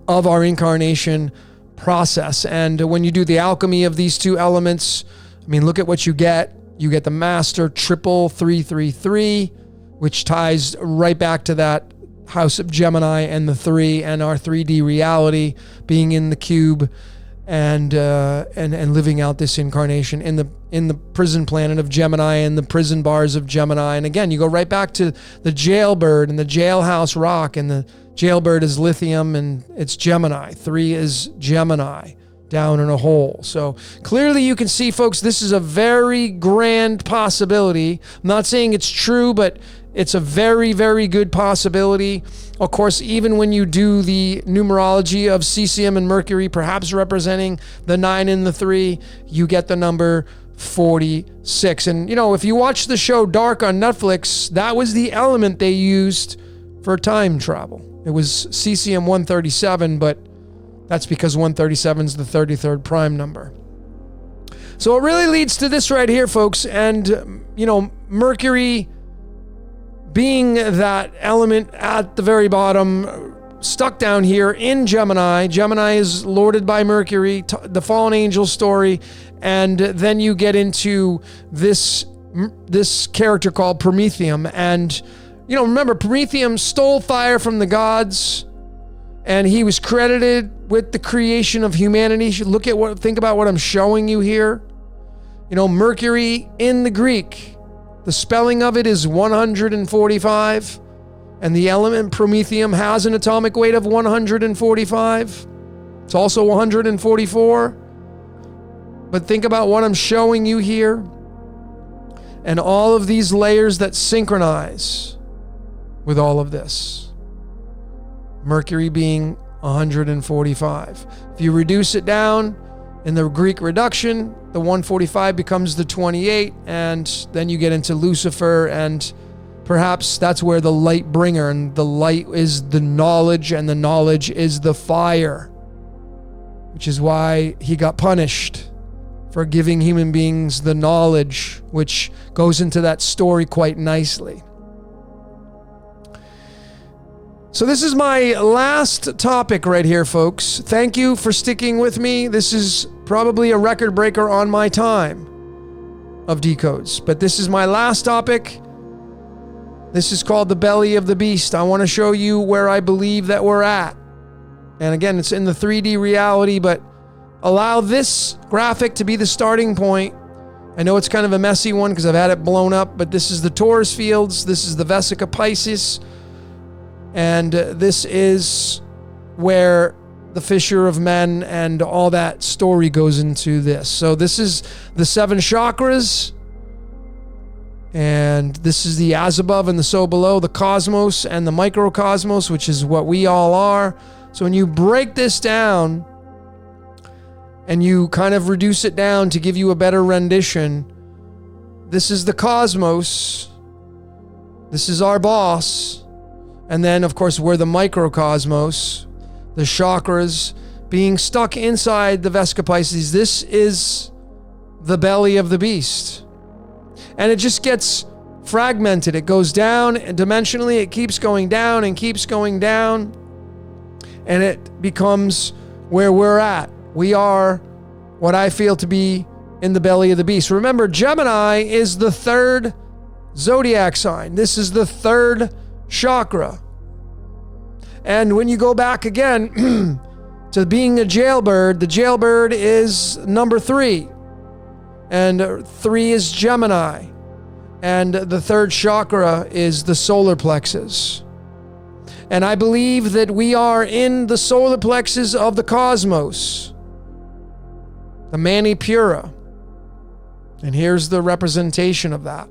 of our incarnation process. And when you do the alchemy of these two elements, look at what you get. You get the master triple 333, which ties right back to that house of Gemini and the 3 and our 3D reality, being in the cube and living out this incarnation in the prison planet of Gemini and the prison bars of Gemini. And again, you go right back to the jailbird and the Jailhouse Rock, and the jailbird is lithium and it's Gemini. 3 is Gemini down in a hole. So clearly you can see, folks, this is a very grand possibility. I'm not saying it's true, but it's a very, very good possibility. Of course, even when you do the numerology of cesium and Mercury, perhaps representing the 9 and the 3, you get the number 46. And, if you watch the show Dark on Netflix, that was the element they used for time travel. It was cesium 137, but that's because 137 is the 33rd prime number. So it really leads to this right here, folks. And, Mercury being that element at the very bottom, stuck down here in Gemini. Gemini is lorded by Mercury, the fallen angel story. And then you get into this character called Prometheum. And, remember, Prometheum stole fire from the gods, and he was credited with the creation of humanity. Think about what I'm showing you here. Mercury in the Greek, the spelling of it is 145, and the element Prometheum has an atomic weight of 145. It's also 144. But think about what I'm showing you here, and all of these layers that synchronize with all of this. Mercury being 145. If you reduce it down in the Greek reduction, the 145 becomes the 28, and then you get into Lucifer, and perhaps that's where the light bringer, and the light is the knowledge, and the knowledge is the fire, which is why he got punished for giving human beings the knowledge, which goes into that story quite nicely. So this is my last topic right here, folks. Thank you for sticking with me. This is probably a record breaker on my time of decodes, but this is my last topic. This is called the belly of the beast. I want to show you where I believe that we're at. And again, it's in the 3D reality, but allow this graphic to be the starting point, I know it's kind of a messy one because I've had it blown up, but this is the Taurus fields. This is the Vesica Pisces. And this is where the Fissure of Men and all that story goes into this. So this is the 7 chakras. And this is the as above and the so below, the cosmos and the microcosmos, which is what we all are. So when you break this down and you kind of reduce it down to give you a better rendition, this is the cosmos. This is our boss. And then, of course, we're the microcosmos, the chakras being stuck inside the Vesica Pisces. This is the belly of the beast. And it just gets fragmented. It goes down dimensionally. It keeps going down and keeps going down. And it becomes where we're at. We are what I feel to be in the belly of the beast. Remember, Gemini is the 3rd zodiac sign. This is the 3rd chakra. And when you go back again to being a jailbird, the jailbird is number 3. And 3 is Gemini. And the 3rd chakra is the solar plexus. And I believe that we are in the solar plexus of the cosmos, the Mani Pura. And here's the representation of that.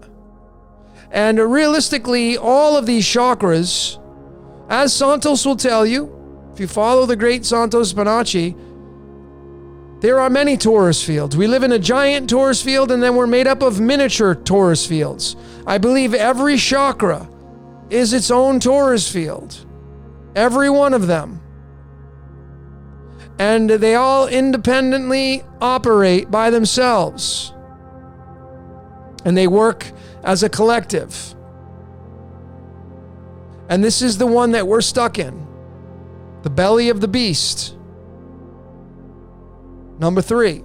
And realistically, all of these chakras, as Santos will tell you, if you follow the great Santos Bonacci, there are many torus fields. We live in a giant torus field, and then we're made up of miniature torus fields. I believe every chakra is its own torus field. Every one of them. And they all independently operate by themselves. And they work as a collective. And this is the one that we're stuck in. The belly of the beast. Number 3,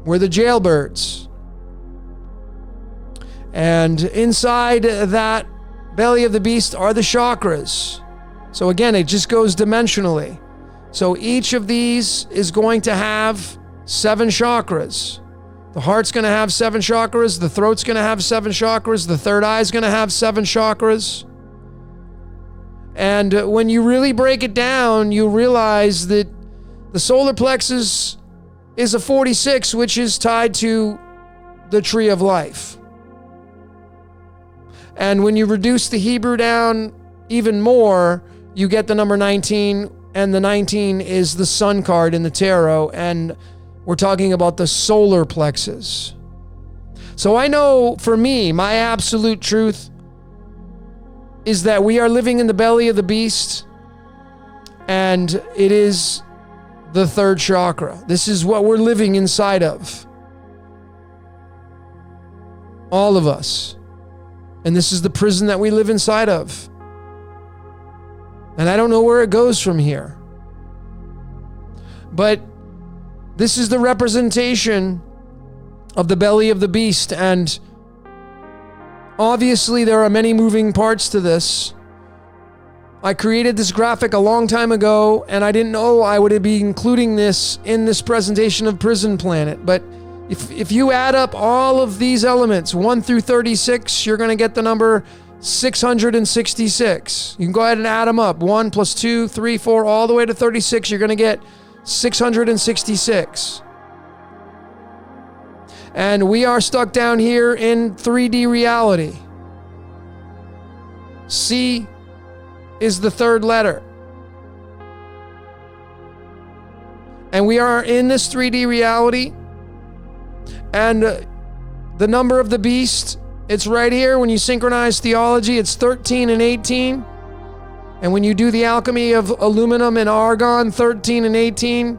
we're the jailbirds. And inside that belly of the beast are the chakras. So again, it just goes dimensionally. So each of these is going to have 7 chakras. The heart's going to have 7 chakras. The throat's going to have 7 chakras. The third eye's going to have 7 chakras. And when you really break it down, you realize that the solar plexus is a 46, which is tied to the tree of life. And when you reduce the Hebrew down even more, you get the number 19, and the 19 is the sun card in the tarot, and we're talking about the solar plexus. So I know for me, my absolute truth is that we are living in the belly of the beast, and it is the 3rd chakra. This is what we're living inside of. All of us. And this is the prison that we live inside of. And I don't know where it goes from here. But this is the representation of the belly of the beast. And obviously there are many moving parts to this. I created this graphic a long time ago, and I didn't know I would be including this in this presentation of Prison Planet. But if you add up all of these elements, 1 through 36, you're going to get the number 666. You can go ahead and add them up. 1 plus 2, 3, 4, all the way to 36. You're going to get 666. And we are stuck down here in 3D reality. C is the 3rd letter. And we are in this 3D reality. And the number of the beast, it's right here. When you synchronize theology, it's 13 and 18. And when you do the alchemy of aluminum and argon, 13 and 18,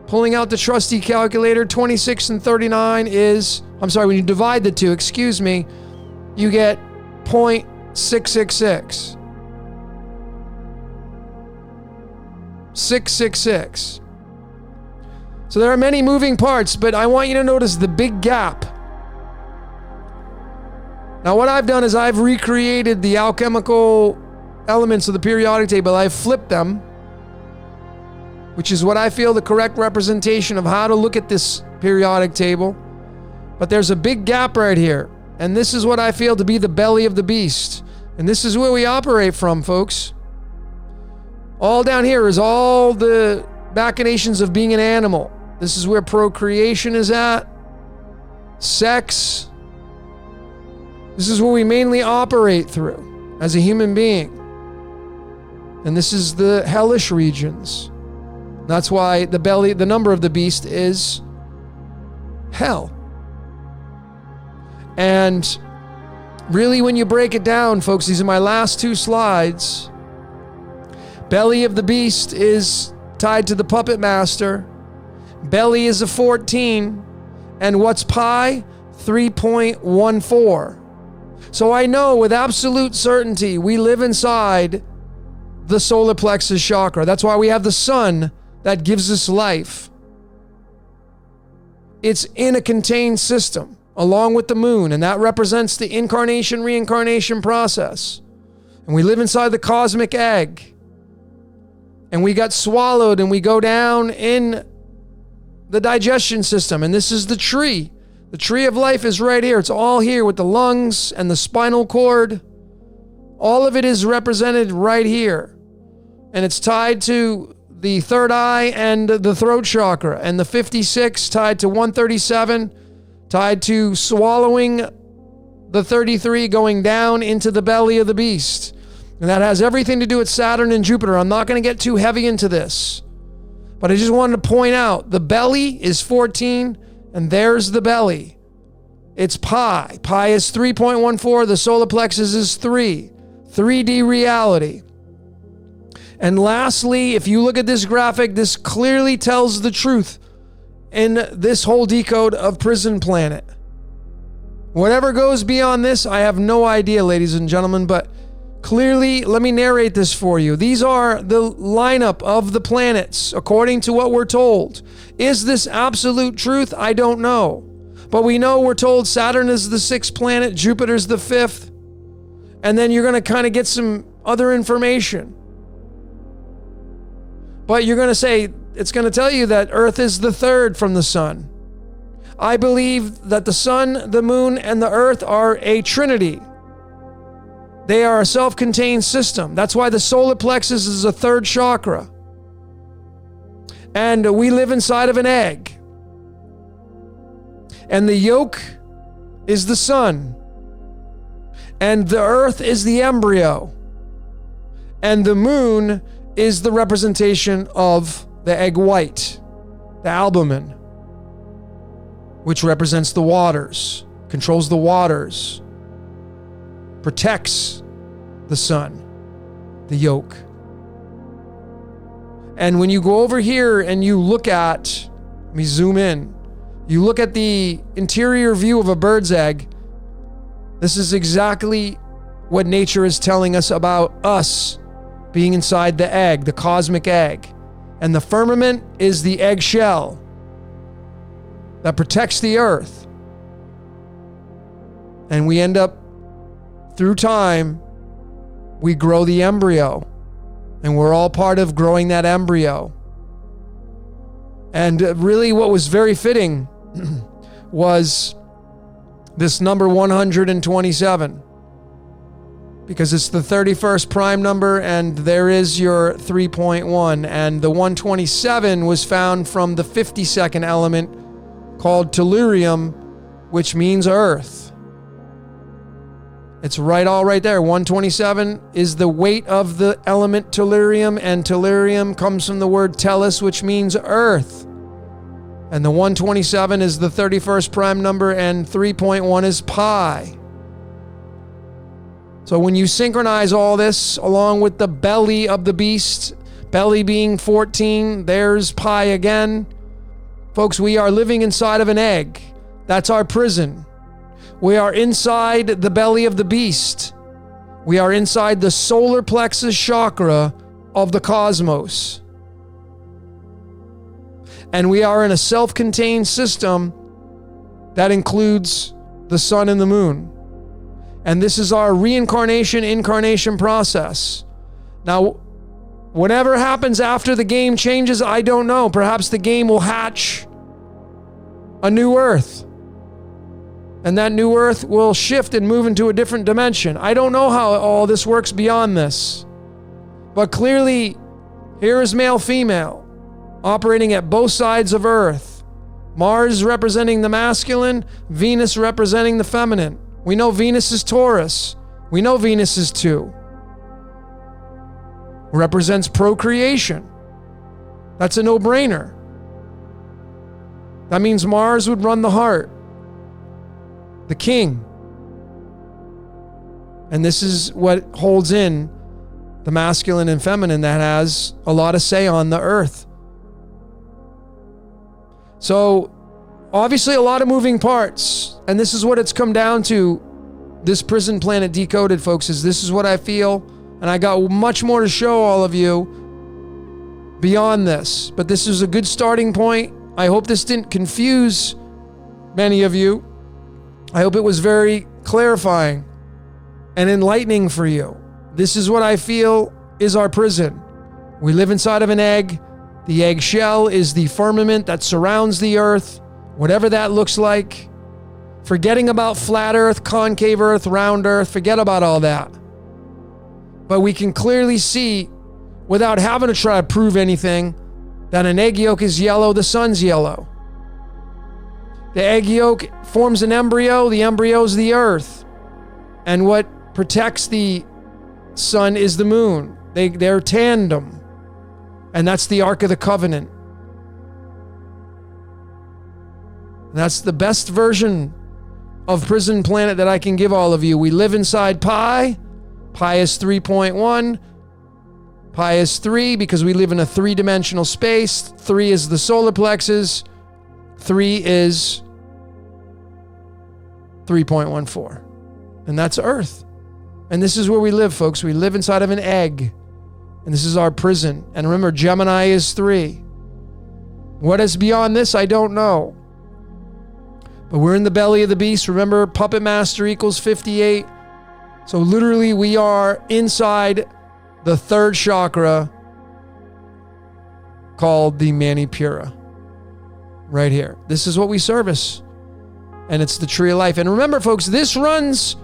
pulling out the trusty calculator, 26 and 39 is, when you divide the two, you get 0.666. 666. So there are many moving parts, but I want you to notice the big gap. Now what I've done is I've recreated the alchemical elements of the periodic table. I've flipped them, which is what I feel the correct representation of how to look at this periodic table. But there's a big gap right here. And this is what I feel to be the belly of the beast. And this is where we operate from, folks. All down here is all the machinations of being an animal. This is where procreation is at. Sex. This is where we mainly operate through as a human being. And this is the hellish regions. That's why the number of the beast is hell. And really, when you break it down, folks, these are my last two slides. Belly of the beast is tied to the puppet master. Belly is a 14. And what's pi? 3.14. So I know with absolute certainty we live inside the solar plexus chakra. That's why we have the sun that gives us life. It's in a contained system, along with the moon, and that represents the incarnation-reincarnation process. And we live inside the cosmic egg. And we got swallowed and we go down in the digestion system. And this is the tree. The tree of life is right here. It's all here with the lungs and the spinal cord. All of it is represented right here. And it's tied to the third eye and the throat chakra. And the 56 tied to 137, tied to swallowing the 33, going down into the belly of the beast. And that has everything to do with Saturn and Jupiter. I'm not going to get too heavy into this. But I just wanted to point out, the belly is 14, and there's the belly. It's pi. Pi is 3.14. The solar plexus is 3. 3D reality. And lastly, if you look at this graphic, this clearly tells the truth in this whole decode of Prison Planet. Whatever goes beyond this, I have no idea, ladies and gentlemen, but clearly, let me narrate this for you. These are the lineup of the planets, according to what we're told. Is this absolute truth? I don't know. But we know we're told Saturn is the 6th planet, Jupiter's the 5th, and then you're going to kind of get some other information. But you're going to say, it's going to tell you that Earth is the 3rd from the sun. I believe that the sun, the moon, and the Earth are a trinity. They are a self-contained system. That's why the solar plexus is a 3rd chakra. And we live inside of an egg. And the yolk is the sun. And the Earth is the embryo. And the moon is the representation of the egg white, the albumin, which represents the waters, controls the waters, protects the sun, the yolk. And when you go over here and you look at, let me zoom in, you look at the interior view of a bird's egg, this is exactly what nature is telling us about us being inside the egg, the cosmic egg. And the firmament is the eggshell that protects the earth. And we end up, through time, we grow the embryo. And we're all part of growing that embryo. And really what was very fitting was this number 127. Because it's the 31st prime number, and there is your 3.1. And the 127 was found from the 52nd element called tellurium, which means earth. It's all right there. 127 is the weight of the element tellurium, and tellurium comes from the word tellus, which means earth. And the 127 is the 31st prime number, and 3.1 is pi. So when you synchronize all this along with the belly of the beast, belly being 14, there's pi again. Folks, we are living inside of an egg. That's our prison. We are inside the belly of the beast. We are inside the solar plexus chakra of the cosmos. And we are in a self-contained system that includes the sun and the moon. And this is our reincarnation-incarnation process. Now, whatever happens after the game changes, I don't know. Perhaps the game will hatch a new Earth. And that new earth will shift and move into a different dimension. I don't know how all this works beyond this. But clearly, here is male-female, operating at both sides of Earth. Mars representing the masculine, Venus representing the feminine. We know Venus is Taurus. We know Venus is 2. Represents procreation. That's a no-brainer. That means Mars would run the heart. The king. And this is what holds in the masculine and feminine that has a lot of say on the earth. So, obviously a lot of moving parts. And this is what it's come down to. This prison planet Decoded, folks, is this is what I feel. And I got much more to show all of you beyond this. But this is a good starting point. I hope this didn't confuse many of you. I hope it was very clarifying and enlightening for you. This is what I feel is our prison. We live inside of an egg. The egg shell is the firmament that surrounds the earth, whatever that looks like. Forgetting about flat earth, concave earth, round earth, forget about all that. But we can clearly see, without having to try to prove anything, that an egg yolk is yellow, the sun's yellow. The egg yolk forms an embryo, the embryo is the earth. And what protects the sun is the moon. They're tandem. And that's the Ark of the Covenant. And that's the best version of Prison Planet that I can give all of you. We live inside pi. Pi is 3.1. Pi is 3 because we live in a 3-dimensional space. 3 is the solar plexus. 3 is 3.14. And that's Earth. And this is where we live, folks. We live inside of an egg. And this is our prison. And remember, Gemini is 3. What is beyond this, I don't know. But we're in the belly of the beast. Remember, Puppet Master equals 58. So literally, we are inside the third chakra called the Manipura. Right here. This is what we service. And it's the tree of life. And remember, folks, this runs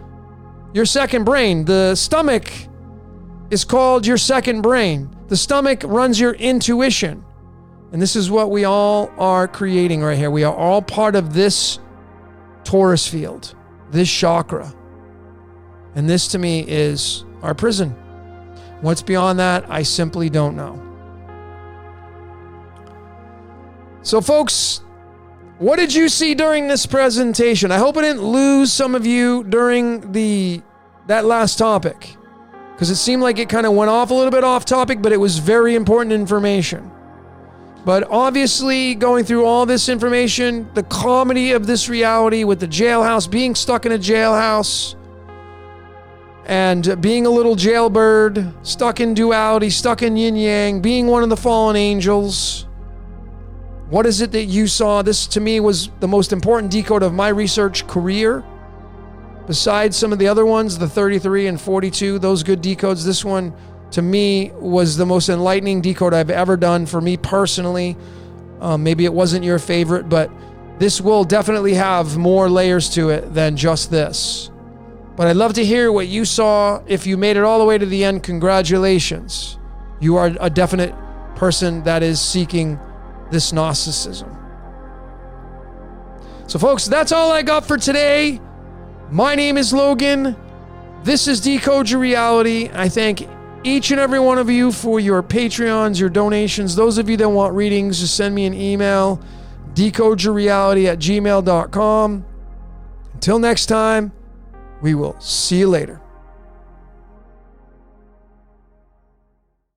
your second brain. The stomach is called your second brain. The stomach runs your intuition. And this is what we all are creating right here. We are all part of this Taurus field, this chakra. And this to me is our prison. What's beyond that, I simply don't know. So folks, what did you see during this presentation? I hope I didn't lose some of you during that last topic, because it seemed like it kind of went off a little bit off topic, but it was very important information. But obviously, going through all this information, the comedy of this reality with the jailhouse, being stuck in a jailhouse, and being a little jailbird, stuck in duality, stuck in yin-yang, being one of the fallen angels. What is it that you saw? This, to me, was the most important decode of my research career. Besides some of the other ones, the 33 and 42, those good decodes, this one, to me, was the most enlightening decode I've ever done for me personally. Maybe it wasn't your favorite, but this will definitely have more layers to it than just this. But I'd love to hear what you saw. If you made it all the way to the end, congratulations. You are a definite person that is seeking this Gnosticism. So folks, that's all I got for today. My name is Logan. This is Decode Your Reality. I thank each and every one of you for your Patreons, your donations. Those of you that want readings, just send me an email, decodeyourreality@gmail.com. Until next time, we will see you later.